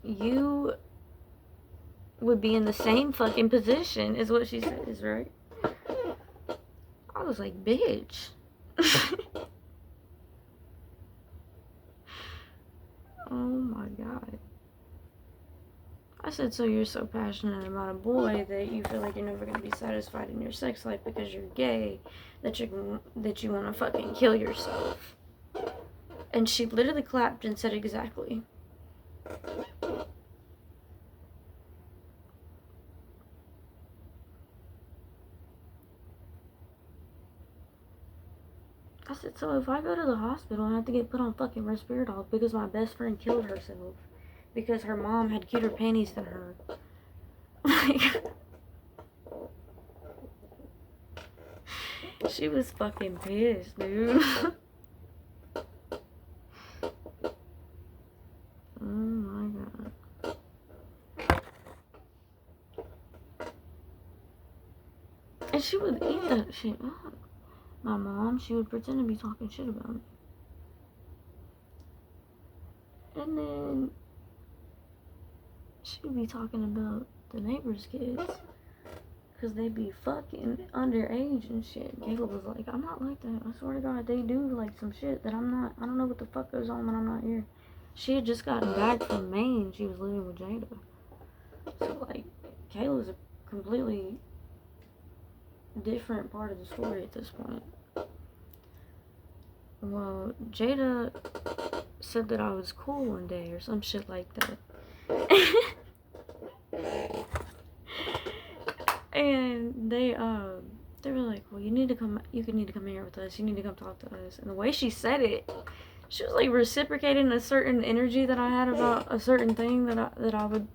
you would be in the same fucking position, is what she says, right? I was like, bitch. Oh my God. I said, so you're so passionate about a boy that you feel like you're never gonna be satisfied in your sex life because you're gay, that you wanna fucking kill yourself. And she literally clapped and said exactly. I said, so if I go to the hospital and I have to get put on fucking Risperdal because my best friend killed herself because her mom had cuter panties than her. Like, she was fucking pissed, dude. Oh my God. And she would eat that shit up. My mom, she would pretend to be talking shit about me. And then she'd be talking about the neighbors' kids. Because they be fucking underage and shit. Caleb was like, I'm not like that. I swear to God, they do like some shit that I'm not. I don't know what the fuck goes on when I'm not here. She had just gotten back from Maine. She was living with Jada. So, like, Caleb's a completely different part of the story at this point. Well, Jada said that I was cool one day or some shit like that. And they were like, well, you need to come here with us. You need to come talk to us. And the way she said it, she was like reciprocating a certain energy that I had about a certain thing that I would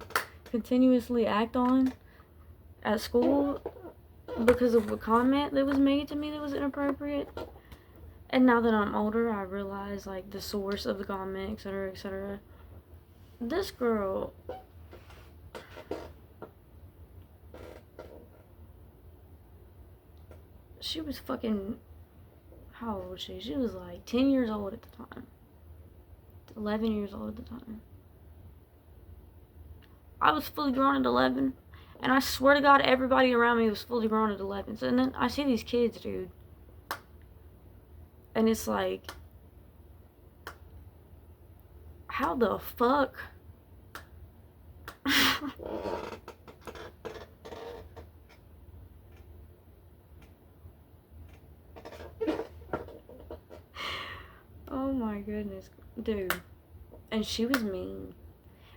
continuously act on at school because of a comment that was made to me that was inappropriate. And now that I'm older, I realize like the source of the comment, etc., etc. This girl, she was fucking, how old was she? She was like 10 years old at the time. 11 years old at the time. I was fully grown at 11. And I swear to God, everybody around me was fully grown at 11. So, and then I see these kids, dude. And it's like, how the fuck? Oh my goodness, dude. And she was mean.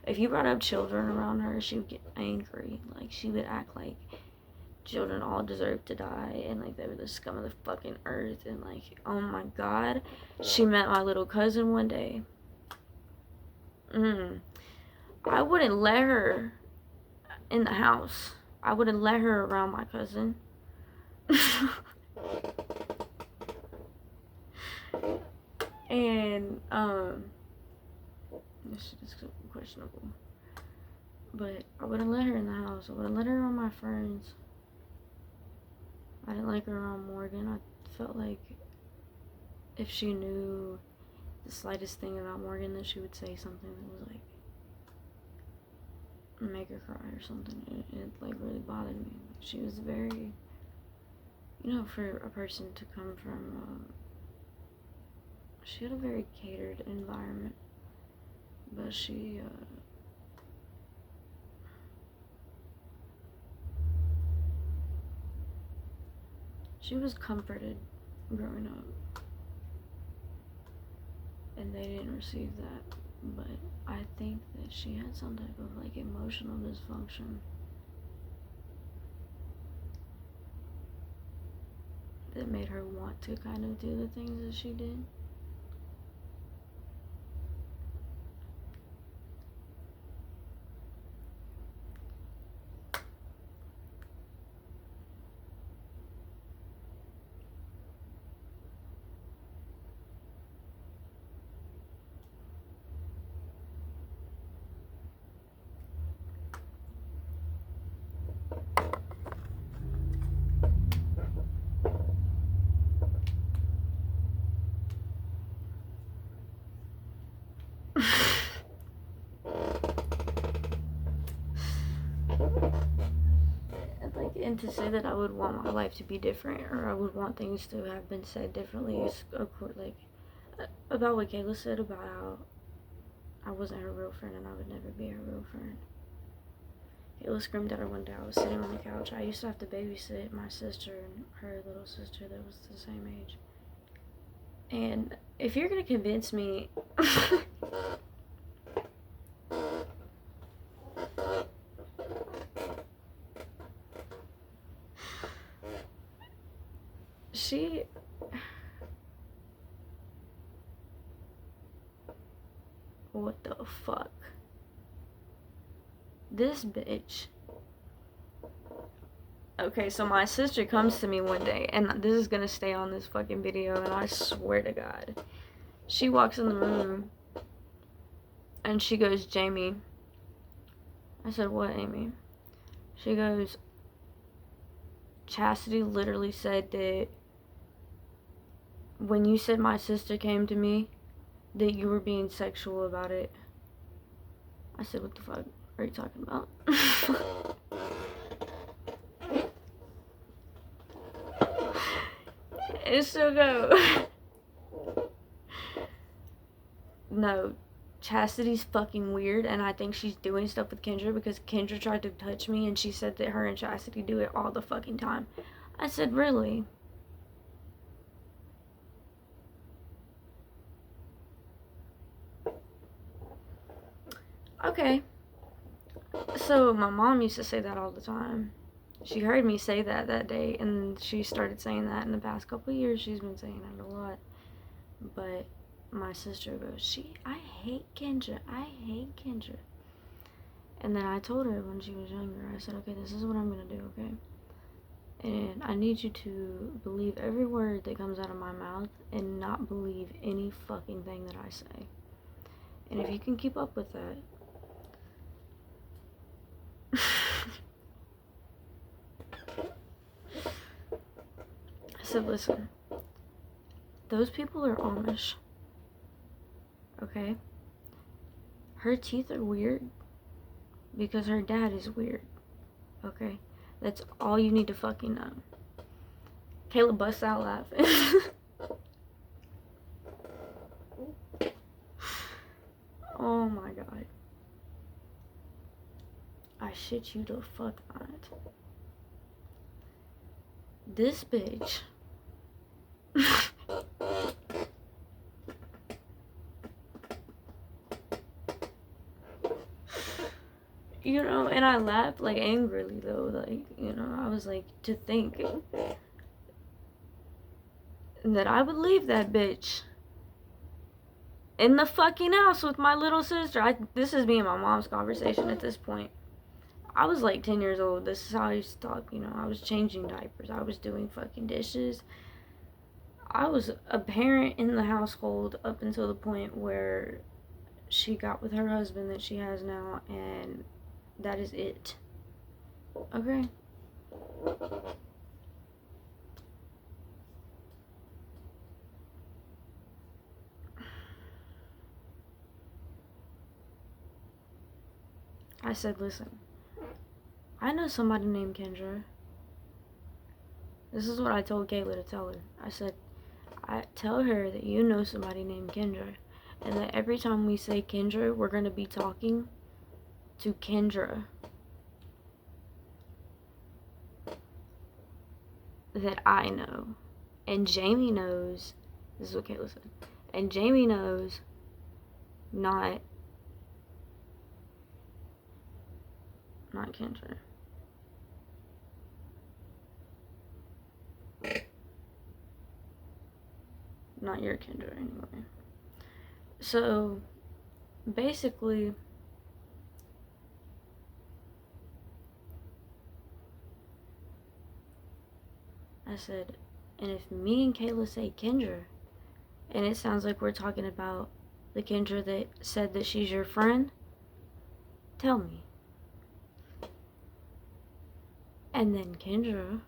If you brought up children around her, she would get angry. Like, she would act like children all deserve to die, and like they were the scum of the fucking earth, and like, oh my God. She met my little cousin one day. I wouldn't let her in the house. I wouldn't let her around my cousin. And this is questionable, but I wouldn't let her in the house. I wouldn't let her around my friends. I didn't like her around Morgan. I felt like if she knew the slightest thing about Morgan, that she would say something that was like make her cry or something. It like really bothered me. She was very, you know, for a person to come from she had a very catered environment, but she was comforted growing up, and they didn't receive that. But I think that she had some type of like emotional dysfunction that made her want to kind of do the things that she did. And to say that I would want my life to be different, or I would want things to have been said differently, is like about what Kayla said about how I wasn't her real friend and I would never be her real friend. Kayla screamed at her one day. I was sitting on the couch. I used to have to babysit my sister and her little sister that was the same age. And if you're gonna convince me what the fuck? This bitch. Okay, so my sister comes to me one day, and this is gonna stay on this fucking video, and I swear to God. She walks in the room, and she goes, Jamie. I said, what, Amy? She goes, Chastity literally said that when you said my sister came to me, that you were being sexual about it. I said, what the fuck are you talking about? And she'll go, no, Chastity's fucking weird, and I think she's doing stuff with Kendra because Kendra tried to touch me, and she said that her and Chastity do it all the fucking time. I said, really? Okay. So my mom used to say that all the time. She heard me say that day, and she started saying that in the past couple of years. She's been saying it a lot. But my sister goes, I hate Kendra. I hate Kendra. And then I told her when she was younger, I said, okay, this is what I'm going to do, okay? And I need you to believe every word that comes out of my mouth and not believe any fucking thing that I say. And if you can keep up with that, I said, listen, those people are Amish, okay? Her teeth are weird, because her dad is weird. Okay? That's all you need to fucking know. Kayla busts out laughing. Oh my god. I shit you the fuck not. This bitch. You know, and I laughed like angrily though. Like, you know, I was like, to think that I would leave that bitch in the fucking house with my little sister. This is me and my mom's conversation at this point. I was like 10 years old. This is how I used to talk, you know. I was changing diapers. I was doing fucking dishes. I was a parent in the household up until the point where she got with her husband that she has now, and that is it. Okay? I said, listen, I know somebody named Kendra. This is what I told Kayla to tell her. I said, I tell her that you know somebody named Kendra, and that every time we say Kendra, we're going to be talking to Kendra that I know. And Jamie knows, this is what Kayla said, and Jamie knows not Kendra. Not your Kendra, anyway. So, basically, I said, and if me and Kayla say Kendra, and it sounds like we're talking about the Kendra that said that she's your friend, tell me. And then Kendra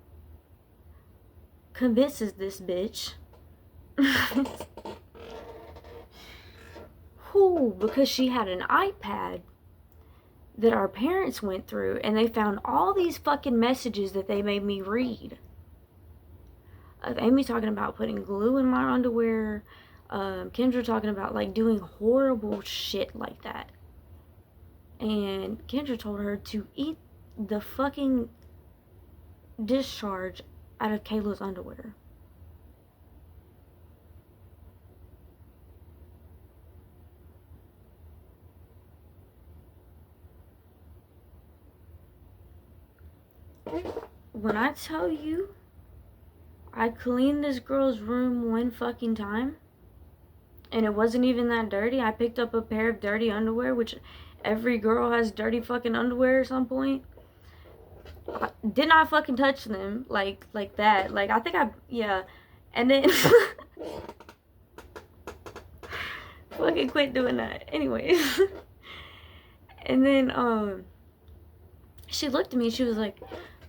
convinces this bitch who, because she had an iPad that our parents went through, and they found all these fucking messages that they made me read. Of Amy talking about putting glue in my underwear, Kendra talking about like doing horrible shit like that. And Kendra told her to eat the fucking discharge out of Kayla's underwear. When I tell you, I cleaned this girl's room one fucking time, and it wasn't even that dirty. I picked up a pair of dirty underwear, which every girl has dirty fucking underwear at some point. I did not fucking touch them like that. Like, I think yeah. And then fucking quit doing that. Anyways. And then she looked at me, she was like,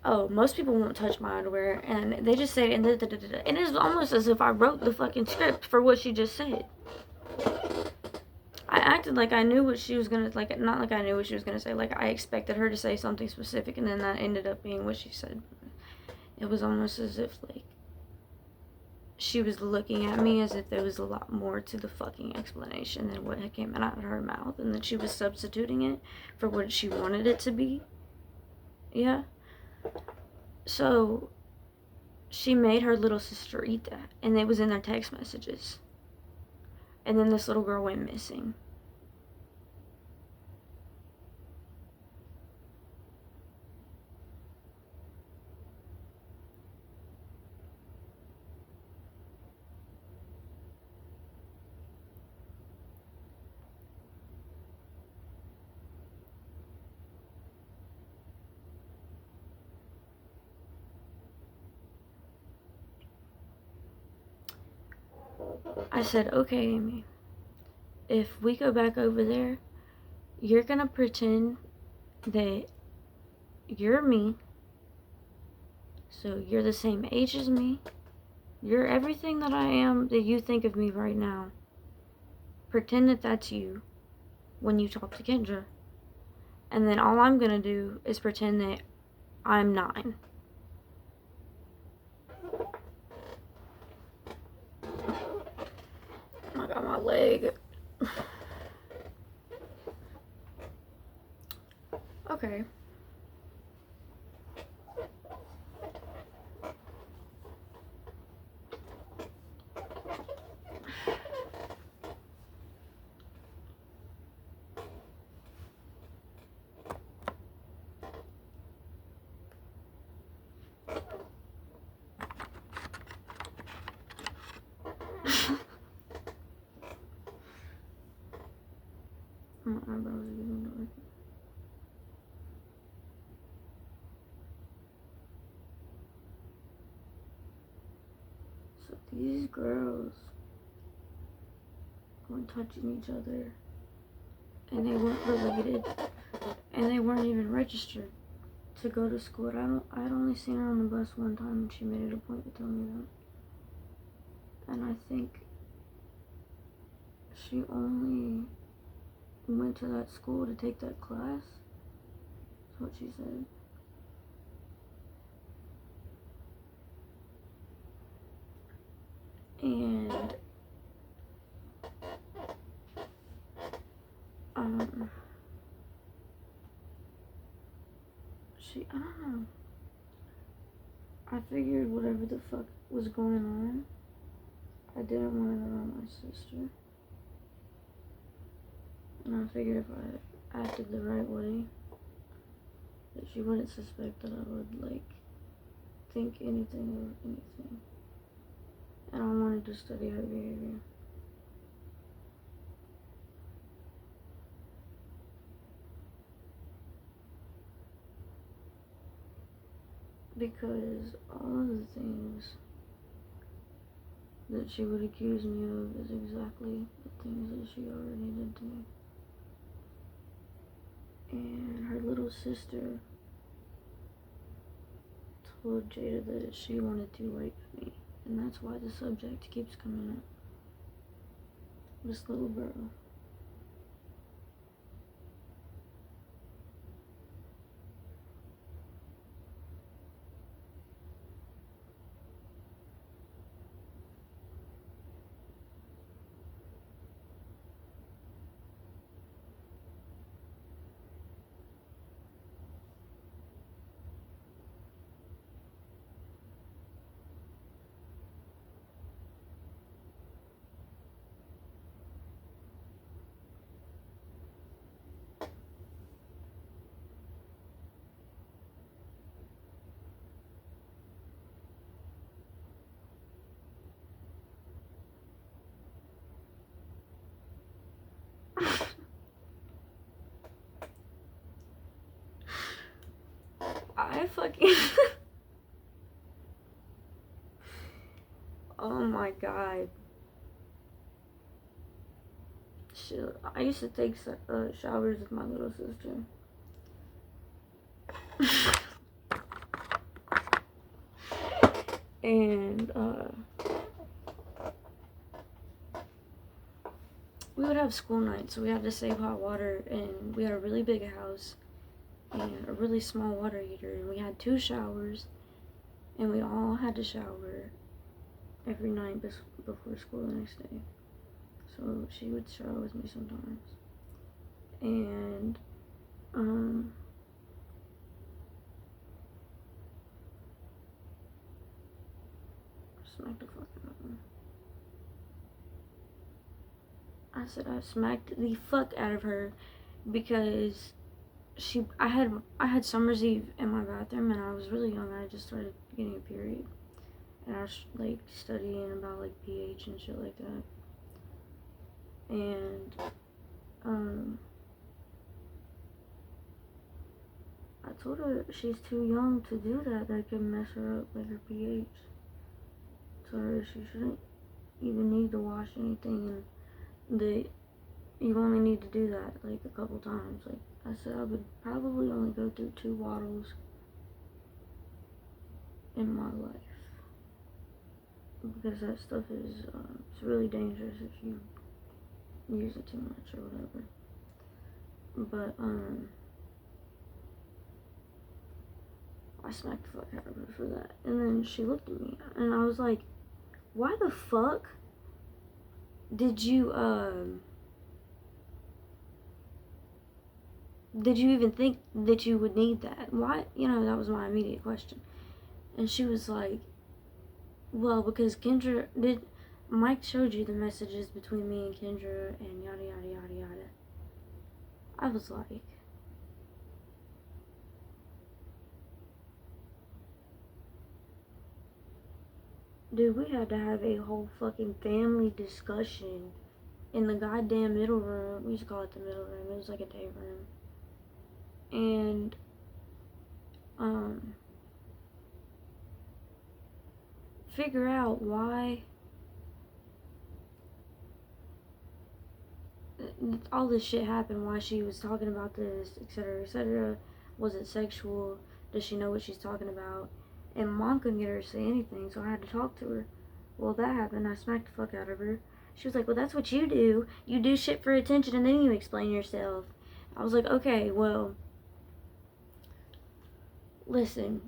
oh, most people won't touch my underwear, and they just say, and it's almost as if I wrote the fucking script for what she just said. I acted like I knew what she was gonna, like, not like I knew what she was gonna say, like I expected her to say something specific, and then that ended up being what she said. It was almost as if, like, she was looking at me as if there was a lot more to the fucking explanation than what had came out of her mouth, and that she was substituting it for what she wanted it to be. Yeah. So, she made her little sister eat that, and it was in their text messages. And then this little girl went missing. I said, okay, Amy, if we go back over there, you're gonna pretend that you're me, so you're the same age as me, you're everything that I am that you think of me right now. Pretend that that's you when you talk to Kendra. And then all I'm gonna do is pretend that I'm 9. I got my leg. Okay. My eyebrows are getting dark. So these girls were touching each other, and they weren't related, and they weren't even registered to go to school. I'd only seen her on the bus one time, and she made it a point to tell me that. And I think she only went to that school to take that class. That's what she said. And I don't know. I figured whatever the fuck was going on, I didn't want it around my sister. And I figured if I acted the right way, that she wouldn't suspect that I would, like, think anything of anything. And I wanted to study her behavior. Because all of the things that she would accuse me of is exactly the things that she already did to me. And her little sister told Jada that she wanted to rape me. And that's why the subject keeps coming up. This little girl. I fucking... Oh my god. Shit. I used to take showers with my little sister. And we would have school nights, so we had to save hot water, and we had a really big house and a really small water heater, and we had 2 showers, and we all had to shower every night before school the next day. So she would shower with me sometimes. And smacked the fuck out of her. I said I smacked the fuck out of her because I had summer's eve in my bathroom, and I was really young. I just started getting a period, and I was like studying about like pH and shit like that. And I told her she's too young to do that. That could mess her up, like her pH. I told her she shouldn't even need to wash anything, and that you only need to do that like a couple times. Like I said, I would probably only go through 2 bottles in my life, because that stuff is it's really dangerous if you use it too much or whatever. But I smacked the fuck out of her for that. And then she looked at me, and I was like, why the fuck did you even think that you would need that? Why? That was my immediate question. And she was like, well, because Mike showed you the messages between me and Kendra and yada yada yada yada. I was like, dude, we had to have a whole fucking family discussion in the goddamn middle room. We used to call it the middle room. It was like a day room. And, figure out why all this shit happened, why she was talking about this, etc., etc. Was it sexual? Does she know what she's talking about? And Mom couldn't get her to say anything, so I had to talk to her. Well, that happened. I smacked the fuck out of her. She was like, well, that's what you do. You do shit for attention and then you explain yourself. I was like, okay, well, listen.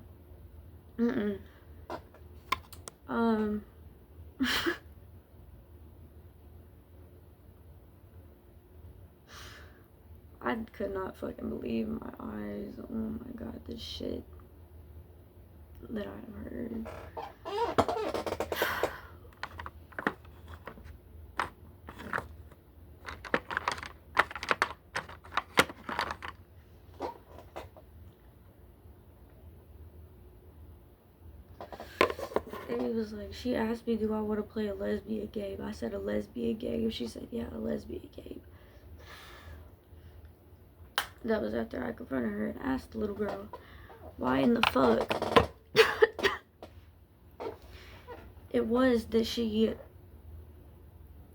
I could not fucking believe my eyes. Oh my god, this shit that I've heard. It was like, she asked me, do I want to play a lesbian game? I said a lesbian game. She said, yeah, a lesbian game. That was after I confronted her and asked the little girl, why in the fuck it was that she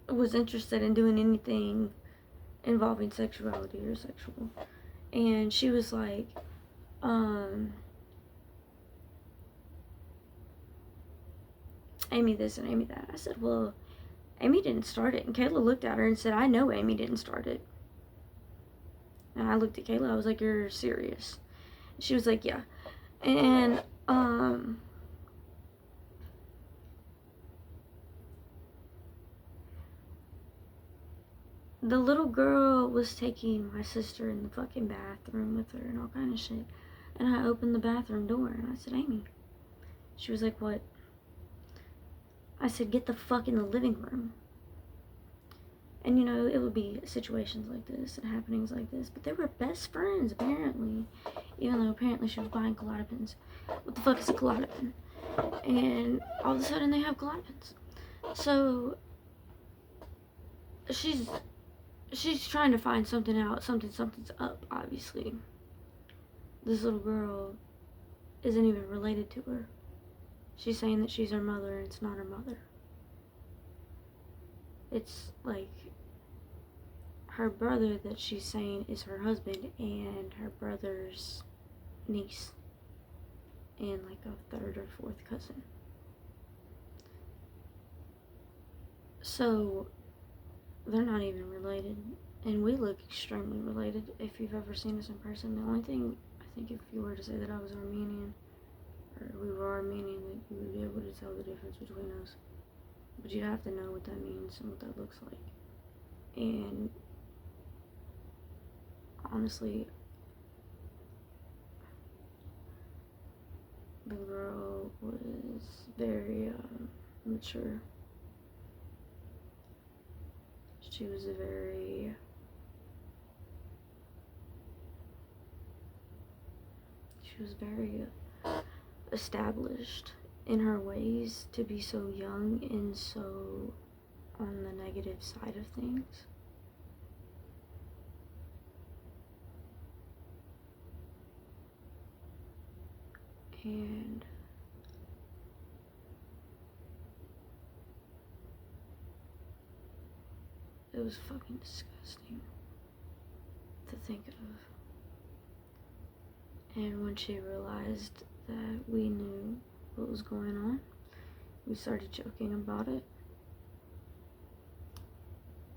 was interested in doing anything involving sexuality or sexual. And she was like, Amy this and Amy that. I said, well, Amy didn't start it. And Kayla looked at her and said, I know Amy didn't start it. And I looked at Kayla, I was like, you're serious? She was like, yeah. And, the little girl was taking my sister in the fucking bathroom with her and all kind of shit. And I opened the bathroom door and I said, Amy. She was like, what? I said, get the fuck in the living room. And it would be situations like this and happenings like this. But they were best friends, apparently. Even though apparently she was buying Klonopins. What the fuck is a Klonopin? And all of a sudden they have Klonopins. So, she's trying to find something out. Something's up, obviously. This little girl isn't even related to her. She's saying that she's her mother and it's not her mother. It's like her brother that she's saying is her husband and her brother's niece and like a third or fourth cousin. So they're not even related, and we look extremely related if you've ever seen us in person. The only thing, I think, if you were to say that I was Armenian or we were Armenian, that you would be able to tell the difference between us. But you'd have to know what that means and what that looks like. And honestly, the girl was very mature. She was very established in her ways to be so young and so on the negative side of things. And it was fucking disgusting to think of. And when she realized that we knew what was going on, we started joking about it.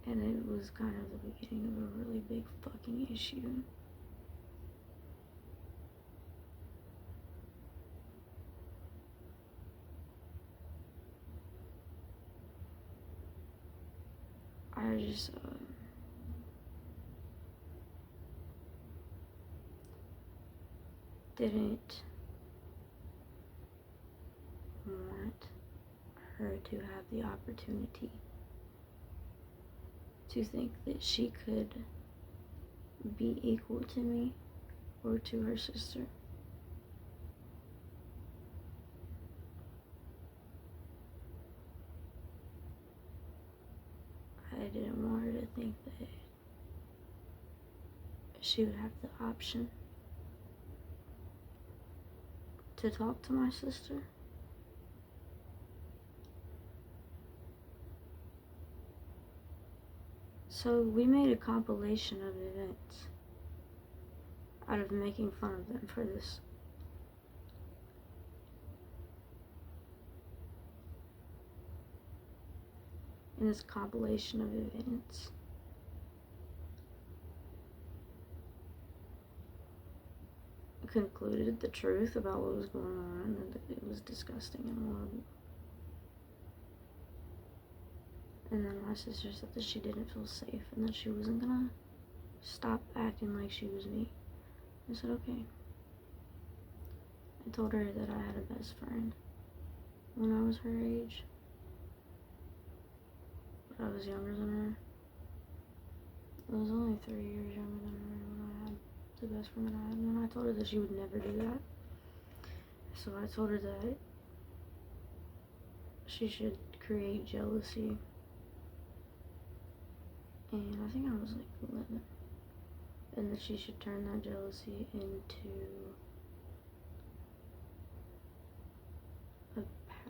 And it was kind of the beginning of a really big fucking issue. just didn't want her to have the opportunity to think that she could be equal to me or to her sister. I didn't want her to think that she would have the option to talk to my sister. So we made a compilation of events out of making fun of them for this. In this compilation of events, concluded the truth about what was going on and that it was disgusting and horrible. And then my sister said that she didn't feel safe and that she wasn't gonna stop acting like she was me. I said, okay. I told her that I had a best friend when I was her age, but I was younger than her. I was only 3 years younger than her when I had the best friend that I had, and I told her that she would never do that. So I told her that she should create jealousy. And I think I was like 11. And that she should turn that jealousy into a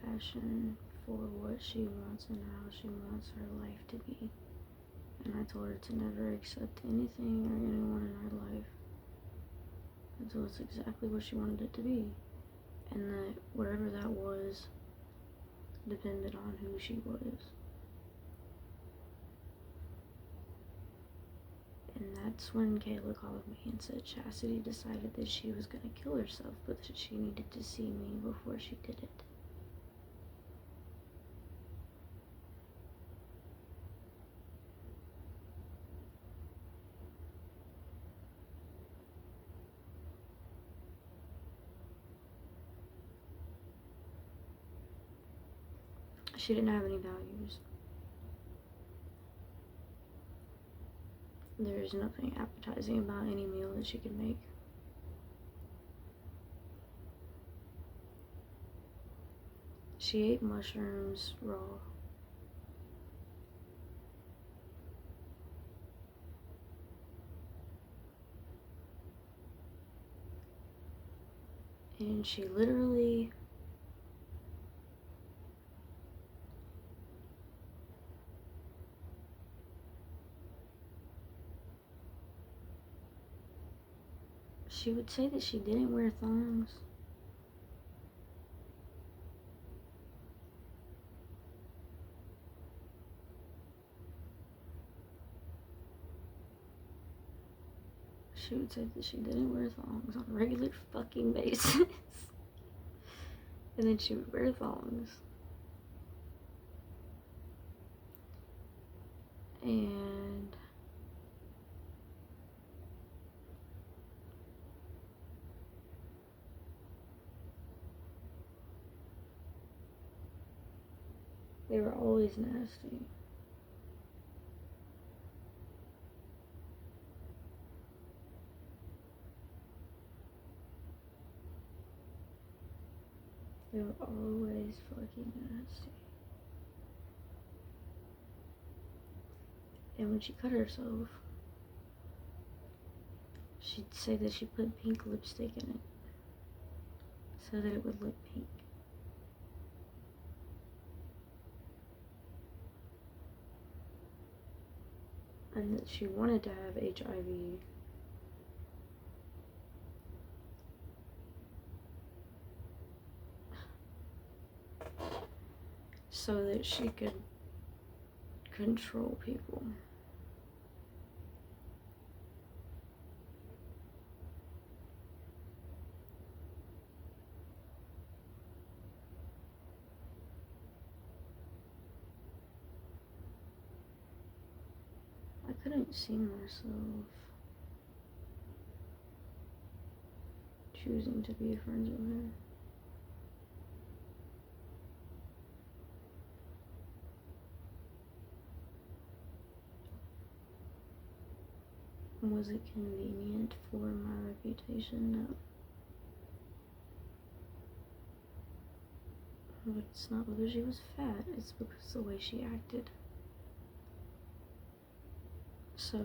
passion for what she wants and how she wants her life to be. And I told her to never accept anything or anyone in her life until it's exactly what she wanted it to be. And that whatever that was depended on who she was. And that's when Kayla called me and said Chastity decided that she was going to kill herself, but that she needed to see me before she did it. She didn't have any values. There's nothing appetizing about any meal that she could make. She ate mushrooms raw. And she literally she would say that she didn't wear thongs. She would say that she didn't wear thongs on a regular fucking basis. And then she would wear thongs. And they were always nasty. They were always fucking nasty. And when she cut herself, she'd say that she put pink lipstick in it so that it would look pink. And that she wanted to have HIV. So that she could control people. couldn't see myself choosing to be friends with her. Was it convenient for my reputation? No. But it's not because she was fat, it's because the way she acted. So,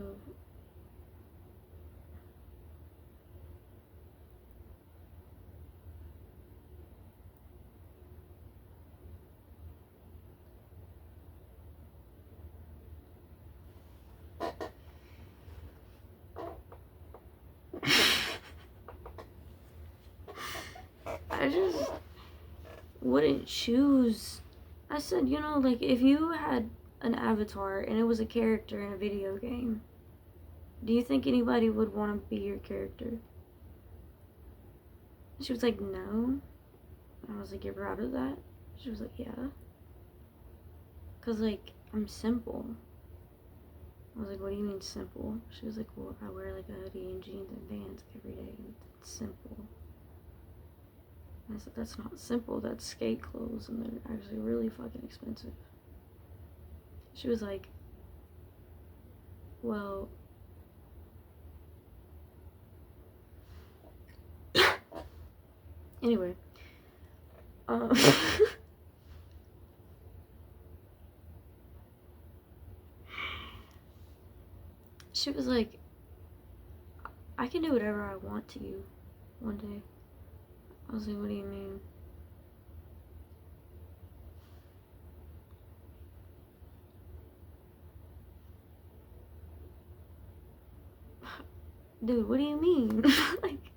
I just wouldn't choose. I said, you know, like, if you had an avatar and it was a character in a video game, do you think anybody would want to be your character? She was like, no. And I was like, you're proud of that? She was like, yeah. Because, like, I'm simple. I was like, what do you mean simple? She was like, well, I wear, like, a hoodie and jeans and Vans every day, and it's simple. And I said, that's not simple, that's skate clothes, and they're actually really fucking expensive. She was like, well, anyway, she was like, I can do whatever I want to you one day. I was like, what do you mean? Dude, what do you mean? Like,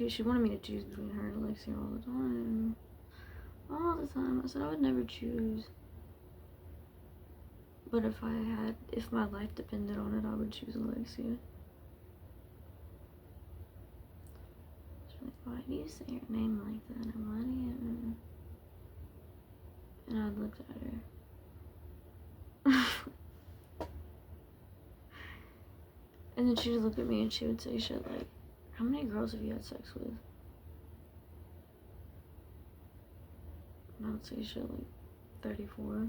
she wanted me to choose between her and Alexia all the time. All the time. I said I would never choose. But if my life depended on it, I would choose Alexia. She's like, why do you say your name like that? And why do you... And I looked at her. And then she would look at me and she would say shit like, how many girls have you had sex with? And I would say shit like 34.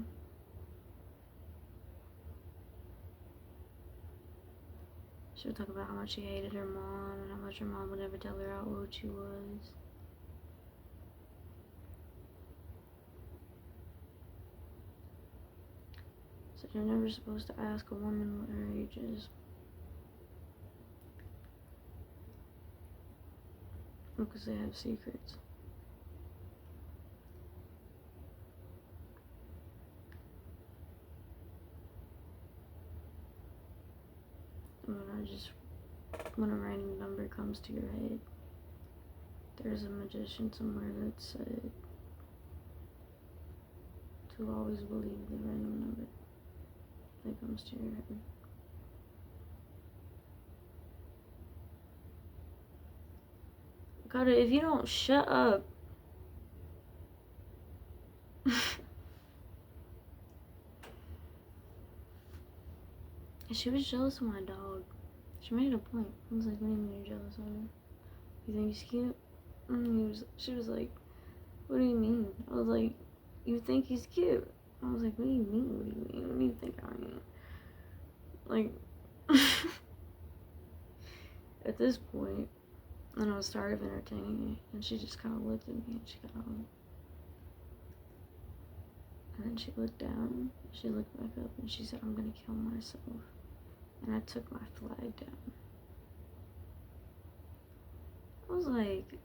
She would talk about how much she hated her mom and how much her mom would never tell her how old she was. So you're never supposed to ask a woman what her age is. Because they have secrets. When a random number comes to your head, there's a magician somewhere that said to always believe the random number that comes to your head. God, if you don't shut up. She was jealous of my dog. She made a point. I was like, what do you mean you're jealous of him? You think he's cute? And she was like, what do you mean? I was like, you think he's cute? I was like, what do you mean? What do you mean? What do you think I mean? Like, at this point, and I was tired of entertaining me, and she just kind of looked at me and she got on. And then she looked down, she looked back up, and she said, I'm gonna kill myself. And I took my flag down. I was like,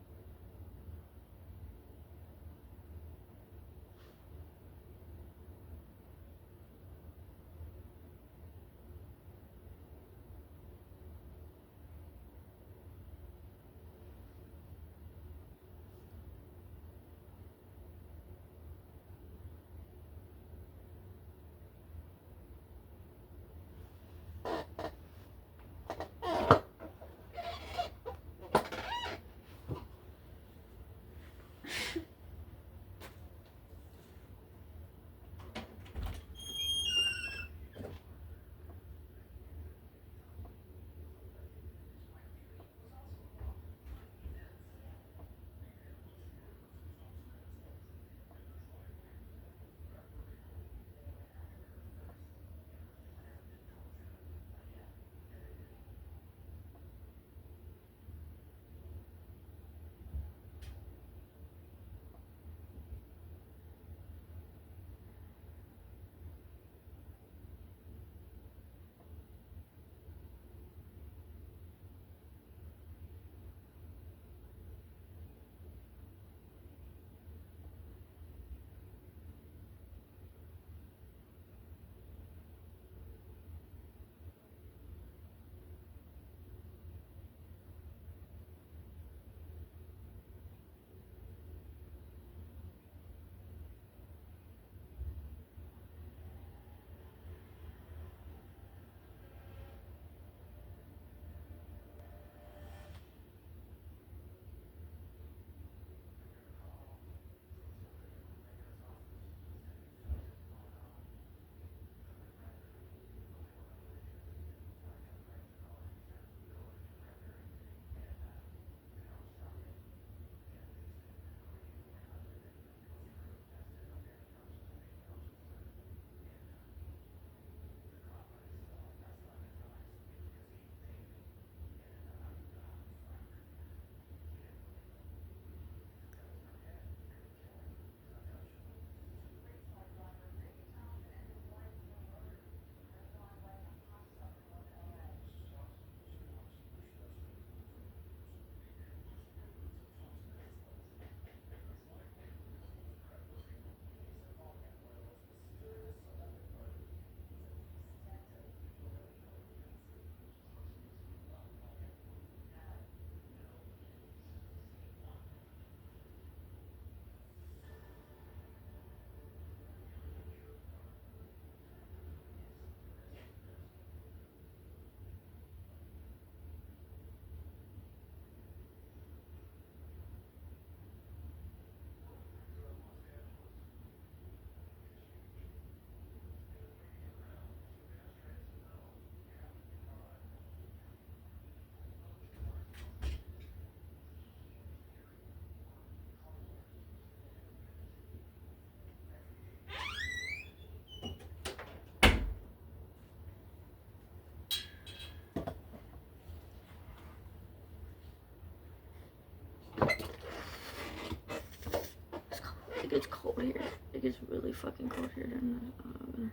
here. It gets really fucking cold here during the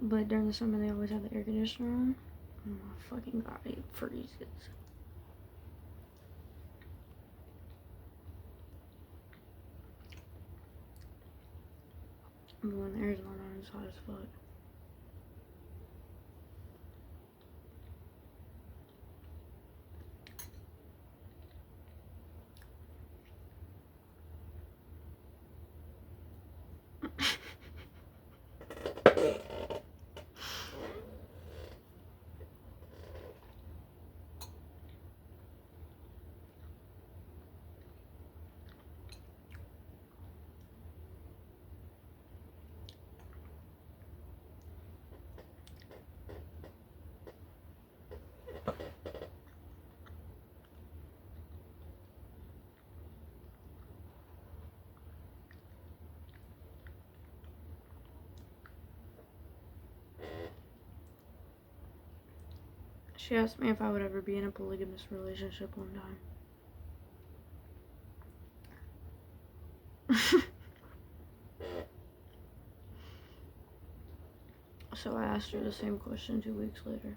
but during the summer they always have the air conditioner on. Oh my fucking god, it freezes. But when the air's not on, it's hot as fuck. She asked me if I would ever be in a polygamous relationship one time. So I asked her the same question 2 weeks later.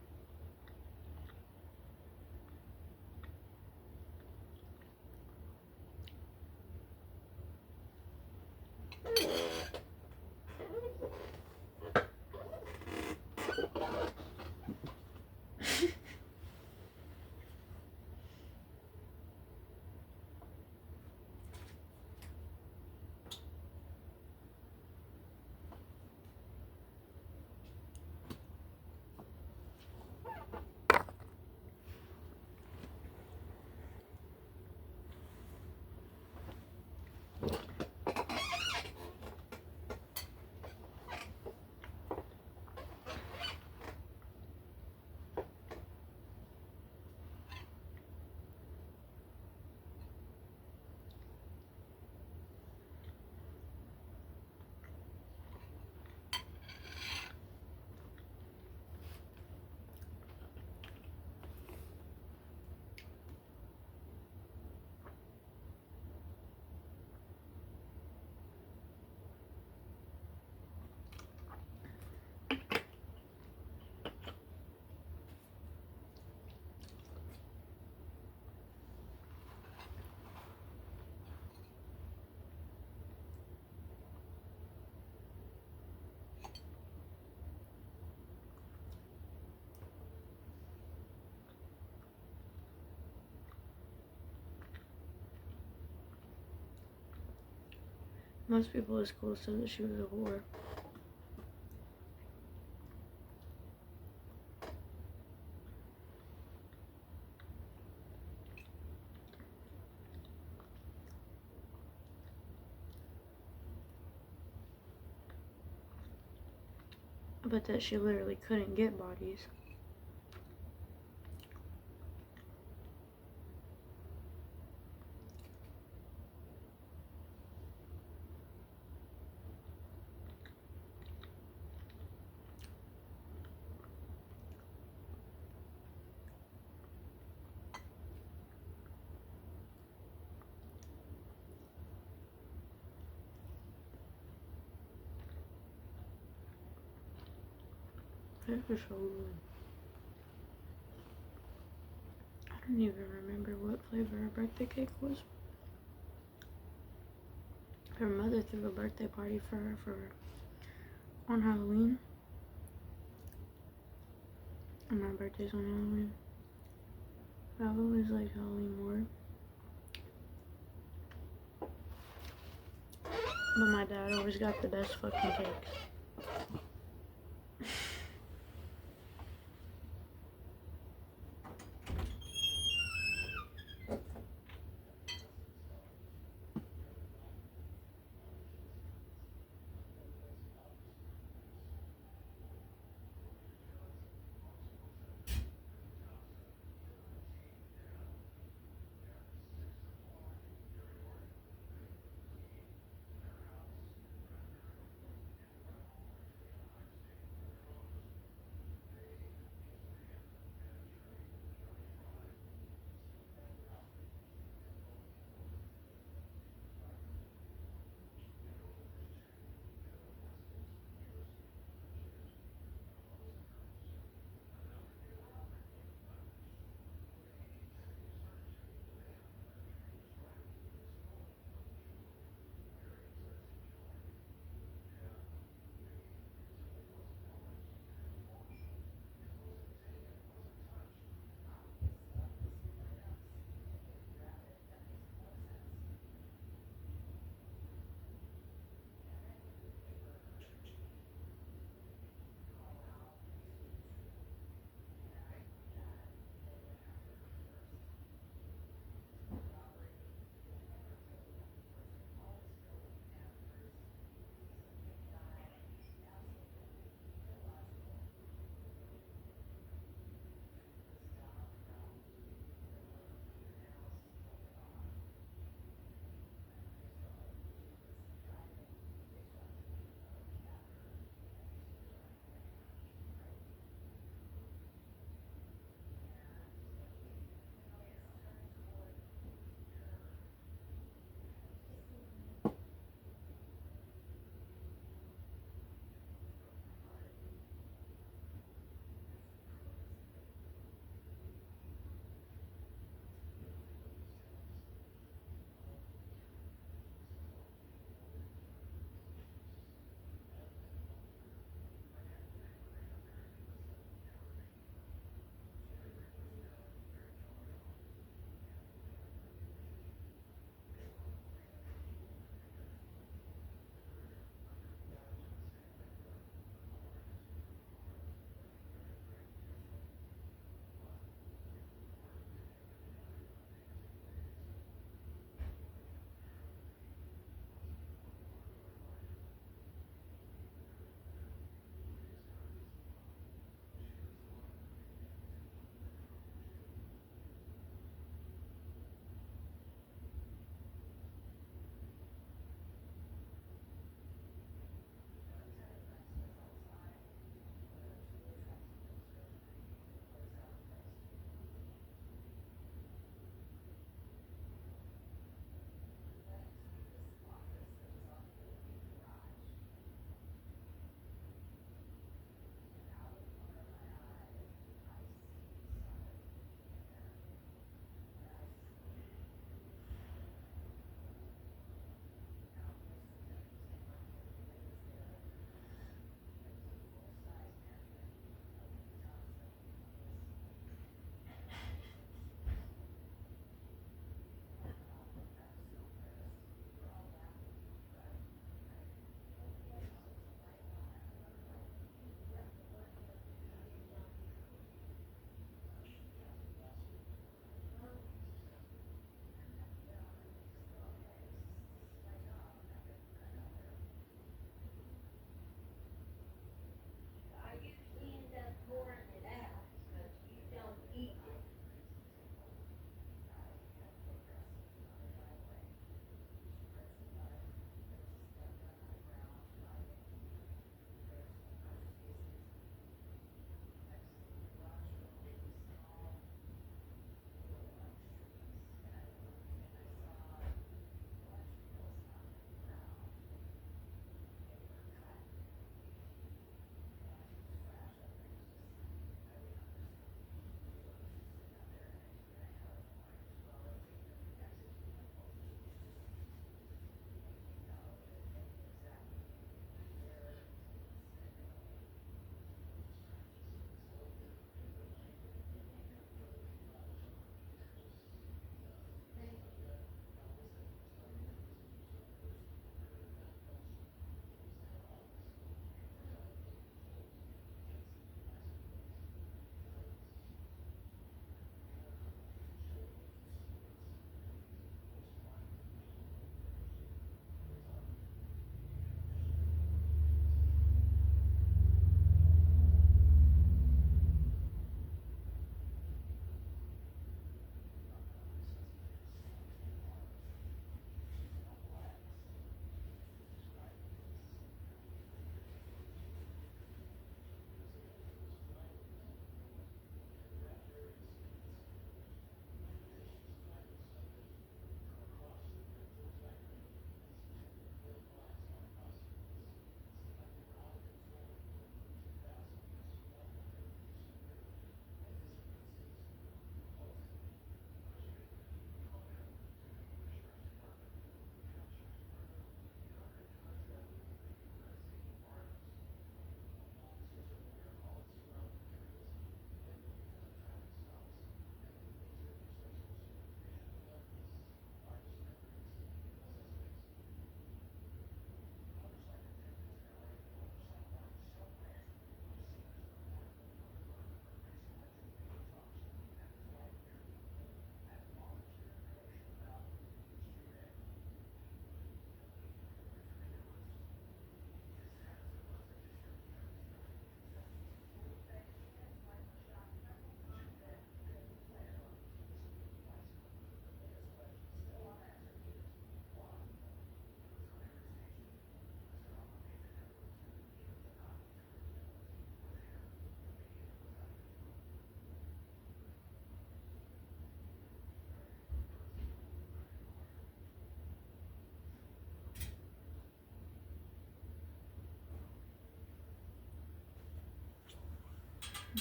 Most people at school said that she was a whore. But that she literally couldn't get bodies. It was so good. I don't even remember what flavor her birthday cake was. Her mother threw a birthday party for her on Halloween. And my birthday's on Halloween. I've always liked Halloween more. But my dad always got the best fucking cakes.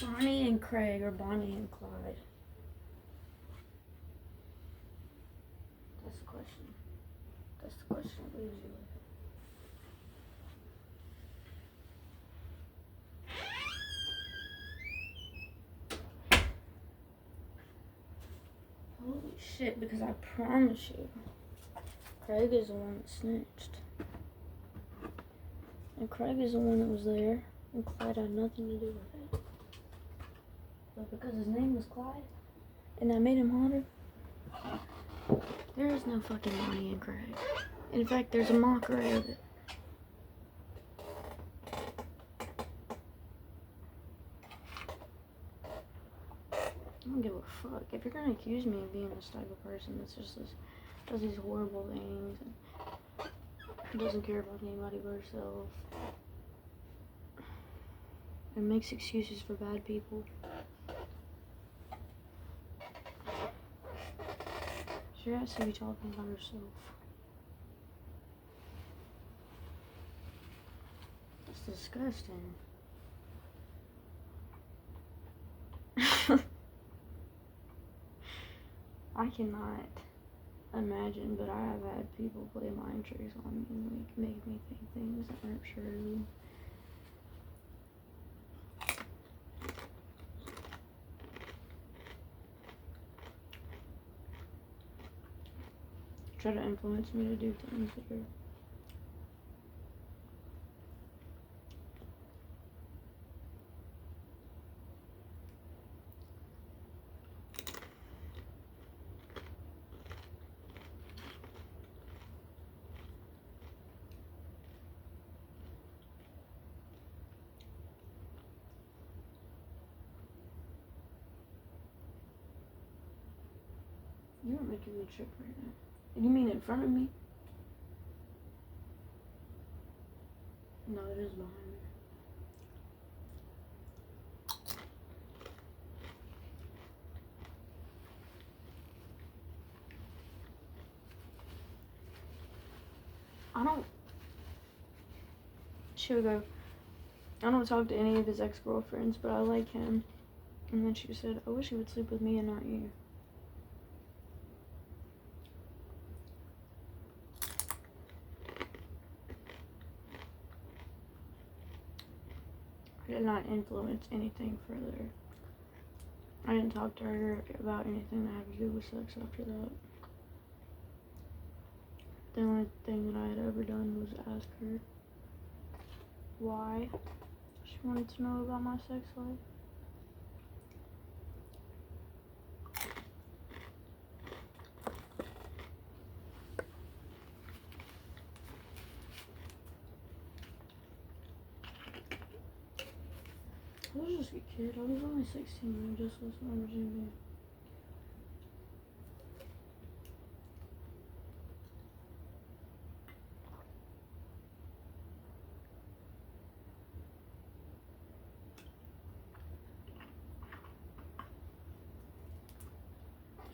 Bonnie and Craig or Bonnie and Clyde? That's the question. That's the question it leaves you with. Holy shit, because I promise you, Craig is the one that snitched. And Craig is the one that was there, and Clyde had nothing to do with it. But because his name was Clyde, and that made him hotter, there is no fucking Bonnie and Craig. In fact, there's a mockery of it. I don't give a fuck. If you're gonna accuse me of being this type of person that's just does these horrible things and doesn't care about anybody but herself and makes excuses for bad people, she has to be talking about herself. It's disgusting. I cannot imagine, but I have had people play mind tricks on me and make me think things that aren't true. Try to influence me to do things that are You're making me trip right now. You mean in front of me? No, it is behind me. She would go, I don't talk to any of his ex-girlfriends, but I like him. And then she said, I wish he would sleep with me and not you. I did not influence anything further. I didn't talk to her about anything that had to do with sex after that. The only thing that I had ever done was ask her why she wanted to know about my sex life. I was just a kid. I was only 16 when I just listened to Virginia.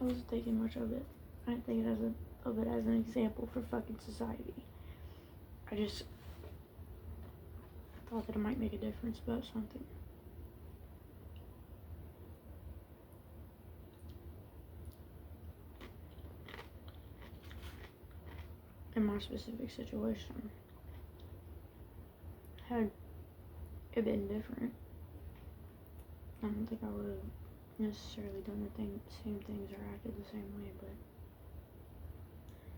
I wasn't thinking much of it. I didn't think of it as an example for fucking society. I just thought that it might make a difference about something. In my specific situation, had it been different, I don't think I would have necessarily done the same things or acted the same way, but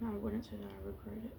I wouldn't say that I regret it.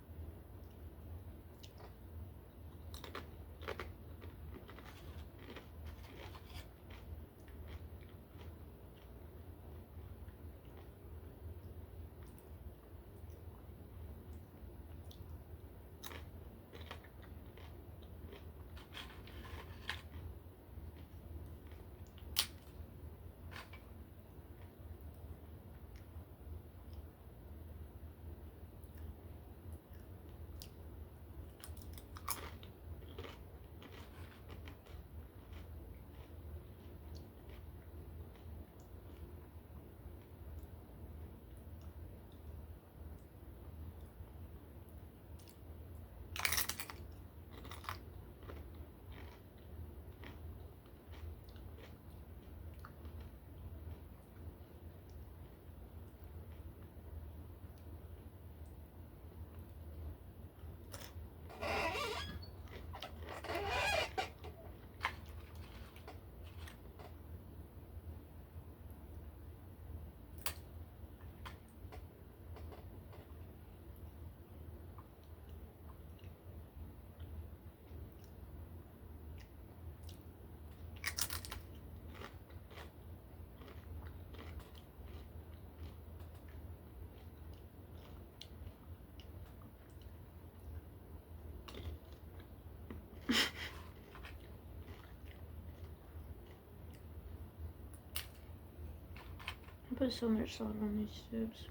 put so much salt on these chips.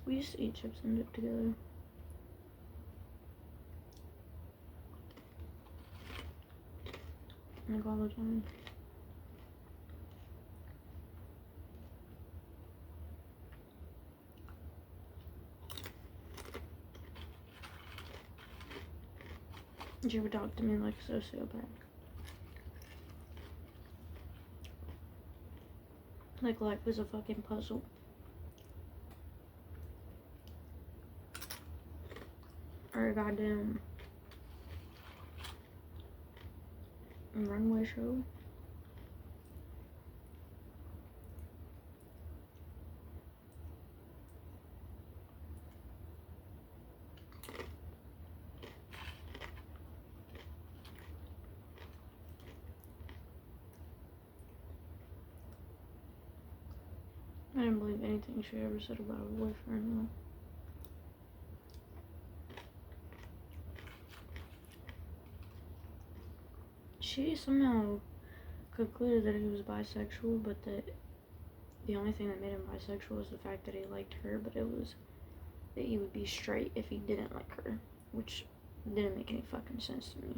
We used to eat chips and dip together. Like all the time. Did you ever talk to me like a sociopath? Like life is a fucking puzzle. Or a goddamn runway show. I didn't believe anything she ever said about her boyfriend though. She somehow concluded that he was bisexual, but that the only thing that made him bisexual was the fact that he liked her, but it was that he would be straight if he didn't like her, which didn't make any fucking sense to me.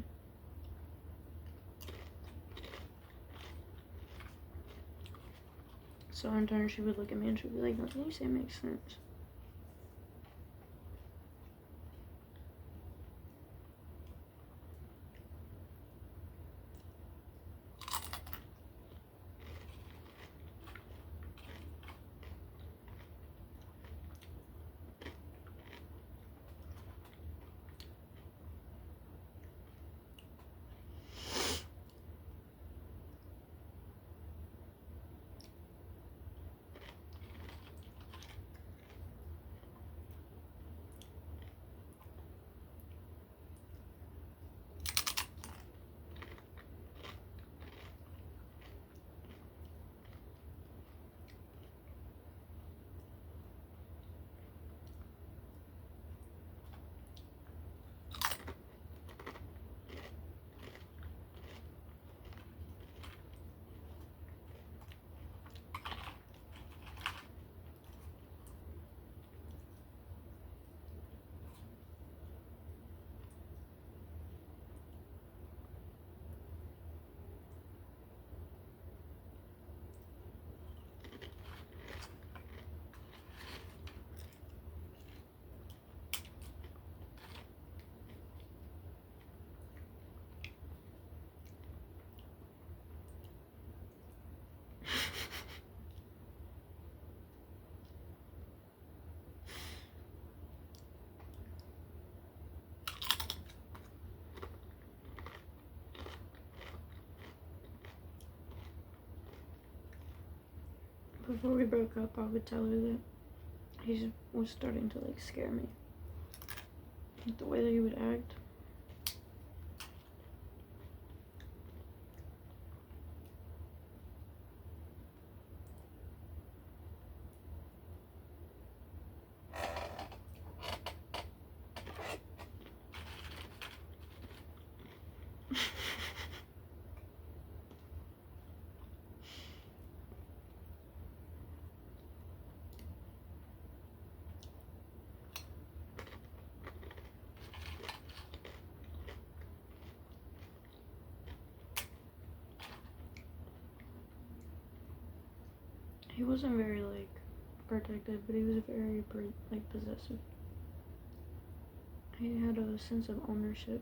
So in turn, she would look at me and she would be like, nothing you say makes sense. Before we broke up, I would tell her that he was starting to like scare me. Like the way that he would act. He wasn't very like protective, but he was very like possessive. He had a sense of ownership.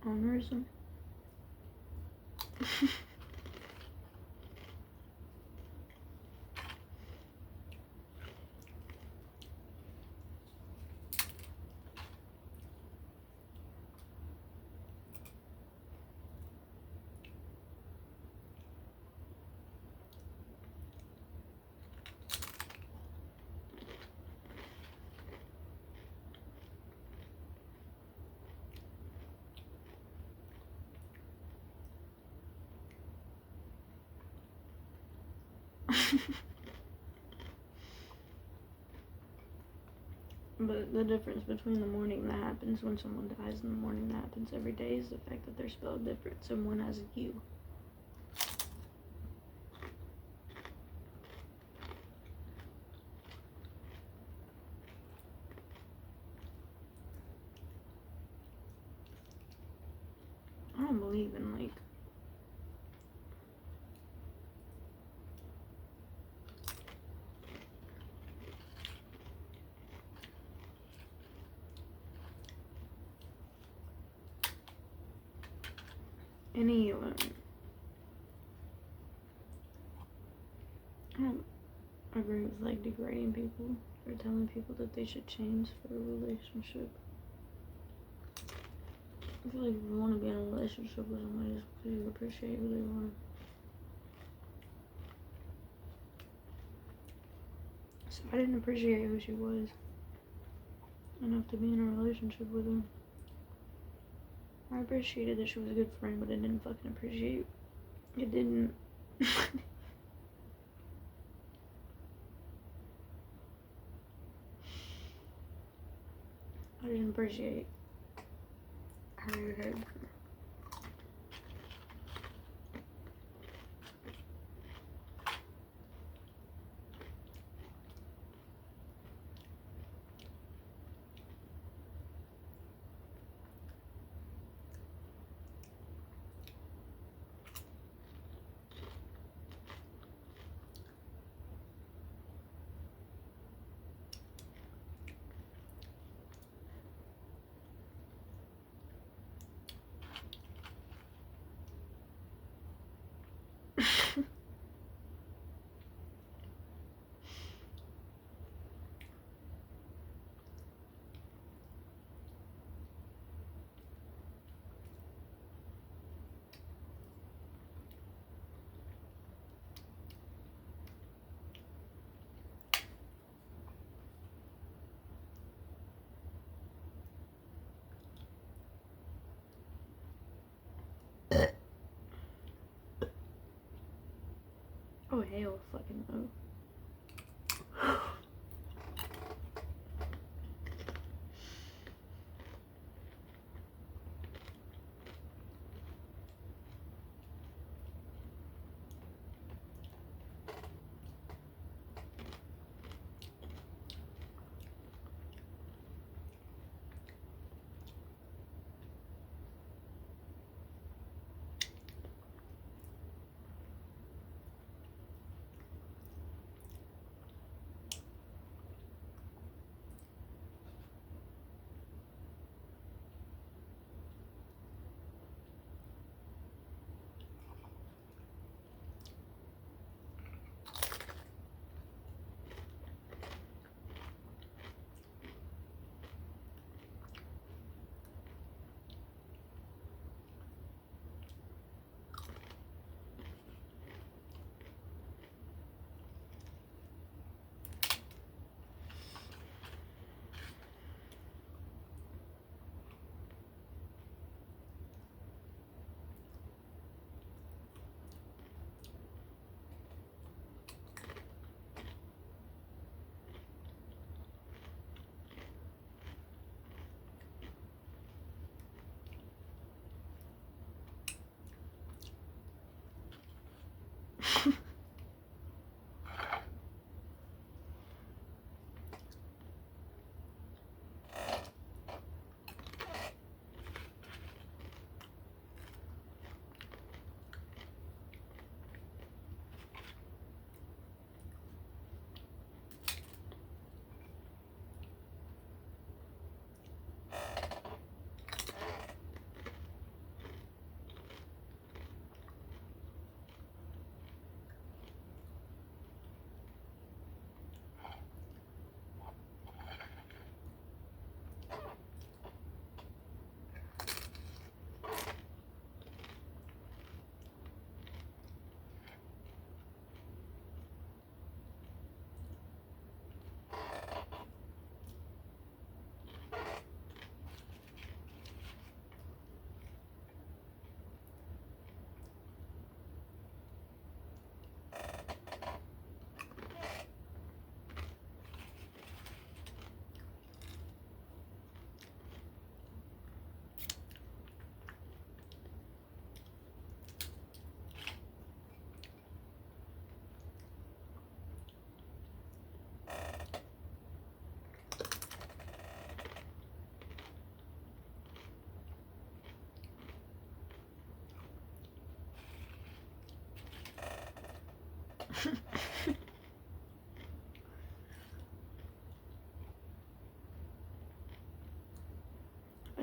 Ownerism. But the difference between the morning that happens when someone dies and the morning that happens every day is the fact that they're spelled different. Someone has a U. I don't believe in like any I don't agree with like degrading people or telling people that they should change for a relationship. I feel like if you want to be in a relationship with somebody, just because you appreciate who they are. So I didn't appreciate who she was enough to be in a relationship with her. I appreciated that she was a good friend, but I didn't fucking appreciate it. Didn't. I didn't appreciate her. Oh hell fucking no.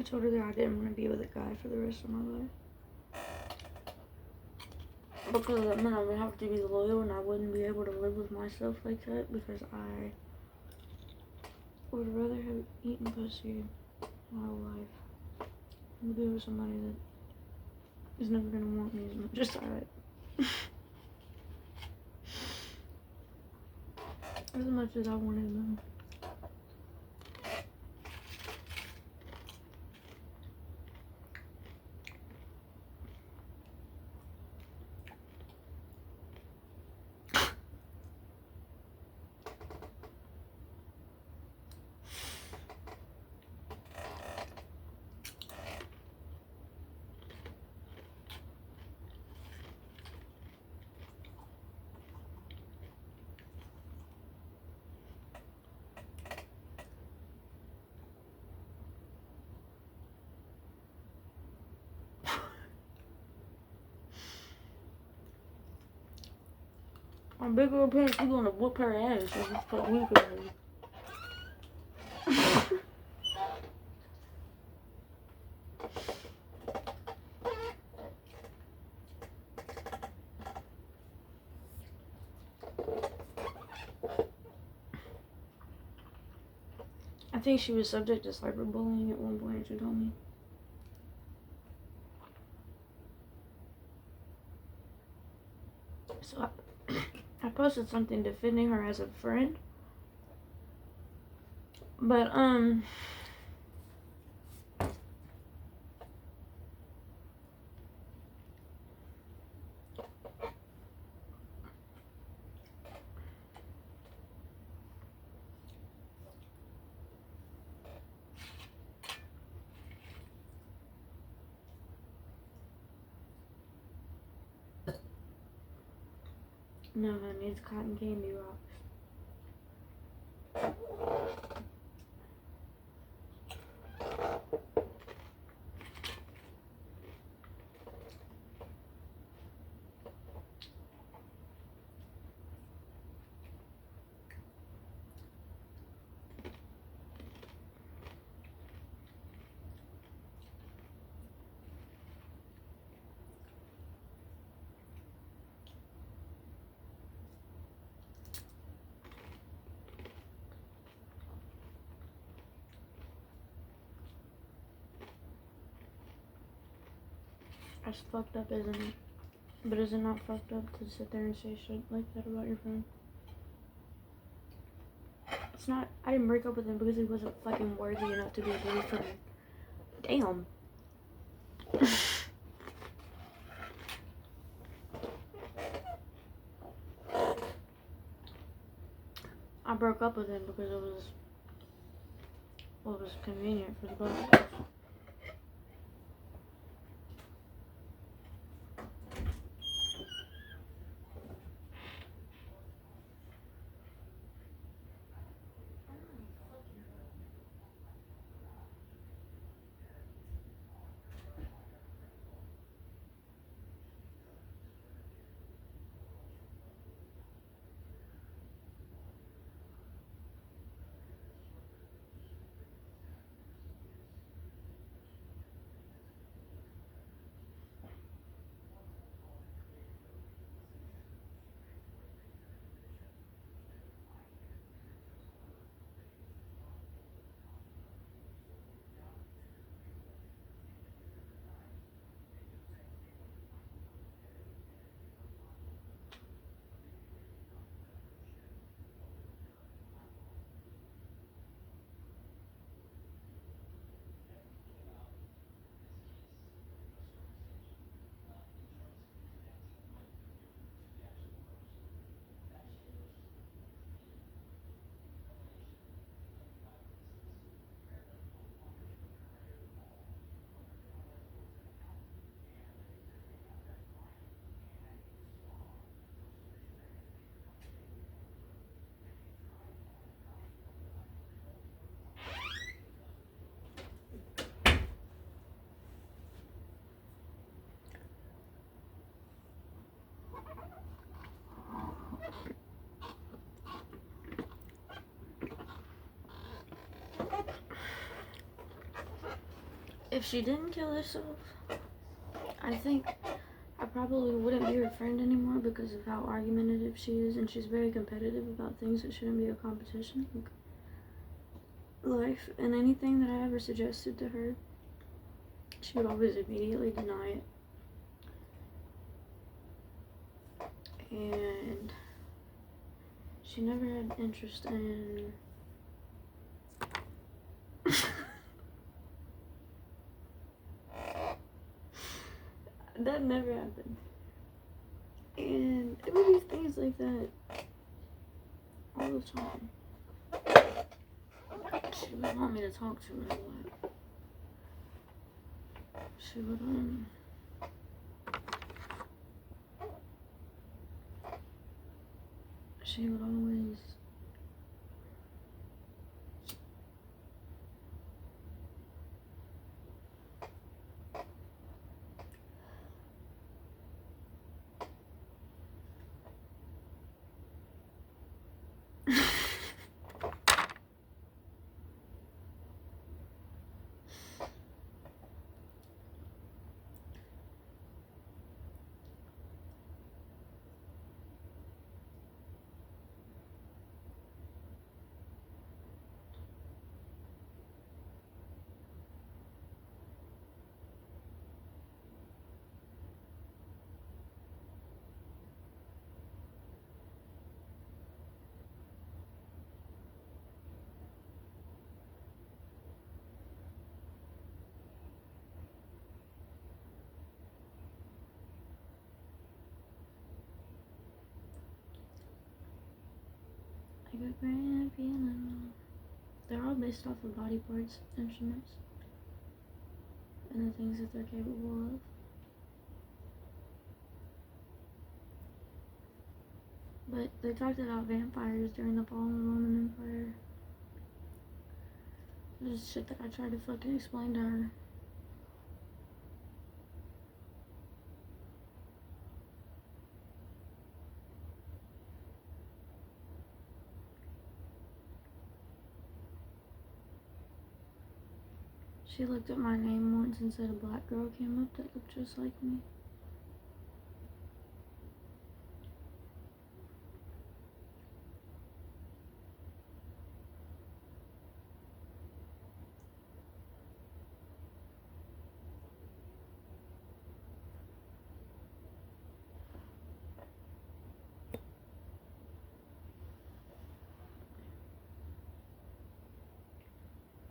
I told her that I didn't want to be with a guy for the rest of my life. Because that meant I would have to be loyal and I wouldn't be able to live with myself like that because I would rather have eaten pussy my whole life than be with somebody that is never going to want me as much as I as much as I wanted them. My big old pants, we're gonna whoop her ass. So we can. I think she was subject to cyberbullying at one point, she told me. So I posted something defending her as a friend. But, no, honey, it's cotton candy rocks. That's fucked up, isn't it? But is it not fucked up to sit there and say shit like that about your friend? It's not. I didn't break up with him because he wasn't fucking worthy enough to be a boyfriend. Damn. I broke up with him because it was convenient for the both of us. if she didn't kill herself, I think I probably wouldn't be her friend anymore because of how argumentative she is, and she's very competitive about things that shouldn't be a competition, like life. And anything that I ever suggested to her, she would always immediately deny it. And she never had interest in that never happened. And it would be things like that all the time. She would want me to talk to her a lot. She would always like a grand piano. They're all based off of body parts, instruments, and the things that they're capable of. But they talked about vampires during the fall of the Roman Empire. This is shit that I tried to fucking explain to her. She looked at my name once and said a black girl came up that looked just like me.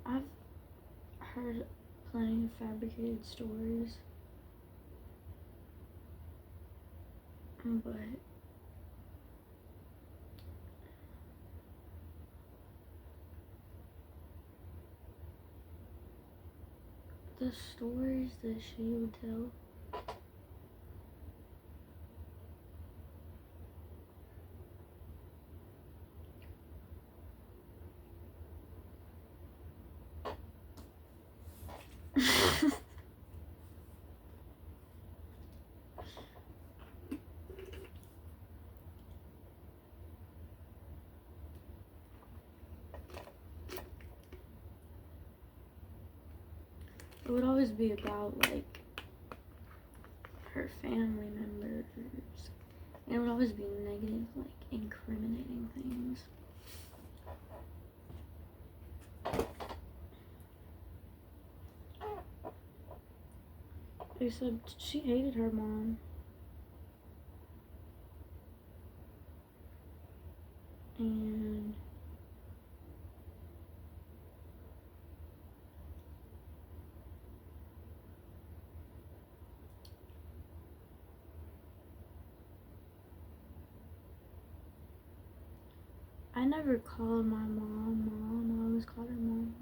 I've heard plenty of fabricated stories, but the stories that she would tell, it would always be about, like, her family members. And it would always be negative, like, incriminating things. Except she hated her mom. And I never called my mom Mom. I always called her Mom.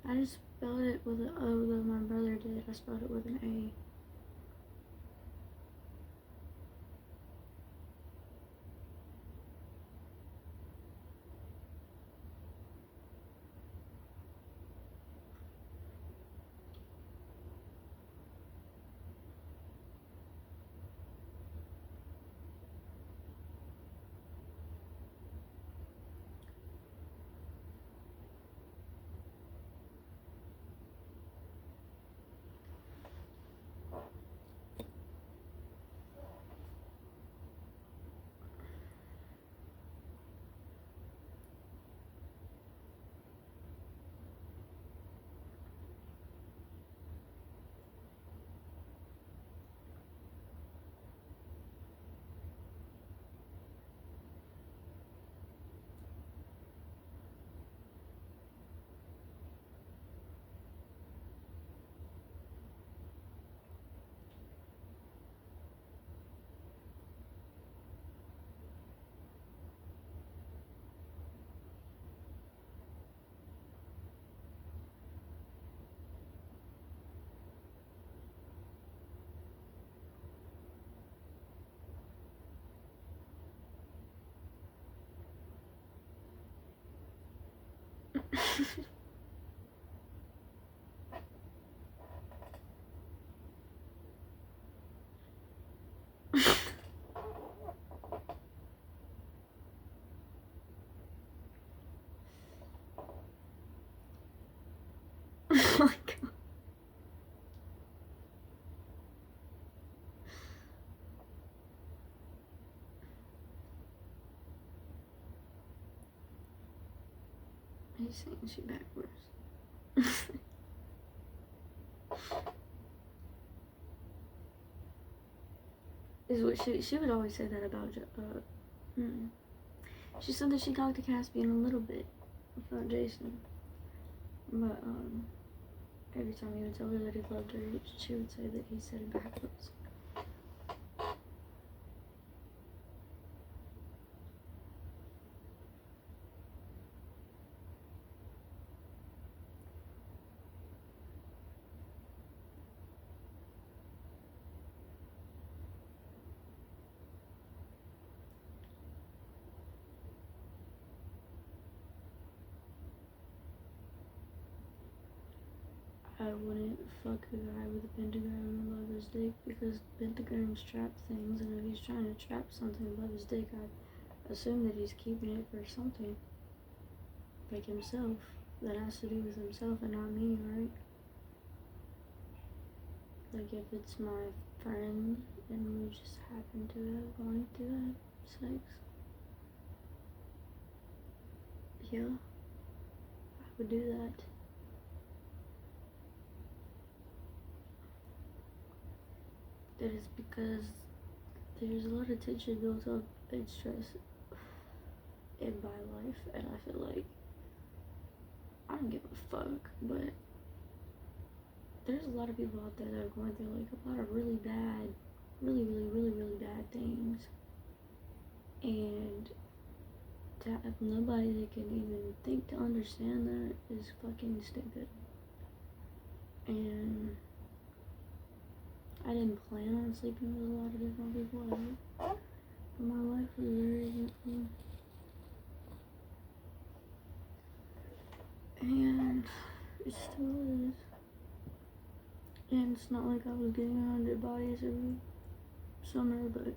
I just spelled it with an O, though my brother did. I spelled it with an A. Oh my god. He's saying she backwards. Is what she would always say that about she said that she talked to Caspian a little bit about Jason, but every time he would tell her that he loved her, she would say that he said it backwards. I wouldn't fuck a guy with a pentagram above his dick because pentagrams trap things, and if he's trying to trap something above his dick, I assume that he's keeping it for something. Like himself. That has to do with himself and not me, right? Like if it's my friend and we just happen to have wanted to have sex. Yeah. I would do that. That is because there's a lot of tension built up and stress in my life, and I feel like I don't give a fuck, but there's a lot of people out there that are going through like a lot of really bad, really bad things, and to have nobody that can even think to understand that is fucking stupid. And I didn't plan on sleeping with a lot of different people ever, but my life was very eventful. And it still is. And it's not like I was getting 100 bodies every summer, but there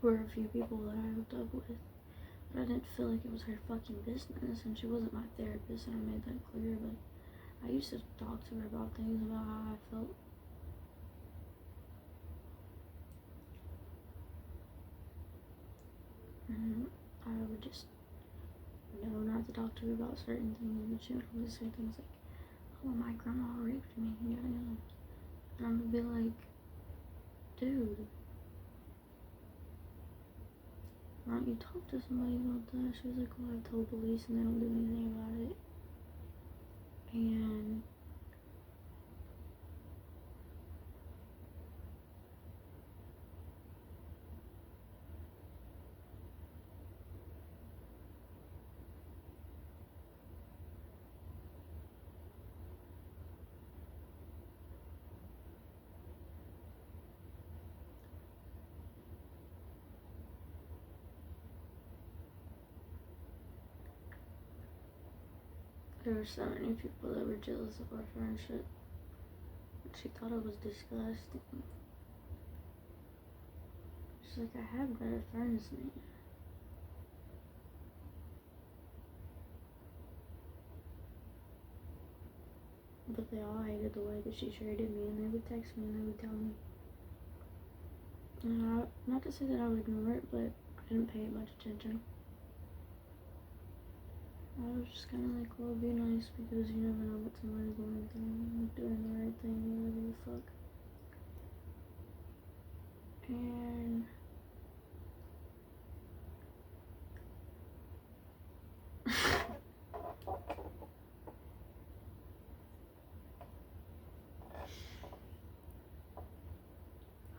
were a few people that I hooked up with. But I didn't feel like it was her fucking business, and she wasn't my therapist, and I made that clear, but I used to talk to her about things about how I felt. And I would just know not to talk to her about certain things, but she would always say things like, oh, my grandma raped me, yada yada. And I'm gonna be like, dude, why don't you talk to somebody about that? She was like, well, I told police and they don't do anything about it. And there were so many people that were jealous of our friendship. She thought it was disgusting. She's like, I have better friends than you. But they all hated the way that she treated me, and they would text me and they would tell me. And not to say that I would ignore it, but I didn't pay it much attention. I was just kind of like, well, be nice because you never know what somebody's going through, doing the right thing, whatever the fuck. And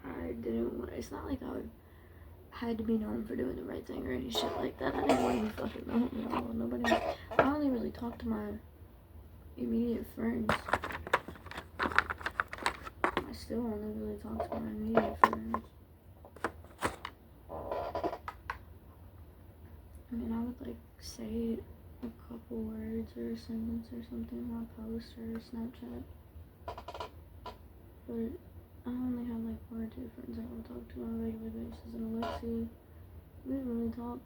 I didn't want, it's not like I had to be known for doing the right thing or any shit like that. I didn't want to be fucking known at all. Nobody, I only really talked to my immediate friends. I still only really talk to my immediate friends. I mean, I would like say a couple words or a sentence or something on a post or Snapchat, but I only have like one or two friends I will talk to on a regular basis, and Alexia, we didn't really talk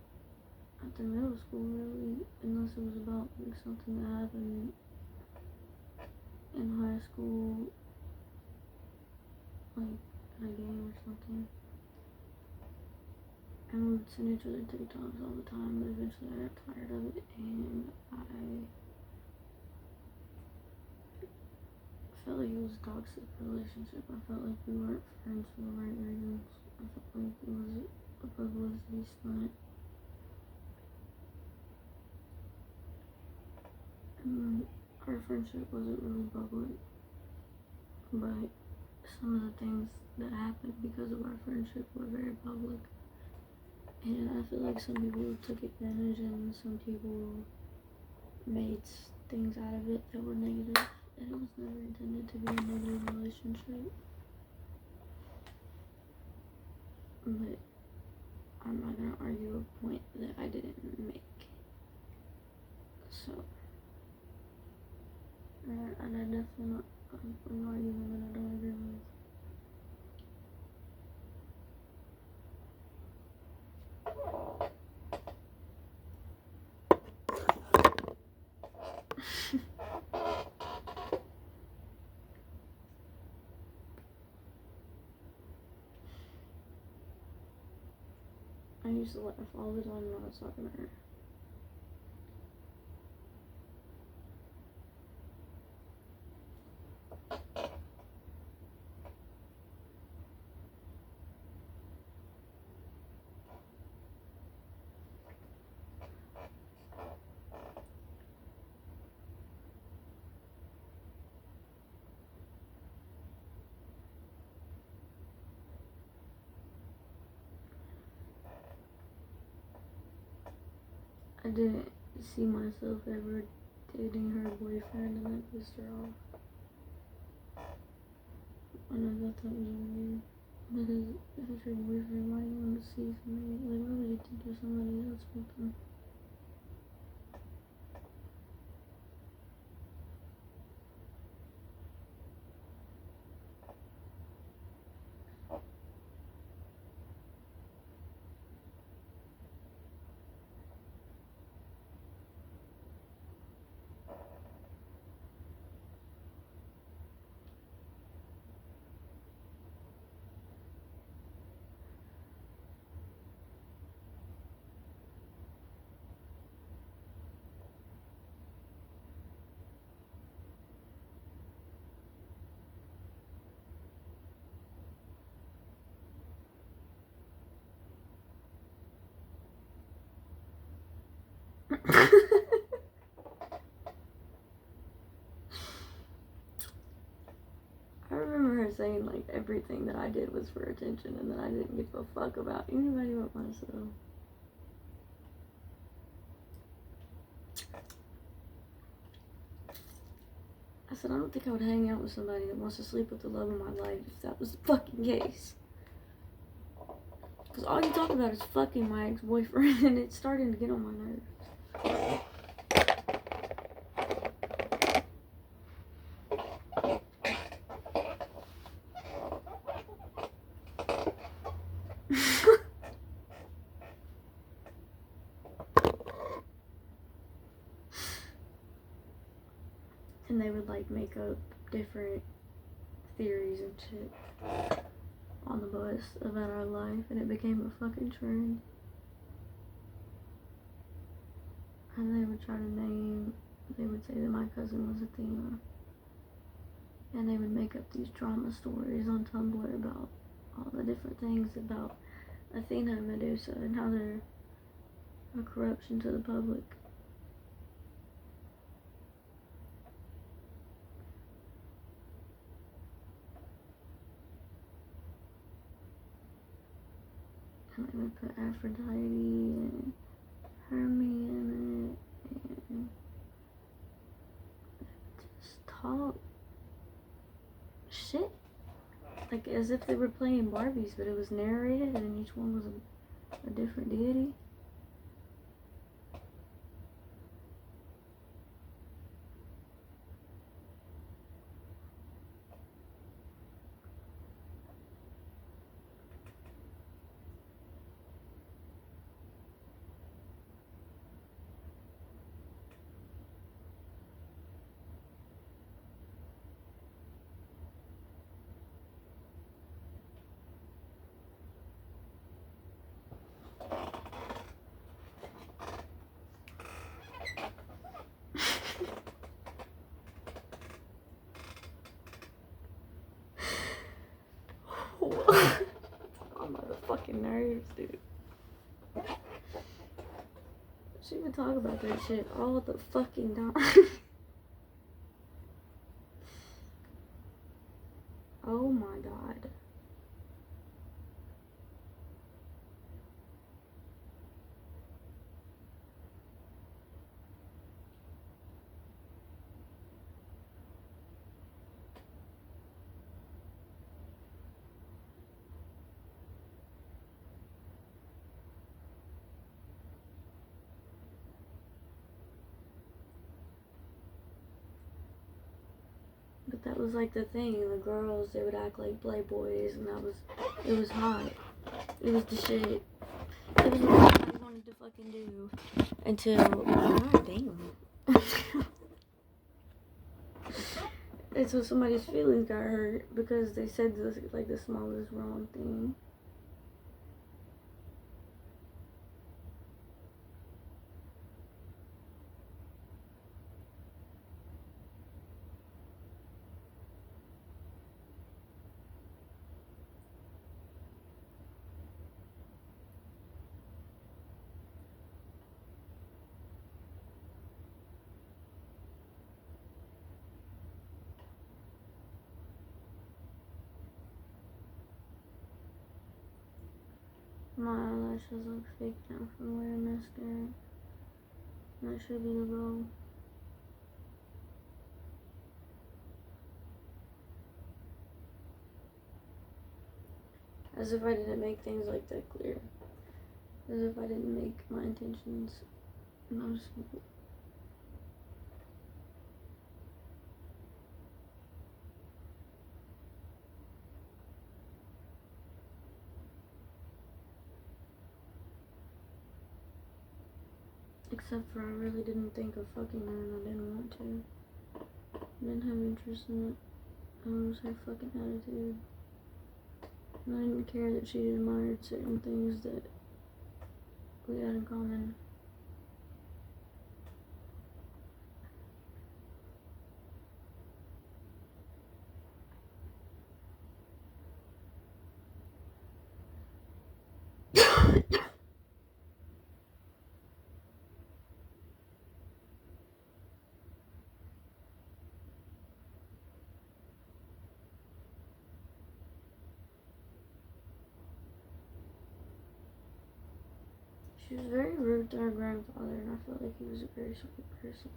after middle school really, unless it was about like something that happened in high school, like at a game or something. And we would send each other TikToks all the time, but eventually I got tired of it, and I felt like it was a toxic relationship. I felt like we weren't friends for the right reasons. I felt like it was a publicity stunt. And our friendship wasn't really public, but some of the things that happened because of our friendship were very public. And I feel like some people took advantage and some people made things out of it that were negative. And it was never intended to be a negative relationship. But I'm not gonna argue a point that I didn't make. So, and I definitely not an argument that I don't agree with. I used to laugh all the time when I was talking to her. I didn't see myself ever dating her boyfriend, and that pissed her off. And I thought that was weird. Because if it's your boyfriend, why do you want to see somebody? Like, why would you think there's somebody else with them? I remember her saying like everything that I did was for attention and that I didn't give a fuck about anybody but myself. I said, I don't think I would hang out with somebody that wants to sleep with the love of my life if that was the fucking case. Because all you talk about is fucking my ex-boyfriend, and it's starting to get on my nerves. And they would like make up different theories and shit on the bus about our life, and it became a fucking trend. And they would try to they would say that my cousin was Athena, and they would make up these drama stories on Tumblr about all the different things about Athena and Medusa and how they're a corruption to the public. And they would put Aphrodite and Hermes in it, and just talk shit. Like as if they were playing Barbies, but it was narrated and each one was a different deity. fucking nerves, dude. She would talk about that shit all the fucking time. Oh my god. But that was like the thing. The girls, they would act like playboys, and it was hot. It was the shit. It was what I wanted to fucking do. Until, god damn. Until somebody's feelings got hurt because they said this, like, the smallest wrong thing. My eyelashes look fake now from wearing mascara. That should be the goal. As if I didn't make things like that clear. As if I didn't make my intentions noticeable. Except for I really didn't think of fucking her and I didn't want to. I didn't have interest in it. It was her fucking attitude. And I didn't care that she admired certain things that we had in common. She was very rude to her grandfather, and I felt like he was a very sweet person.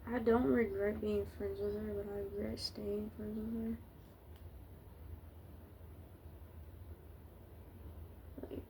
I don't regret being friends with her, but I regret staying friends with her. Like,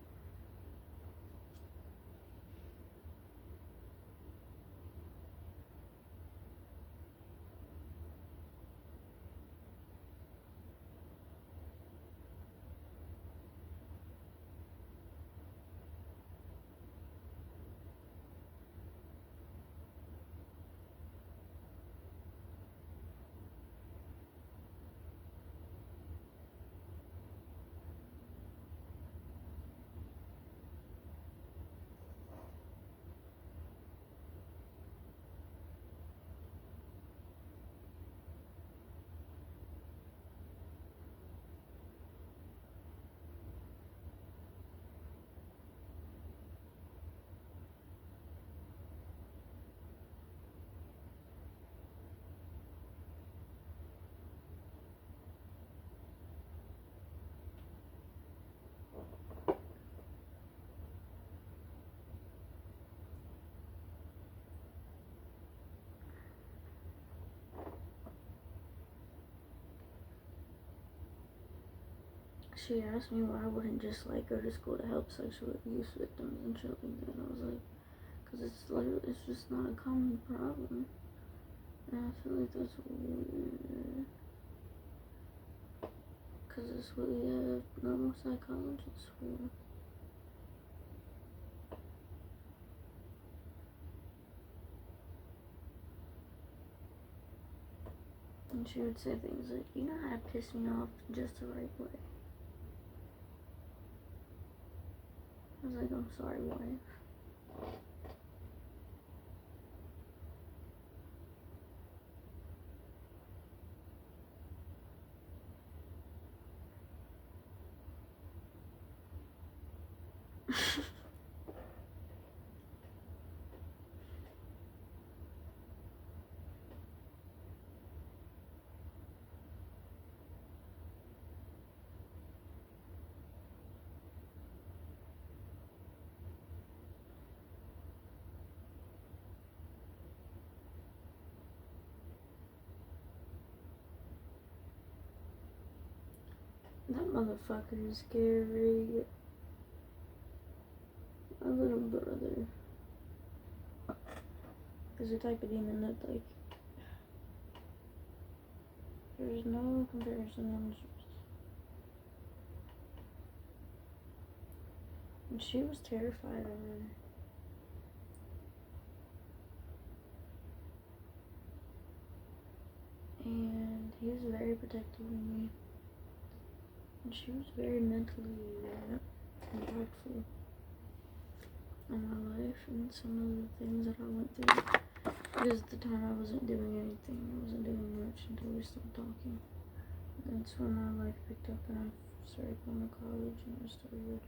she asked me why I wouldn't just like go to school to help sexual abuse victims and shit like that. And I was like, because it's just not a common problem. And I feel like that's weird. Because it's what we have normal psychologists for. And she would say things like, you know how to piss me off just the right way. I was like, I'm sorry, wife. That motherfucker is scary. My little brother is the type of demon that, like, there's no comparison. And she was terrified of her. And he was very protective of me. And she was very mentally impactful in my life and some of the things that I went through. Because at the time I wasn't doing anything. I wasn't doing much until we stopped talking. That's when my life picked up and I started going to college and I started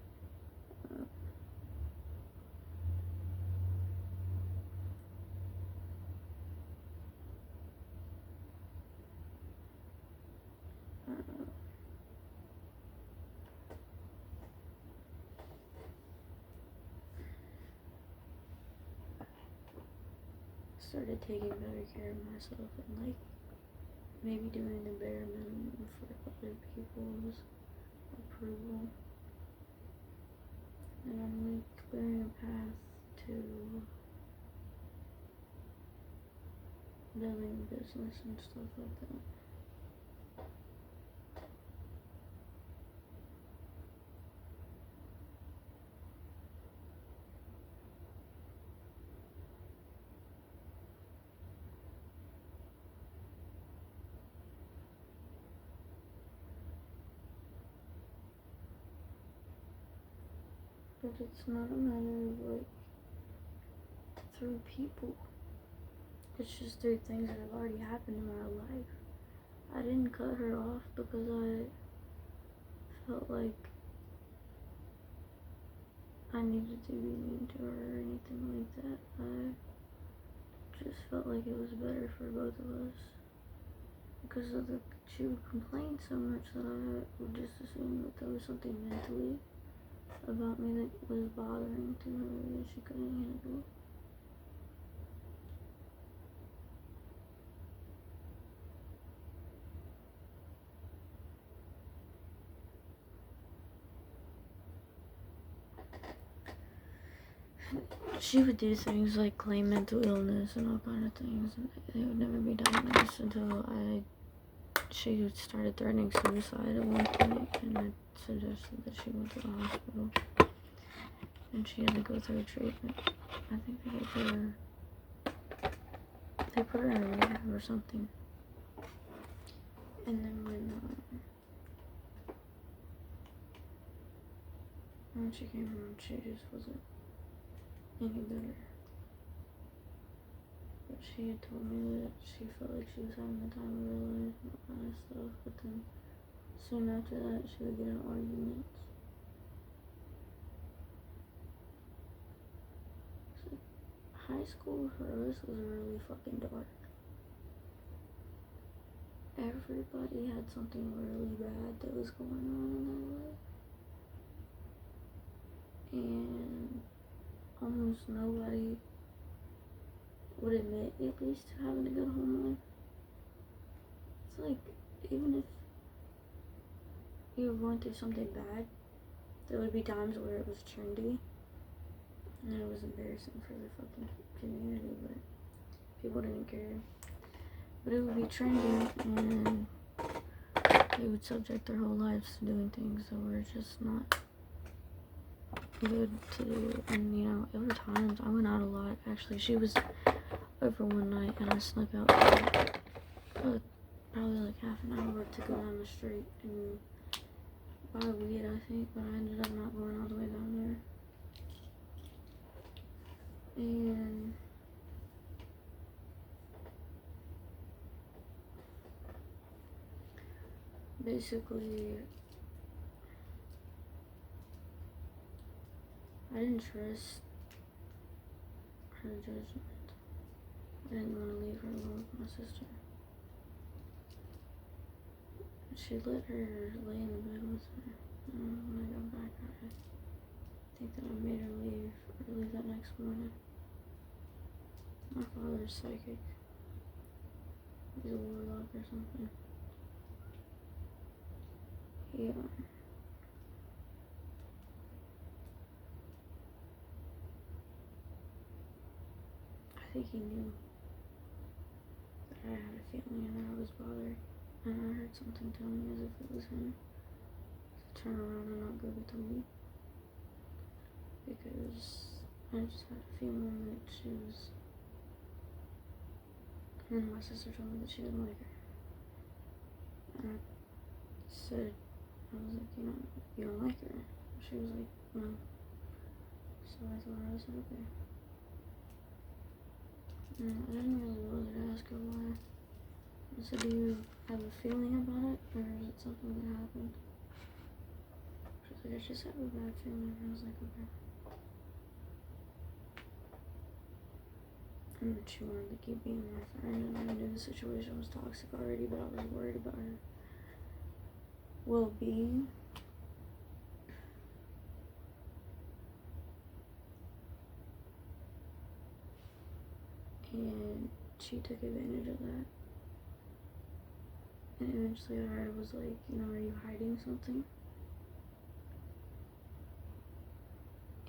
started taking better care of myself and like maybe doing the bare minimum for other people's approval. And I'm like clearing a path to building a business and stuff like that. But it's not a matter of like through people. It's just through things that have already happened in my life. I didn't cut her off because I felt like I needed to be mean to her or anything like that. I just felt like it was better for both of us. Because she would complain so much that I would just assume that there was something mentally about me that was bothering to her that she couldn't handle. She would do things like claim mental illness and all kind of things, and they would never be diagnosed until she started threatening suicide at one point, and I suggested that she went to the hospital, and she had to go through treatment. I think they put her in rehab or something, and then when she came home, she just wasn't any better. But she had told me that she felt like she was having the time of her life and all kind of stuff, but then soon after that she would get in arguments. So high school for us was really fucking dark. Everybody had something really bad that was going on in their life. And almost nobody would admit at least to having a good home life. It's like, even if you were going through something bad, there would be times where it was trendy, and it was embarrassing for the fucking community, but people didn't care. But it would be trendy, and they would subject their whole lives to doing things that were just not good to do. And you know, there were times I went out a lot. Actually, she was over one night, and I snuck out for probably like half an hour to go down the street and buy weed, I think, but I ended up not going all the way down there. And basically, I didn't trust her judgment. I didn't want to leave her alone with my sister. She let her lay in the bed with her. When I got back, I think that I made her leave that next morning. My father's psychic. He's a warlock or something. Yeah. I think he knew that I had a feeling and that I was bothered. And I heard something tell me as if it was him to turn around and not go get the weed. Because I just had a feeling that she was... And then my sister told me that she didn't like her. And I said, I was like, you don't like her? She was like, no. So I told her, I said, okay. And I didn't really bother to ask her why. I said, do you have a feeling about it, or is it something that happened? She was like, I just have a bad feeling. And I was like, okay. And she wanted to keep being my friend, and I knew the situation was toxic already, but I was worried about her well-being. And she took advantage of that. And eventually I was like, are you hiding something?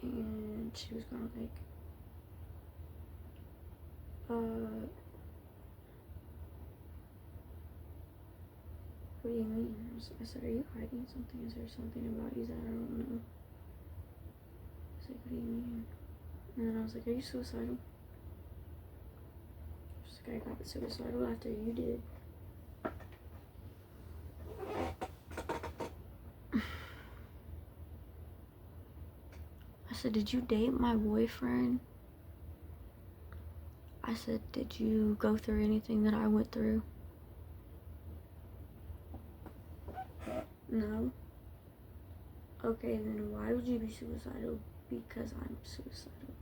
And she was kind of like, what do you mean? I said, are you hiding something? Is there something about you that I don't know? She's like, what do you mean? And then I was like, are you suicidal? She's like, I got suicidal after you did. I said, did you date my boyfriend? I said, did you go through anything that I went through? No. Okay, then why would you be suicidal? Because I'm suicidal.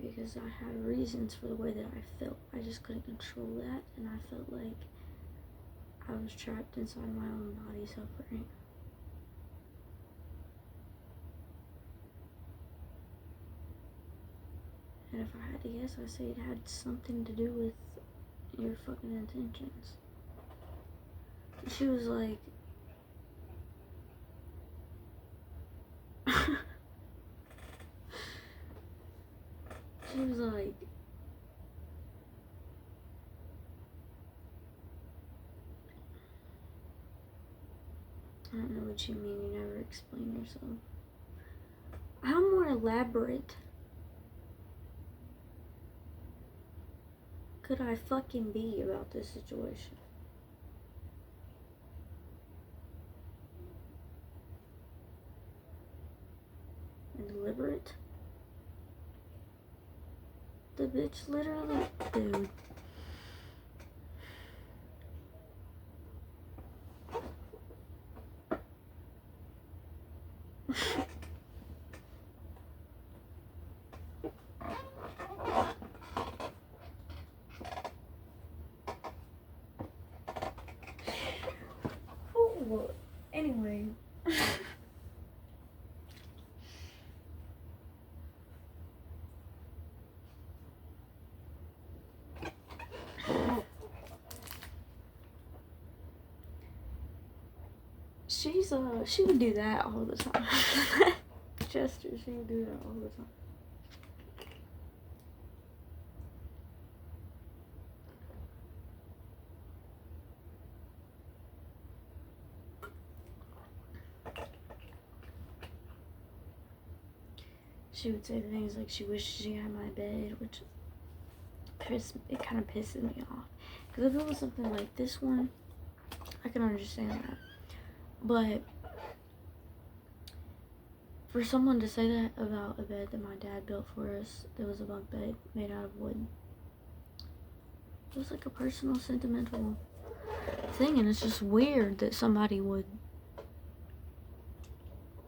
Because I had reasons for the way that I felt. I just couldn't control that, and I felt like I was trapped inside my own body suffering. And if I had to guess, I'd say it had something to do with your fucking intentions. She was like, she was like, I don't know what you mean, you never explain yourself. How more elaborate could I fucking be about this situation? And deliberate? The bitch literally, dude. Well, anyway. she would do that all the time. Chester, she would do that all the time. She would say things like she wished she had my bed, which it kind of pisses me off. Because if it was something like this one, I can understand that. But for someone to say that about a bed that my dad built for us, that was a bunk bed made out of wood, it was like a personal, sentimental thing, and it's just weird that somebody would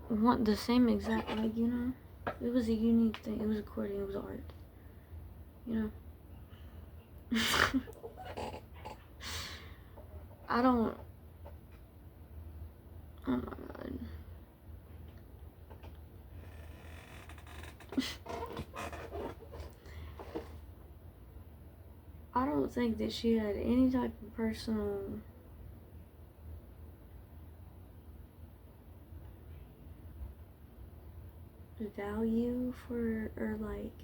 want the same exact, like, you know? It was a unique thing. It was recording. It was art. You know? I don't... Oh my god. I don't think that she had any type of personal... value for, or like...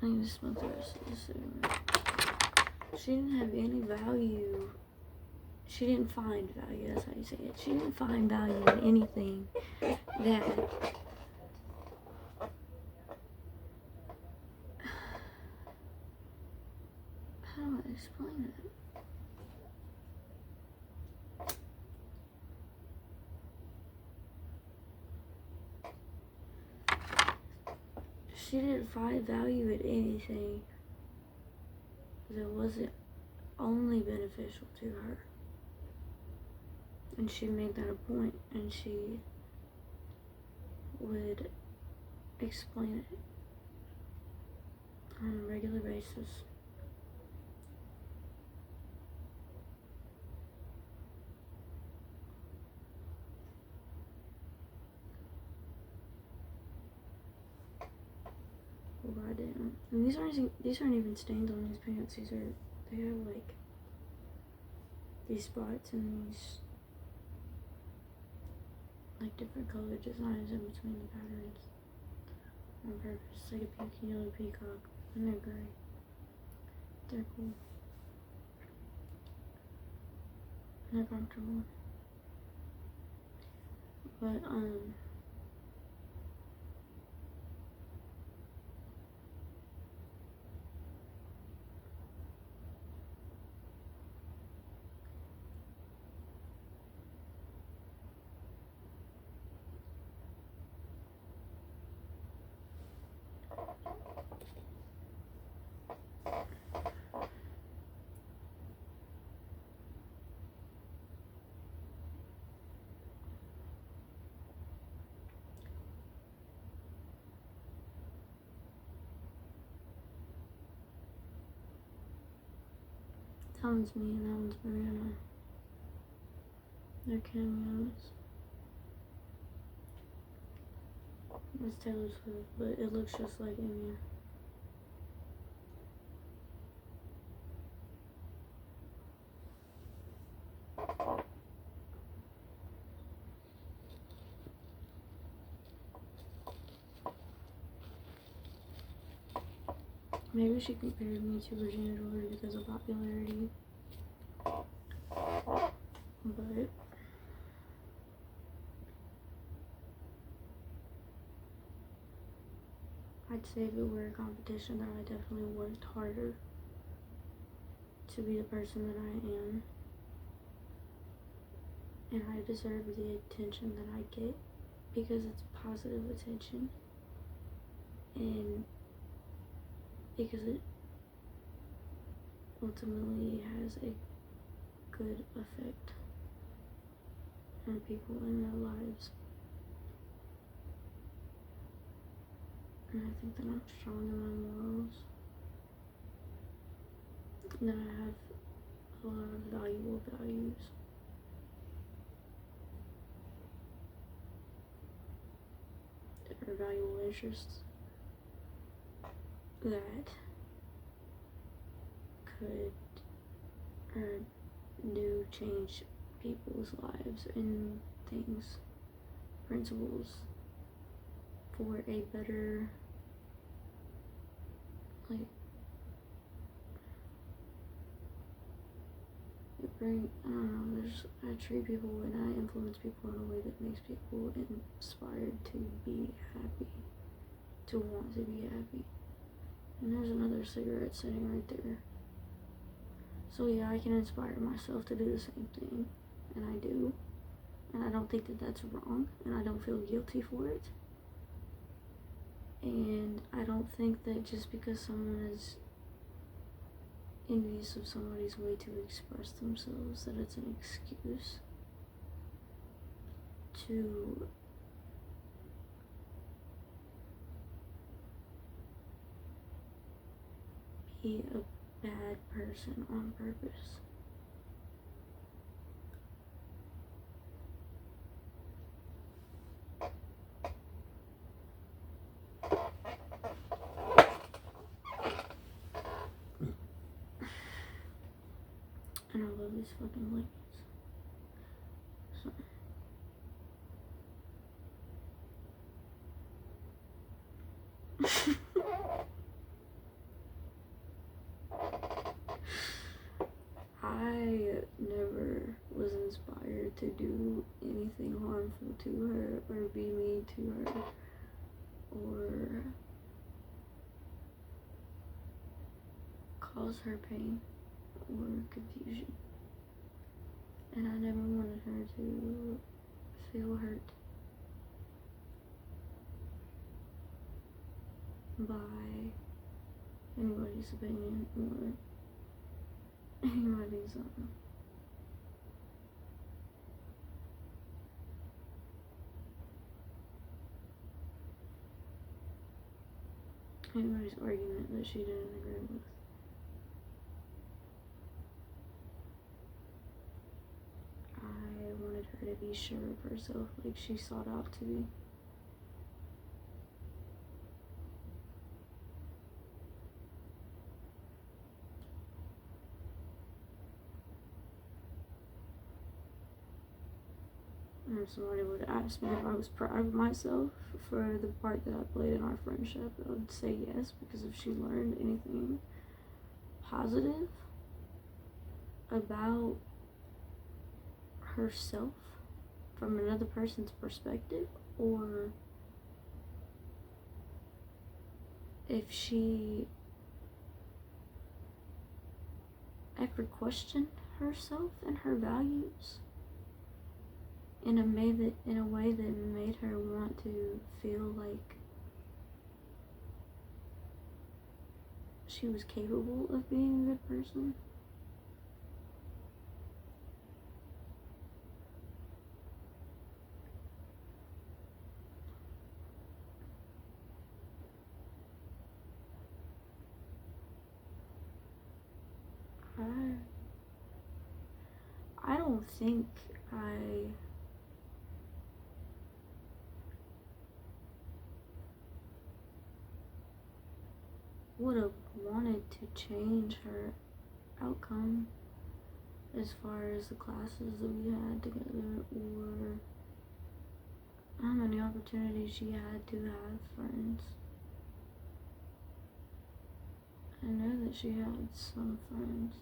I need to smoke the rest of this cigarette. She didn't have any value. She didn't find value, that's how you say it. She didn't find value in anything that... How do I explain it? She didn't find value in anything that wasn't only beneficial to her. And she made that a point, and she would explain it on a regular basis. Goddamn. And these aren't even stains on these pants. They have like these spots and these like different color designs in between the patterns on purpose. Like a pink and yellow peacock, and they're gray. They're cool. And they're comfortable. But that one's me and that one's Mariana. They're cameos. It's Taylor Swift, but it looks just like Amy. Maybe she compared me to Regina George because of popularity. But I'd say if it were a competition, that I definitely worked harder to be the person that I am. And I deserve the attention that I get because it's positive attention. And because it ultimately has a good effect on people in their lives. And I think that I'm strong in my morals. And that I have a lot of valuable values. Or valuable interests that could or do change people's lives and things, principles for a better, like, I don't know, I treat people and I influence people in a way that makes people inspired to be happy, to want to be happy. And there's another cigarette sitting right there. So yeah, I can inspire myself to do the same thing, and I do. And I don't think that that's wrong, and I don't feel guilty for it. And I don't think that just because someone is envious of somebody's way to express themselves, that it's an excuse to be a bad person on purpose. And I love these fucking blankets. So. I never was inspired to do anything harmful to her or be mean to her or cause her pain or confusion. And I never wanted her to feel hurt by anybody's opinion or anybody's anybody's argument that she didn't agree with. I wanted her to be sure of herself like she sought out to be. And if somebody would ask me if I was proud of myself for the part that I played in our friendship, I would say yes, because if she learned anything positive about herself from another person's perspective, or if she ever questioned herself and her values in a way that made her want to feel like she was capable of being a good person. I don't think I would have wanted to change her outcome as far as the classes that we had together or how many opportunities she had to have friends. I know that she had some friends.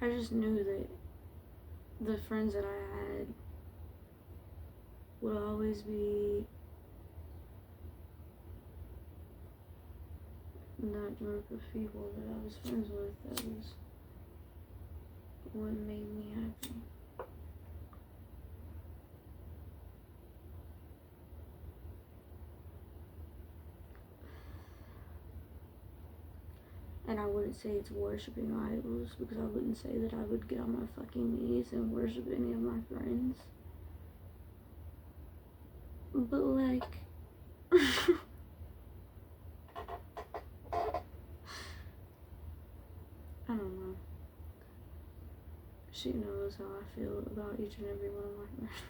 I just knew that the friends that I had would always be that group of people that I was friends with. That was what made me happy. And I wouldn't say it's worshiping idols, because I wouldn't say that I would get on my fucking knees and worship any of my friends. But like, I don't know. She knows how I feel about each and every one of my friends.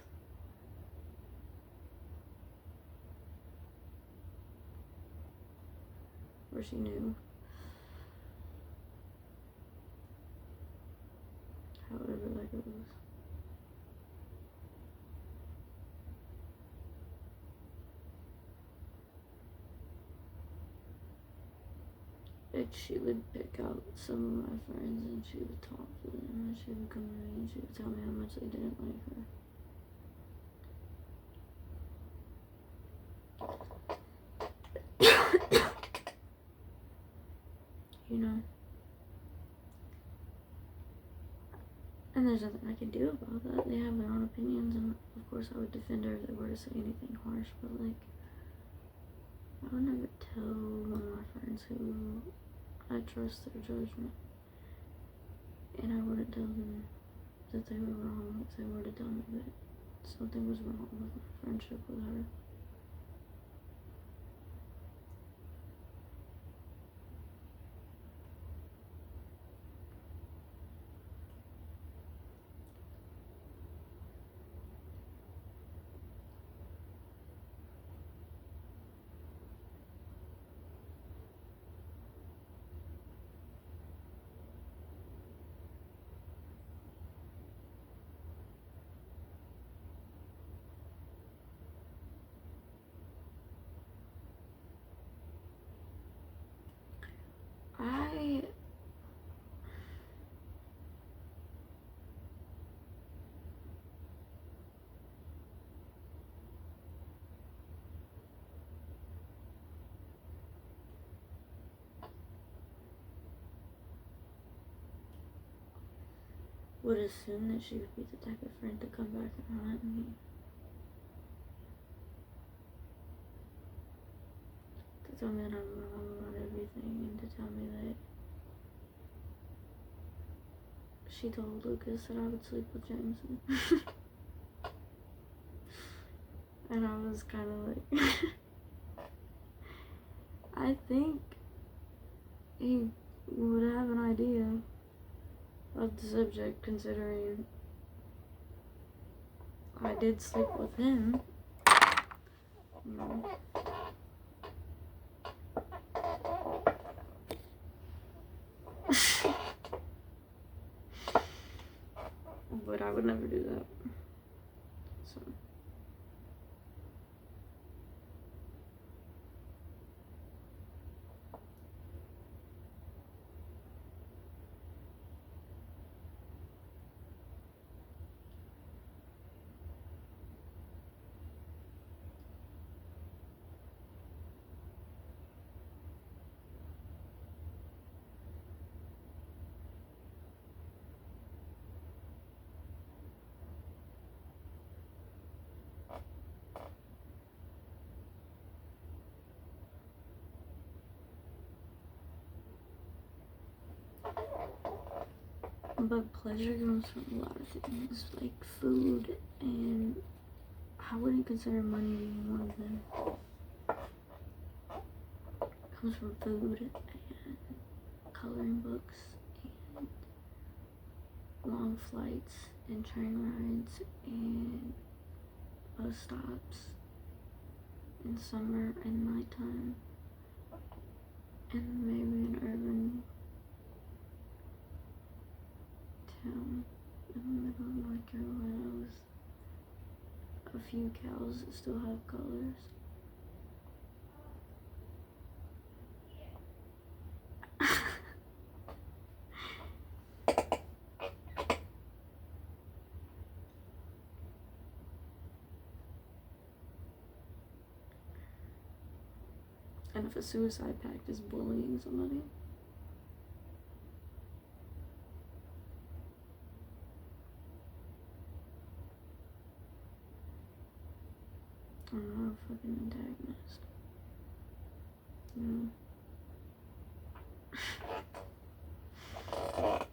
or she knew. However, like it was. Like she would pick out some of my friends and she would talk to them and she would come to me and she would tell me how much they didn't like her. You know? And there's nothing I can do about that. They have their own opinions, and of course I would defend her if they were to say anything harsh, but like, I would never tell one of my friends who I trust their judgment, and I wouldn't tell them that they were wrong if they were to tell me that something was wrong with my friendship with her. I would assume that she would be the type of friend to come back and haunt me. To tell me that I'm wrong about everything and to tell me that she told Lucas that I would sleep with Jameson. And I was kind of like, I think he would have an idea of the subject, considering I did sleep with him. You know. But I would never do that. So. But pleasure comes from a lot of things, like food, and I wouldn't consider money being one of them. It comes from food and coloring books and long flights and train rides and bus stops in summer and nighttime, and maybe an urban town in the middle of North Carolina with a few cows that still have colors. And if a suicide pact is bullying somebody, I'm not a fucking antagonist. You know?